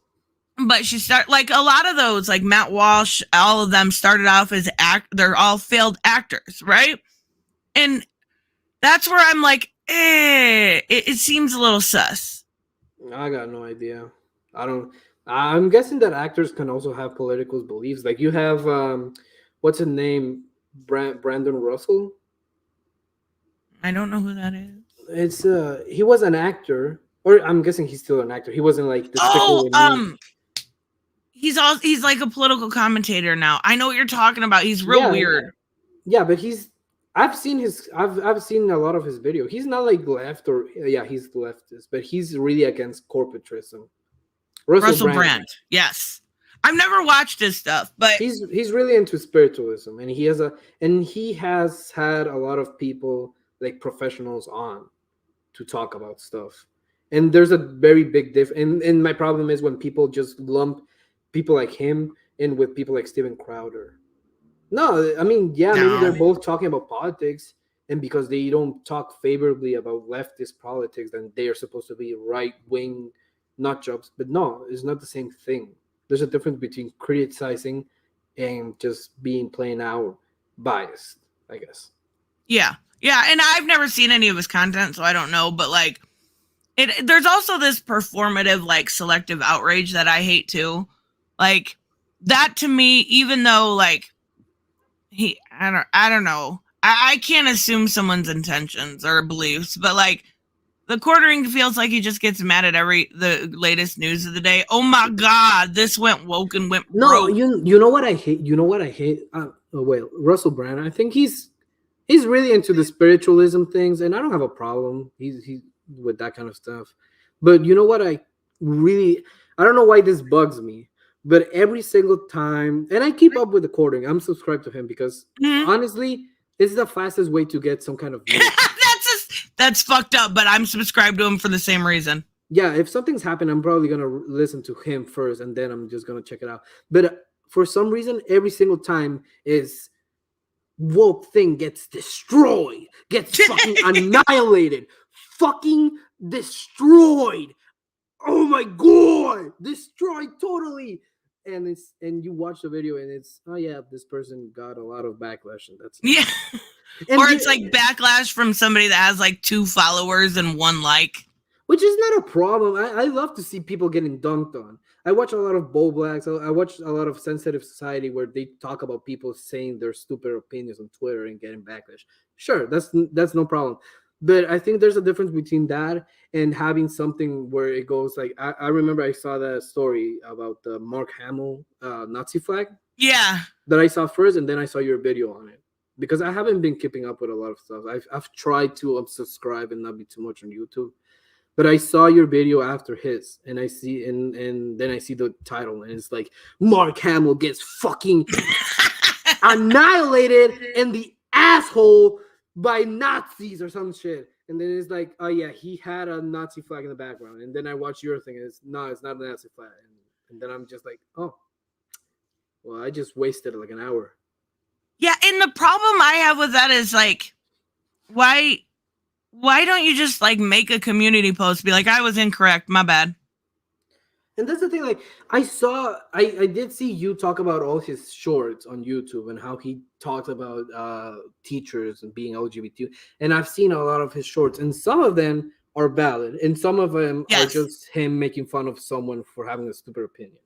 But she like a lot of those, like Matt Walsh, all of them started off as they're all failed actors, right? And that's where I'm like, it seems a little sus. I got no idea. I don't. I'm guessing that actors can also have political beliefs. Like you have, what's his name, Brandon Russell. I don't know who that is. It's he was an actor, or I'm guessing he's still an actor. He wasn't like he's like a political commentator now. I know what you're talking about. He's real weird. Yeah, but I've seen a lot of his video. He's not like left or he's leftist, but he's really against corporatism. Russell Brand. Yes. I've never watched his stuff, but he's really into spiritualism, and he has had a lot of people like professionals on to talk about stuff. And there's a very big difference. And my problem is when people just lump people like him in with people like Steven Crowder. No, I mean, maybe they're both talking about politics, and because they don't talk favorably about leftist politics, then they are supposed to be right-wing nut jobs. But no, it's not the same thing. There's a difference between criticizing and just being plain out biased, I guess. Yeah. Yeah, and I've never seen any of his content, so I don't know, but like there's also this performative, like, selective outrage that I hate too. Like, that to me, even though like I don't know. I can't assume someone's intentions or beliefs, but like the quartering feels like he just gets mad at the latest news of the day. Oh my God, this went woke and went broke. No, you know what I hate? You know what I hate? Russell Brand. I think he's really into the spiritualism things, and I don't have a problem. He's with that kind of stuff. But you know what? I don't know why this bugs me, but every single time, and I keep up with the quartering. I'm subscribed to him because honestly, it's the fastest way to get some kind of news. That's fucked up, but I'm subscribed to him for the same reason. Yeah, if something's happened, I'm probably gonna listen to him first, and then I'm just gonna check it out. But for some reason, every single time is woke thing gets destroyed, gets fucking annihilated, fucking destroyed. Oh my God, destroyed totally. And you watch the video, and it's this person got a lot of backlash, and that's or it's like backlash from somebody that has like 2 followers and 1 like. Which is not a problem. I love to see people getting dunked on. I watch a lot of Bo Blacks. I watch a lot of Sensitive Society where they talk about people saying their stupid opinions on Twitter and getting backlash. Sure, that's no problem. But I think there's a difference between that and having something where it goes like I remember I saw that story about the Mark Hamill Nazi flag. Yeah. That I saw first, and then I saw your video on it. Because I haven't been keeping up with a lot of stuff. I've tried to unsubscribe and not be too much on YouTube. But I saw your video after his, and I see and then I see the title, and it's like Mark Hamill gets fucking annihilated in the asshole by Nazis or some shit. And then it's like, oh yeah, he had a Nazi flag in the background. And then I watch your thing, and it's not a Nazi flag. And then I'm just like, oh, well, I just wasted like an hour. Yeah, and the problem I have with that is like, why don't you just like make a community post, be like, I was incorrect, my bad. And that's the thing, like I did see you talk about all his shorts on YouTube and how he talks about teachers and being LGBT. And I've seen a lot of his shorts, and some of them are valid, and some of them are just him making fun of someone for having a stupid opinion.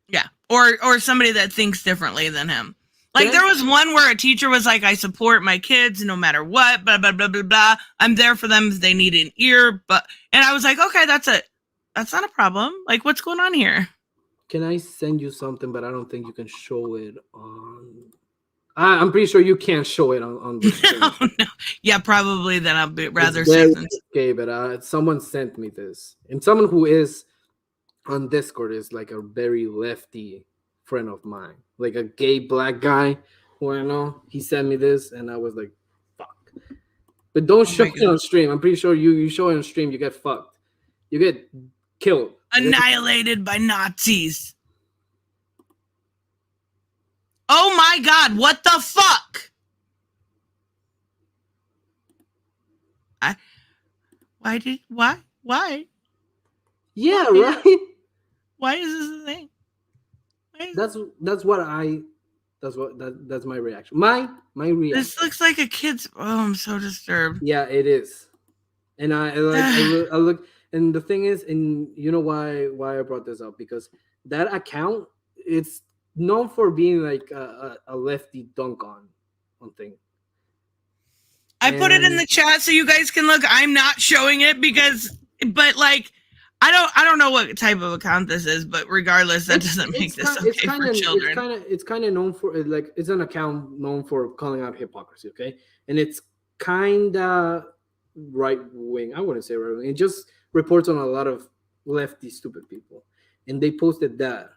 Yeah, or somebody that thinks differently than him. Like, there was one where a teacher was like, I support my kids no matter what, blah, blah, blah, blah, blah. I'm there for them if they need an ear. And I was like, okay, that's not a problem. Like, what's going on here? Can I send you something, but I don't think you can show it on... I'm pretty sure you can't show it on the no. Yeah, probably then I'll be rather safe than... Okay, but someone sent me this. And someone who is on Discord is like a very lefty friend of mine, like a gay black guy who I know. He sent me this, and I was like, fuck. But don't show it on stream. I'm pretty sure you show it on stream, you get fucked. You get killed. Annihilated by Nazis. Oh my God, what the fuck? Why? Yeah, Why? right. Why is this a thing? That's my reaction. My reaction. This looks like a kid's. Oh, I'm so disturbed. Yeah, it is. And I look, and the thing is, and you know why I brought this up, because that account, it's known for being like a lefty dunk on thing. I put it in And the chat so you guys can look. I'm not showing it but like, I don't know what type of account this is, but regardless, that doesn't make this okay for children. It's kind of known for, like, it's an account known for calling out hypocrisy. Okay, and it's kind of right wing. I wouldn't say right wing. It just reports on a lot of lefty stupid people, and they posted that,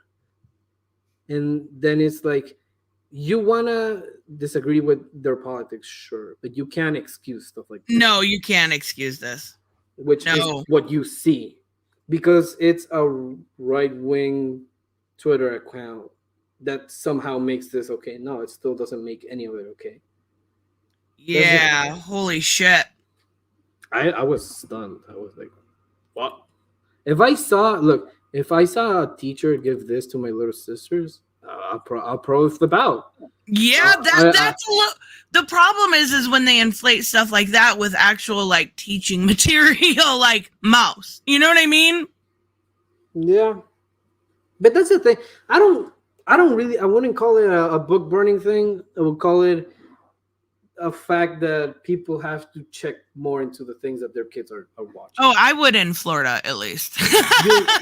and then it's like, you wanna disagree with their politics, sure, but you can't excuse stuff like that. No, you can't excuse this. Which is No. what you see, because it's a right wing Twitter account that somehow makes this okay. No, it still doesn't make any of it okay. Yeah, holy shit. I was stunned. I was like, what? If I saw a teacher give this to my little sisters, I'll probably flip out. Yeah, that's the problem is when they inflate stuff like that with actual like teaching material, like mouse. You know what I mean? Yeah, but that's the thing. I wouldn't call it a book burning thing. I would call it a fact that people have to check more into the things that their kids are watching. Oh, I would in Florida at least.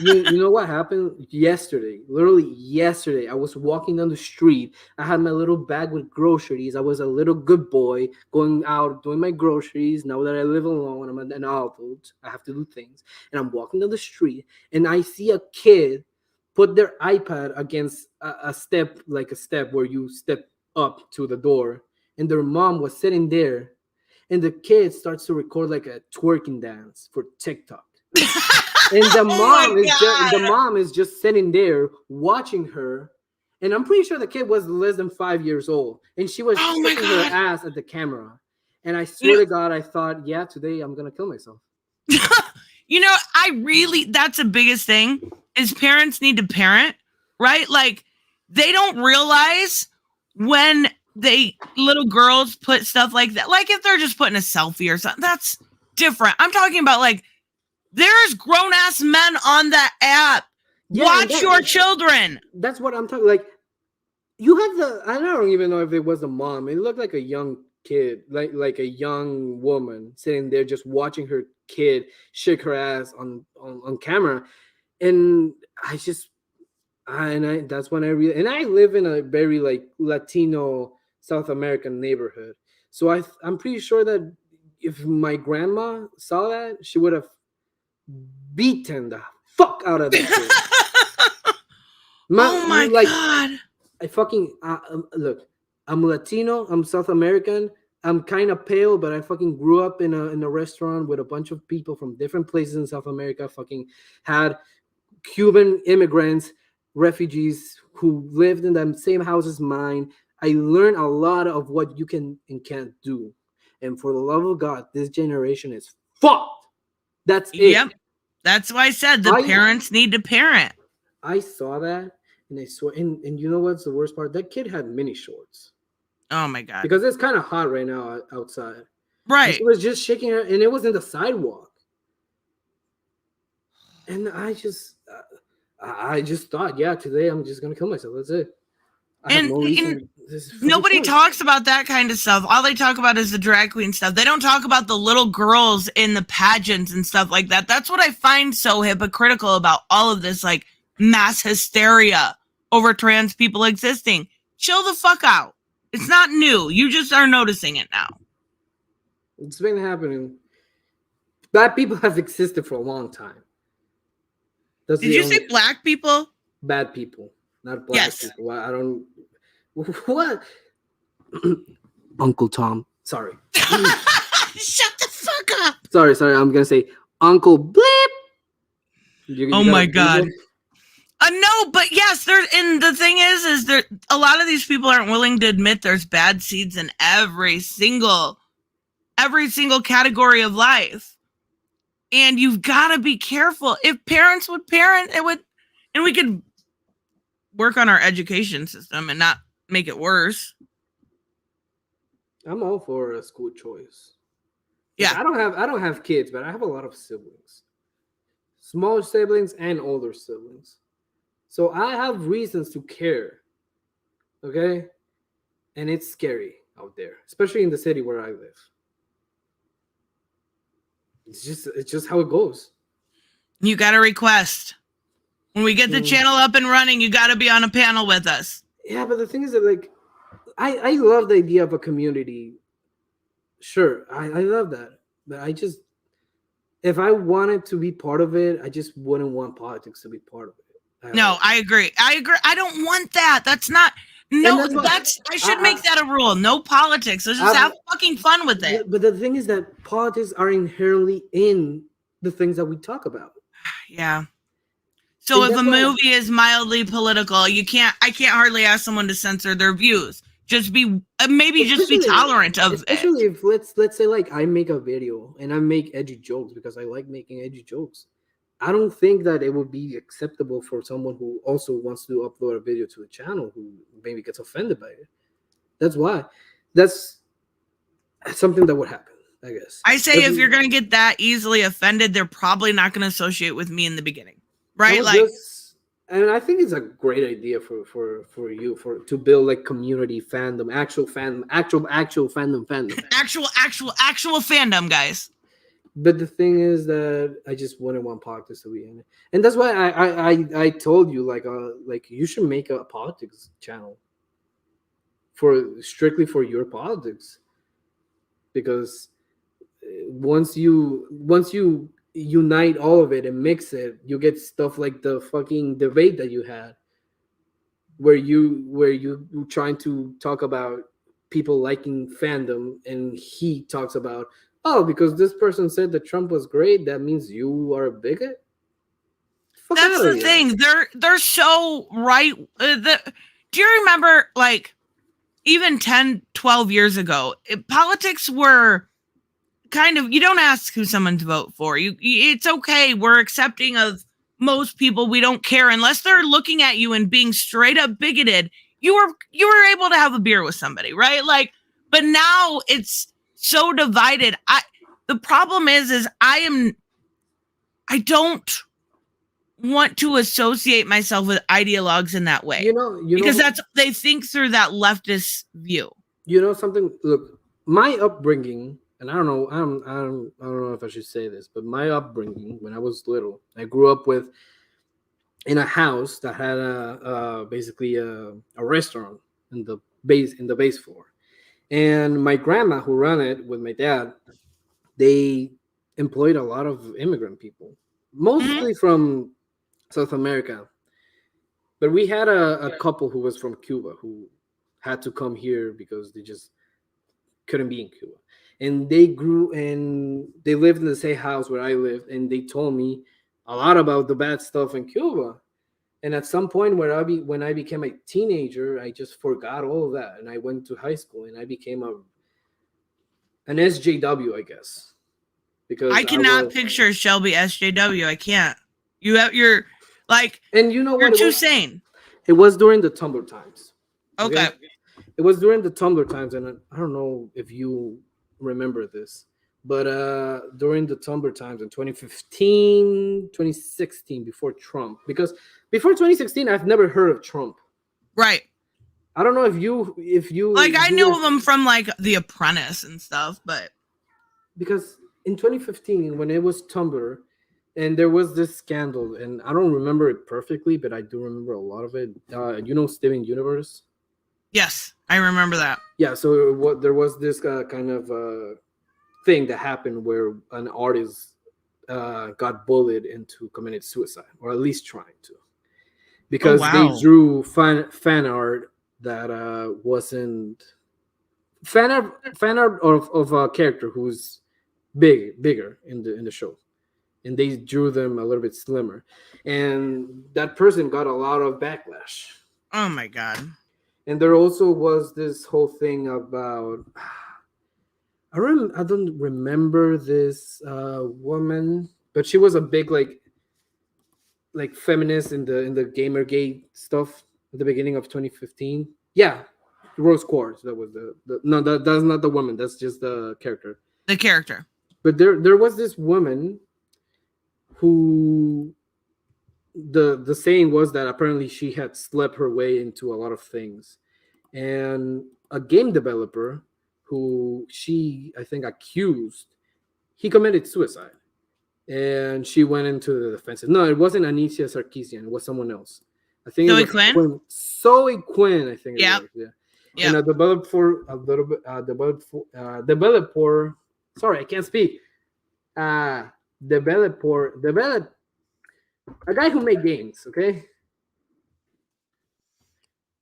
you know what happened yesterday? Literally yesterday, I was walking down the street. I had my little bag with groceries. I was a little good boy going out doing my groceries. Now that I live alone, I'm an adult. I have to do things, and I'm walking down the street, and I see a kid put their iPad against a step where you step up to the door. And their mom was sitting there, and the kid starts to record like a twerking dance for TikTok. And the mom is just sitting there watching her, and I'm pretty sure the kid was less than 5 years old, and she was shaking her ass at the camera. And I swear to God, I thought, yeah, today I'm gonna kill myself. You know, that's the biggest thing is parents need to parent, right? Like, they don't realize when little girls put stuff like that, like if they're just putting a selfie or something, that's different. I'm talking about like there's grown-ass men on that app. Yeah, watch your children. That's what I'm talking. Like, you have I don't even know if it was a mom. It looked like a young kid, like a young woman sitting there just watching her kid shake her ass on camera. And that's when I realized, and I live in a very like Latino South American neighborhood. So I'm pretty sure that if my grandma saw that, she would have beaten the fuck out of that kid. Oh my God. I fucking look, I'm Latino, I'm South American, I'm kind of pale, but I fucking grew up in a restaurant with a bunch of people from different places in South America, fucking had Cuban immigrants, refugees who lived in the same house as mine. I learned a lot of what you can and can't do. And for the love of God, this generation is fucked. That's it. Yep. That's why I said parents need to parent. I saw that, and I swear, and you know what's the worst part? That kid had mini shorts. Oh my God. Because it's kind of hot right now outside. Right. She was just shaking her, and it was in the sidewalk. And I just thought, yeah, today I'm just gonna kill myself. That's it. Nobody talks about that kind of stuff. All they talk about is the drag queen stuff. They don't talk about the little girls in the pageants and stuff like that. That's what I find so hypocritical about all of this, like mass hysteria over trans people existing. Chill the fuck out. It's not new. You just are noticing it now. It's been happening. Bad people have existed for a long time. Did you say black people? Bad people, not black people. I don't. What? Uncle Tom. Sorry. Shut the fuck up. Sorry. I'm gonna say Uncle Blip. Oh my God. No, but yes, and the thing is there a lot of these people aren't willing to admit there's bad seeds in every single every single category of life. And you've got to be careful. If parents would parent, and we could work on our education system and not make it worse. I'm all for a school choice. Like, Yeah. I don't have kids, but I have a lot of siblings. Smaller siblings and older siblings. So I have reasons to care. Okay? And it's scary out there, especially in the city where I live. It's just how it goes. You got to request. When we get the channel up and running, you got to be on a panel with us. Yeah, but the thing is that, like, I love the idea of a community. Sure, I love that. But if I wanted to be part of it, I just wouldn't want politics to be part of it. No, I agree. I don't want that. That's not. No, I should make that a rule. No politics. Let's just have fucking fun with it. But the thing is that politics are inherently in the things that we talk about. Yeah. So if a movie is mildly political, I can't hardly ask someone to censor their views. Just be tolerant of it. Especially if let's say, like, I make a video and I make edgy jokes because I like making edgy jokes. I don't think that it would be acceptable for someone who also wants to upload a video to a channel who maybe gets offended by it. That's why. That's something that would happen, I guess. I say if you're going to get that easily offended, they're probably not going to associate with me in the beginning. Right? And I think it's a great idea for you to build like community fandom, actual fandom. Actual fandom, guys. But the thing is that I just wouldn't want politics to be in it, and that's why I told you like you should make a politics channel strictly for your politics, because once you unite all of it and mix it, you get stuff like the fucking debate that you had, where you trying to talk about people liking fandom, and he talks about, oh, because this person said that Trump was great, that means you are a bigot. That's the thing. They're so right. Do you remember, like, even 10, 12 years ago, politics were kind of, you don't ask who someone to vote for. It's okay. We're accepting of most people. We don't care unless they're looking at you and being straight up bigoted. You were able to have a beer with somebody, right? Like, but now it's so divided. The problem is I don't want to associate myself with ideologues in that way. Because they think through that leftist view. You know something? Look, my upbringing, and I don't know if I should say this, but my upbringing when I was little, I grew up in a house that had basically a restaurant in the base floor. And my grandma, who ran it with my dad, they employed a lot of immigrant people, mostly from South America. But we had a couple who was from Cuba who had to come here because they just couldn't be in Cuba. And they grew and they lived in the same house where I lived. And they told me a lot about the bad stuff in Cuba. And at some point when I became a teenager, I just forgot all of that. And I went to high school and I became an SJW, I guess. Because I cannot picture Shelby SJW. I can't. You're like, and you know what? You're too sane. It was during the Tumblr times. Okay. It was during the Tumblr times, and I don't know if you remember this, but during the Tumblr times in 2015, 2016, before Trump, because before 2016, I've never heard of Trump. Right. I don't know if you like, I knew of him from like The Apprentice and stuff, but because in 2015, when it was Tumblr, and there was this scandal, and I don't remember it perfectly, but I do remember a lot of it. Steven Universe? Yes, I remember that. Yeah, so there was this kind of thing that happened where an artist got bullied into committing suicide, or at least trying to, because they drew fan art that wasn't fan art of a character who's bigger in the show, and they drew them a little bit slimmer, and that person got a lot of backlash. Oh my god. And there also was this whole thing about I don't remember this woman, but she was a big like feminist in the Gamergate stuff at the beginning of 2015. Yeah, Rose Quartz. That was the no. That's not the woman. That's just the character. The character. But there was this woman who the saying was that apparently she had slept her way into a lot of things, and a game developer who she I think accused, he committed suicide, and she went into the defensive. No, it wasn't Anicia Sarkeesian. It was someone else. I think Zoe it was Quinn? Zoe Quinn. I think it Yep. was. Yeah. Yep. And a developer. Sorry, I can't speak. Develop a guy who made games. Okay.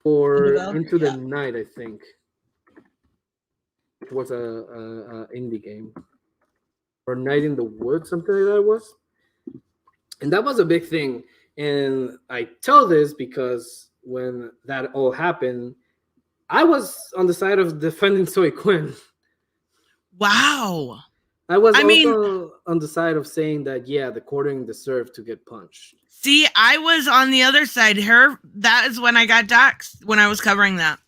For Into the Night, I think it was a indie game, or Night in the Woods, something like that. It was, and that was a big thing. And I tell this because when that all happened, I was on the side of defending Zoe Quinn. Wow. I was mean, also on the side of saying that, yeah, the Quartering deserved to get punched. See, I was on the other side. That is when I got doxxed, when I was covering that.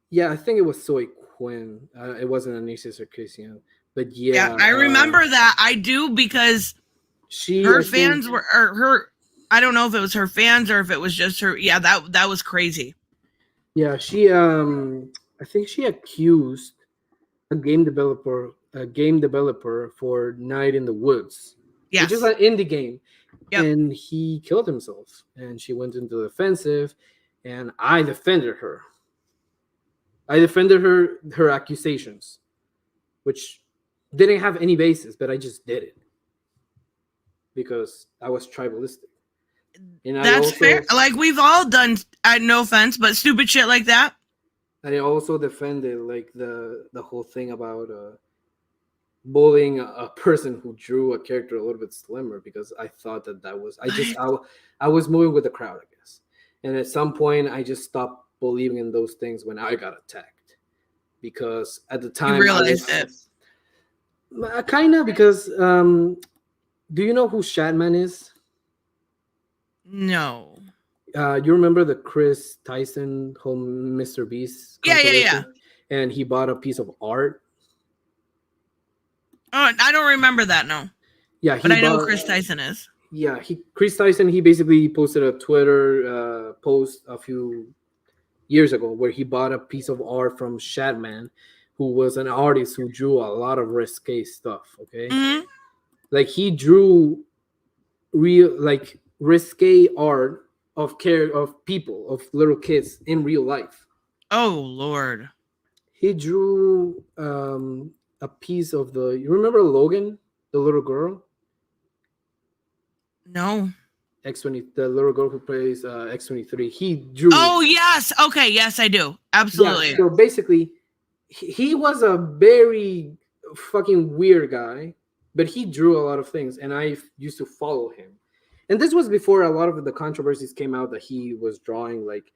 Yeah, I think it was Zoe Quinn. It wasn't Anicia Sarkeesian. But yeah. I remember that. I do, because her fans were, or her, I don't know if it was her fans or if it was just her. Yeah, that was crazy. Yeah, she I think she accused a game developer for Night in the Woods. Yes. Which is an indie game. Yep. And he killed himself, and she went into the defensive, and I defended her. I defended her accusations, which didn't have any basis, but I just did it because I was tribalistic. And that's fair. Like, we've all done, no offense, but stupid shit like that. I also defended like the whole thing about bullying a person who drew a character a little bit slimmer, because I thought that was I was moving with the crowd, I guess. And at some point I just stopped believing in those things when I got attacked, because at the time you realized it. Kind of, because do you know who Shatman is? No. You remember the Chris Tyson home Mr. Beast? Yeah. And he bought a piece of art. Oh, I don't remember that, no. Yeah, but I know who Chris Tyson is. Yeah, Chris Tyson, he basically posted a Twitter post a few years ago where he bought a piece of art from Shatman, who was an artist who drew a lot of risque stuff, okay? Mm-hmm. Like, he drew real, like, risque art of people, of little kids in real life. Oh, Lord. He drew a piece of you remember Logan, the little girl? No. X20, the little girl who plays X23. He drew. Oh, yes. Okay, yes, I do. Absolutely. Yeah, so basically, he was a very fucking weird guy, but he drew a lot of things, and I used to follow him. And this was before a lot of the controversies came out that he was drawing like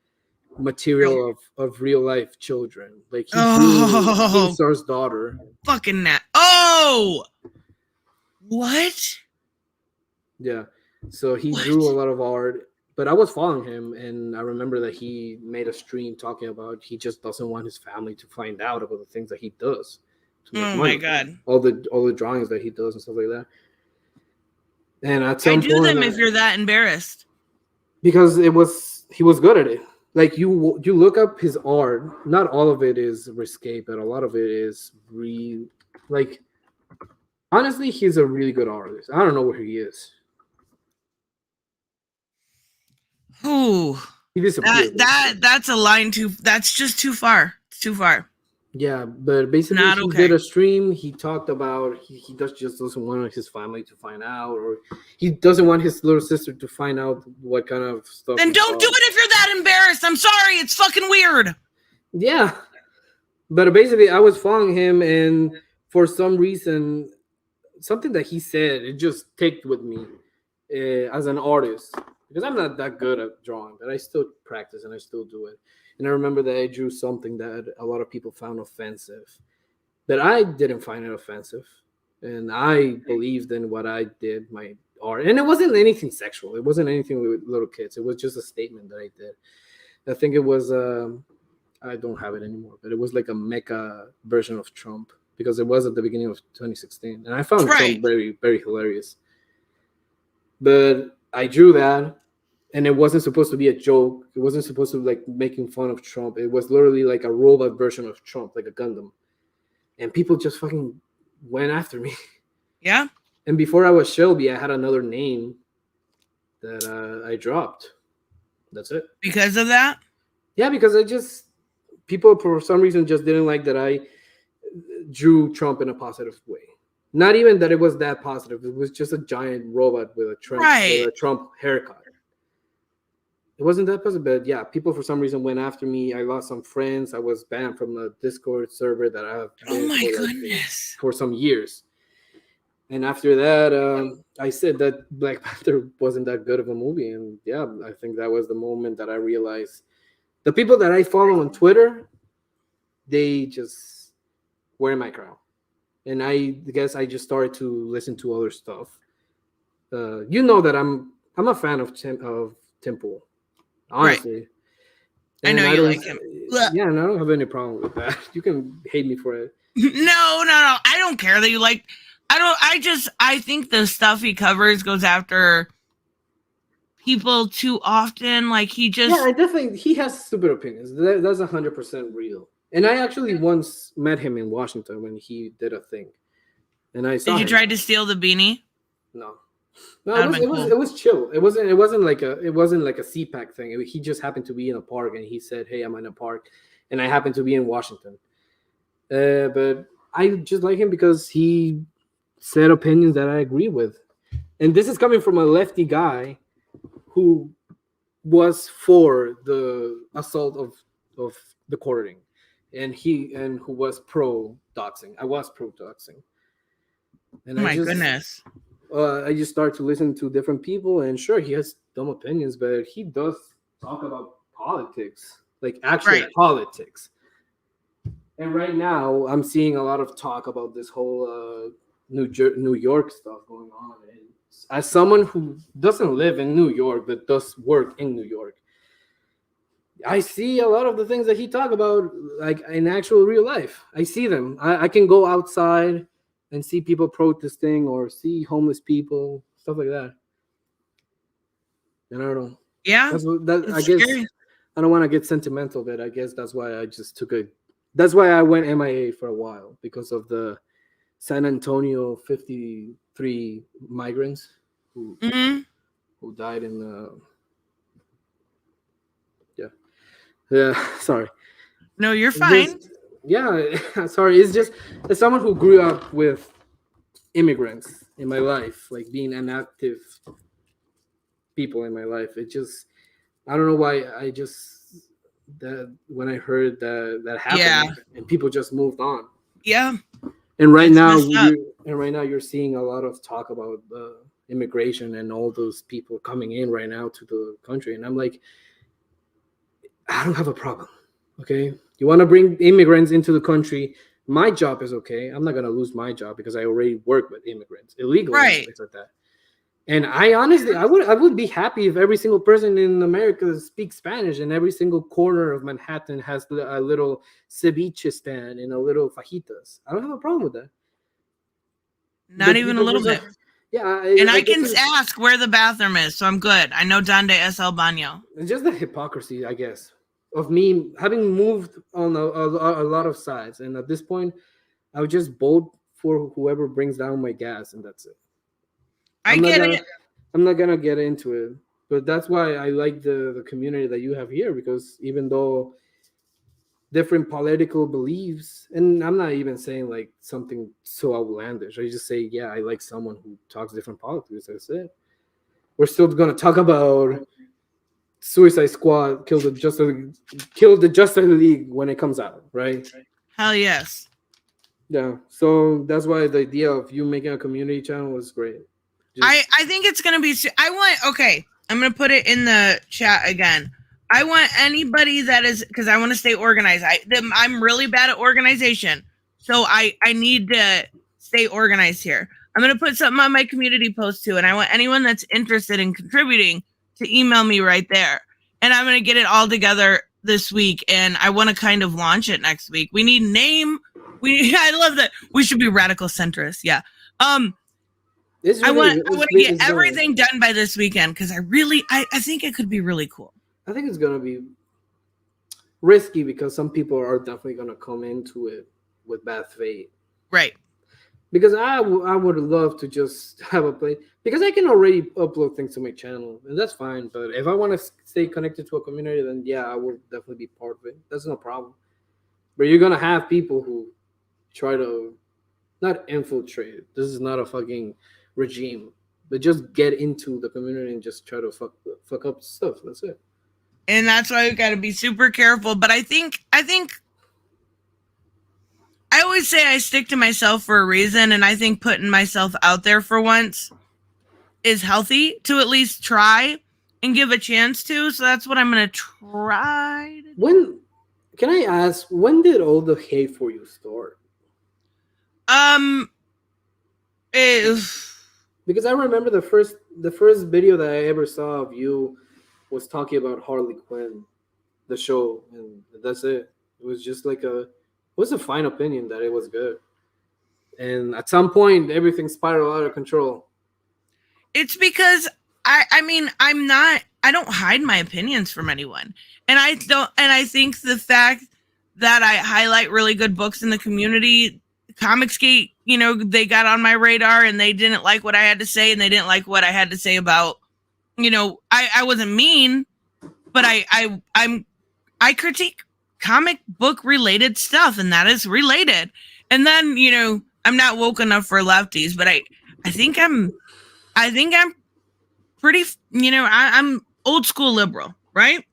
material of real life children. Like, he drew King Star's daughter. Fucking that. Oh, what? Yeah. So he drew a lot of art, but I was following him, and I remember that he made a stream talking about he just doesn't want his family to find out about the things that he does. Oh my God! All the drawings that he does and stuff like that. And at some point, them if you're that embarrassed, because he was good at it. Like, you look up his art, not all of it is risque, but a lot of it is like, honestly, he's a really good artist. I don't know where he is. Ooh, he disappeared. That's a line too. That's just too far. It's too far. Yeah, but basically he did a stream. He talked about he just doesn't want his family to find out, or he doesn't want his little sister to find out what kind of stuff. Then don't do it if you're that embarrassed. I'm sorry. It's fucking weird. Yeah, but basically I was following him, and for some reason, something that he said, it just ticked with me as an artist. Because I'm not that good at drawing, but I still practice and I still do it. And I remember that I drew something that a lot of people found offensive. But I didn't find it offensive, and I believed in what I did, my art, and it wasn't anything sexual. It wasn't anything with little kids. It was just a statement that I did. I think it was. I don't have it anymore, but it was like a mecha version of Trump because it was at the beginning of 2016, and I found Trump very, very hilarious. But I drew that, and it wasn't supposed to be a joke. It wasn't supposed to like making fun of Trump. It was literally like a robot version of Trump, like a Gundam. And people just fucking went after me. Yeah. And before I was Shelby, I had another name that I dropped. That's it. Because of that? Yeah, because people for some reason just didn't like that I drew Trump in a positive way. Not even that it was that positive. It was just a giant robot with a Trump haircut. It wasn't that positive, but yeah, people for some reason went after me. I lost some friends. I was banned from the Discord server that I have been for some years. And after that, I said that Black Panther wasn't that good of a movie. And yeah, I think that was the moment that I realized the people that I follow on Twitter, they just were in my crowd. And I guess I just started to listen to other stuff. You know that I'm a fan of Temple. Honestly, right. I know you like him. Yeah, and I don't have any problem with that. You can hate me for it. No. I don't care that you like. I think the stuff he covers goes after people too often. Like he has stupid opinions. That's 100% real. And I actually once met him in Washington when he did a thing. And I saw. Did you try to steal the beanie? No, it was chill. It wasn't like a CPAC thing. He just happened to be in a park, and he said, "Hey, I'm in a park," and I happened to be in Washington. But I just like him because he said opinions that I agree with, and this is coming from a lefty guy who was for the assault of the quartering, and who was pro doxing. I was pro doxing. And goodness. I just started to listen to different people, and sure, he has dumb opinions, but he does talk about politics, like actual politics. And right now, I'm seeing a lot of talk about this whole New York stuff going on. And as someone who doesn't live in New York but does work in New York, I see a lot of the things that he talk about, like in actual real life. I see them. I can go outside and see people protesting or see homeless people, stuff like that. And I don't know. Yeah. I guess scary. I don't want to get sentimental, but I guess that's why I just that's why I went MIA for a while, because of the San Antonio 53 migrants who died in the sorry. No, you're fine. Sorry. It's just as someone who grew up with immigrants in my life, like being inactive people in my life. It just, I don't know why. That when I heard that happened, and people just moved on. Yeah. And right now you're seeing a lot of talk about immigration and all those people coming in right now to the country, and I'm like, I don't have a problem. Okay, you want to bring immigrants into the country? My job is okay. I'm not gonna lose my job because I already work with immigrants illegally, and things like that. And I honestly, I would be happy if every single person in America speaks Spanish, and every single corner of Manhattan has a little ceviche stand and a little fajitas. I don't have a problem with that. Not even a little bit. Yeah, and I can ask where the bathroom is, so I'm good. I know donde es el baño. It's just the hypocrisy, I guess, of me having moved on a lot of sides, and at this point, I would just vote for whoever brings down my gas, and that's it. I'm not gonna get into it, but that's why I like the community that you have here, because even though different political beliefs, and I'm not even saying like something so outlandish, I just say, yeah, I like someone who talks different politics. That's it. We're still gonna talk about Suicide Squad kill the Justice League when it comes out, right? Hell yes. Yeah, so that's why the idea of you making a community channel was great. I think it's gonna be. I'm gonna put it in the chat again. I want anybody that is, because I want to stay organized. I'm really bad at organization. So I need to stay organized here. I'm going to put something on my community post too, and I want anyone that's interested in contributing to email me right there. And I'm going to get it all together this week, and I want to kind of launch it next week. We need name. I love that. We should be radical centrist. Yeah. I want to get everything done by this weekend because I think it could be really cool. I think it's gonna be risky because some people are definitely gonna come into it with bad faith. Right. Because I would love to just have a play because I can already upload things to my channel and that's fine. But if I want to stay connected to a community, then yeah, I will definitely be part of it. That's no problem. But you're gonna have people who try to not infiltrate. This is not a fucking regime, but just get into the community and just try to fuck up stuff. That's it. And that's why we got to be super careful. But I think I always say I stick to myself for a reason, and I think putting myself out there for once is healthy to at least try and give a chance to. So that's what I'm gonna try. When can I ask? When did all the hate for you start? Because I remember the first video that I ever saw of you was talking about Harley Quinn, the show, and that's it. It was just like it was a fine opinion that it was good. And at some point, everything spiraled out of control. It's because I don't hide my opinions from anyone. And I think the fact that I highlight really good books in the community, Comicsgate, they got on my radar and they didn't like what I had to say and they didn't like what I had to say about, I wasn't mean, but I critique comic book related stuff and that is related. And then, I'm not woke enough for lefties, but I think I'm pretty, I'm old school liberal, right?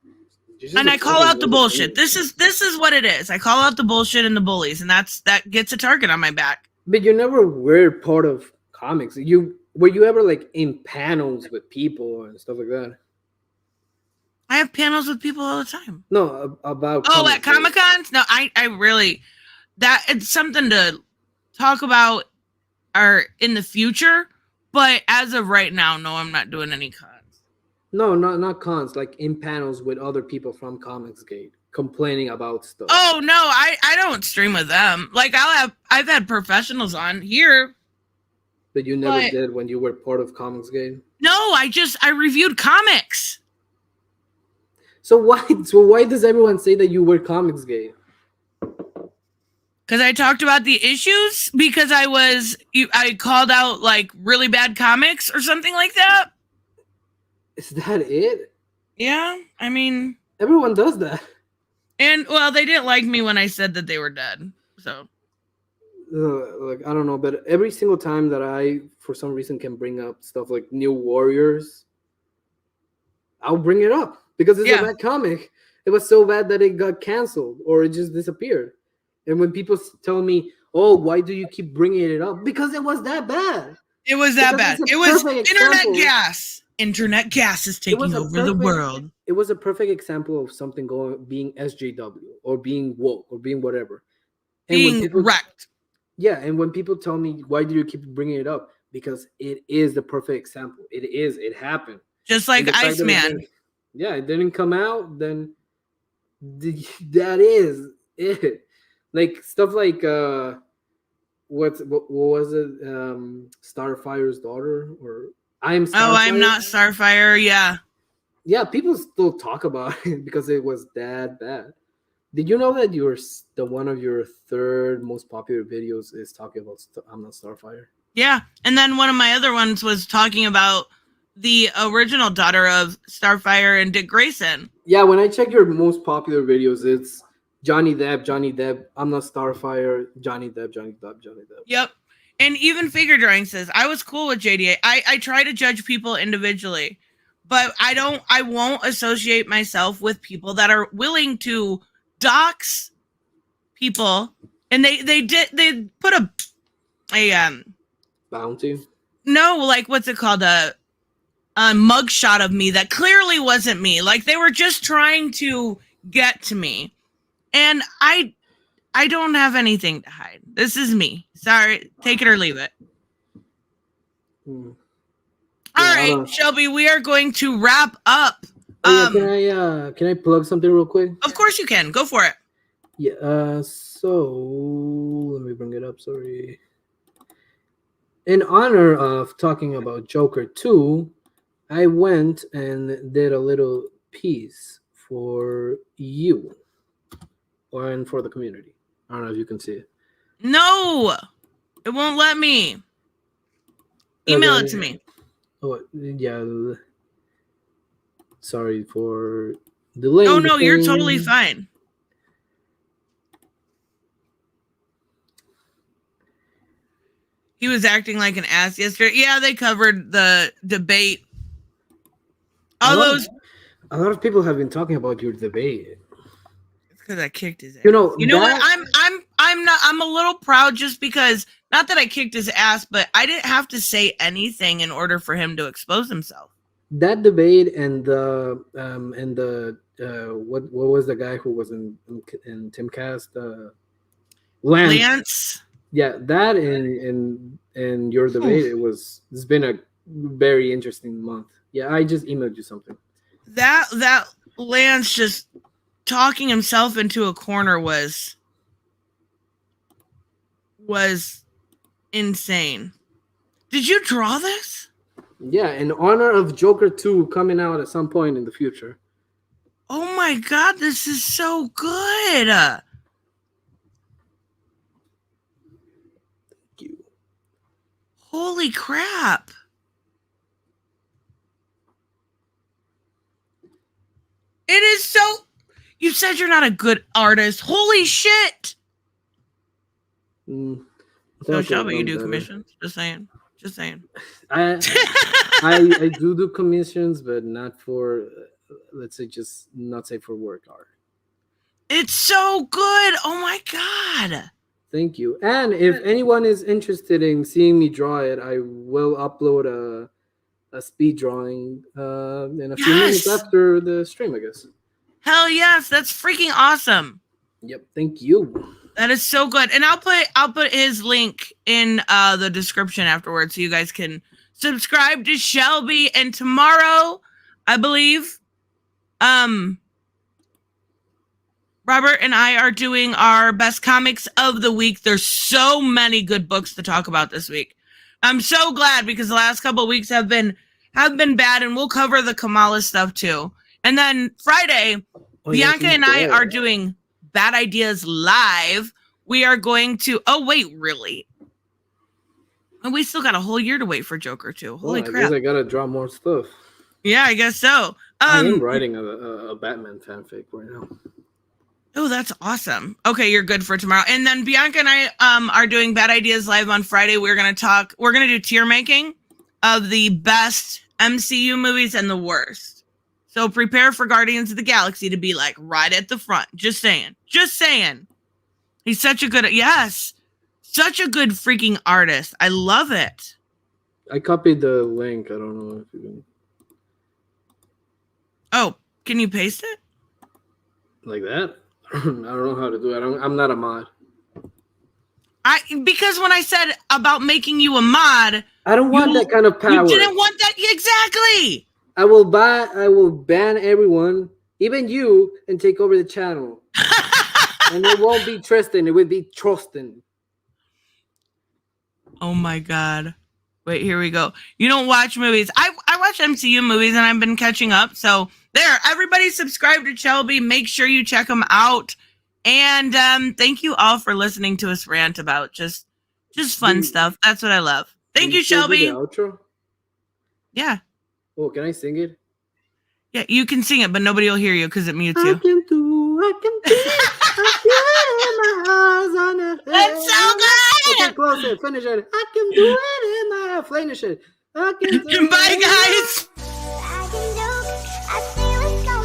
And I call out the bullshit. This is what it is. I call out the bullshit and the bullies, and that gets a target on my back. But you never were part of comics. Were you ever like in panels with people and stuff like that? I have panels with people all the time. No, about at Comic Cons? No, I really it's something to talk about or in the future, but as of right now, no, I'm not doing any cons. No, not cons, like in panels with other people from Comicsgate complaining about stuff. Oh no, I don't stream with them. Like I've had professionals on here. But you never did when you were part of Comicsgate? No, I reviewed comics. So why does everyone say that you were Comicsgate? Because I talked about the issues, because I called out like really bad comics or something like that. Is that it? Yeah, I mean, everyone does that. And well, they didn't like me when I said that they were dead. So, like I don't know, but every single time that I, for some reason, can bring up stuff like New Warriors, I'll bring it up because it's a bad comic. It was so bad that it got canceled or it just disappeared. And when people tell me, "Oh, why do you keep bringing it up?" Because it was that bad. It was that bad. It was internet gas. Internet gas is taking over the world. It was a perfect example of something being SJW or being woke or being whatever. And being wrecked. Yeah, and when people tell me, why do you keep bringing it up? Because it is the perfect example. It is. It happened. Just like Iceman. It didn't come out, then that is it. Like stuff like what was it? Starfire's daughter or I'm not Starfire. Yeah, people still talk about it because it was that bad. Did you know that one of your third most popular videos is talking about I'm not Starfire? Yeah, and then one of my other ones was talking about the original daughter of Starfire and Dick Grayson. Yeah, when I check your most popular videos, it's Johnny Depp, I'm not Starfire, Johnny Depp. Yep. And even Figure Drawing says, I was cool with JDA. I try to judge people individually, but I won't associate myself with people that are willing to dox people. And they put a bounty. No, like what's it called? A mugshot of me that clearly wasn't me. Like they were just trying to get to me. And I I don't have anything to hide. This is me. Sorry, take it or leave it. Hmm. All Yeah, I right, don't- Shelby, we are going to wrap up. Oh, yeah, can I plug something real quick? Of course you can. Go for it. Yeah, so let me bring it up, sorry. In honor of talking about Joker 2, I went and did a little piece for you and for the community. I don't know if you can see it. No, it won't let me. Email Okay. it to me. Oh, yeah. Sorry for delaying. Oh, the no, you're thing. totally fine. He was acting like an ass yesterday. Yeah, they covered the debate. All those. A lot of people have been talking about your debate. It's because I kicked his ass. You know what? I'm a little proud just because, not that I kicked his ass, but I didn't have to say anything in order for him to expose himself. That debate and the what was the guy who was in Timcast? Lance. Yeah, that in your debate, it's been a very interesting month. Yeah, I just emailed you something. That Lance just talking himself into a corner was insane. Did you draw this? Yeah, in honor of Joker 2 coming out at some point in the future. Oh my god, this is so good. Thank you. Holy crap. It is so... You said you're not a good artist. Holy shit. So, Shelby, you do commissions? Just saying. I do commissions, but not for, let's say, just not say for work art. It's so good. Oh my god. Thank you. And if anyone is interested in seeing me draw it, I will upload a speed drawing in a few minutes after the stream, I guess. Hell yes, that's freaking awesome. Yep, thank you. That is so good. And I'll put his link in the description afterwards so you guys can subscribe to Shelby. And tomorrow, I believe, Robert and I are doing our best comics of the week. There's so many good books to talk about this week. I'm so glad because the last couple of weeks have been bad, and we'll cover the Kamala stuff too. And then Friday, Bianca and I are doing Bad Ideas Live. We are going to... Oh, wait, really? And we still got a whole year to wait for Joker 2. Holy crap. I guess I gotta draw more stuff. Yeah, I guess so. I am writing a Batman fanfic right now. Oh, that's awesome. Okay, you're good for tomorrow. And then Bianca and I are doing Bad Ideas Live on Friday. We're going to do tier making of the best MCU movies and the worst. So prepare for Guardians of the Galaxy to be like right at the front. Just saying. He's such a good freaking artist. I love it. I copied the link. I don't know if you can. Oh, can you paste it? Like that? I don't know how to do it. I'm not a mod. Because when I said about making you a mod, I don't want that kind of power. You didn't want that exactly. I will ban everyone, even you, and take over the channel. And it won't be Tristan, it would be Trostin. Oh my god. Wait, here we go. You don't watch movies. I watch MCU movies and I've been catching up. So there, everybody subscribe to Shelby. Make sure you check him out. And thank you all for listening to us rant about just fun stuff. That's what I love. Thank you, Shelby. The outro? Yeah. Oh, can I sing it? Yeah, you can sing it, but nobody will hear you because it mutes you. I can do it in my eyes on the That's so good. Okay, close it. Finish it. I can do it in my finish it. I can do Bye, guys. I can do, I feel it.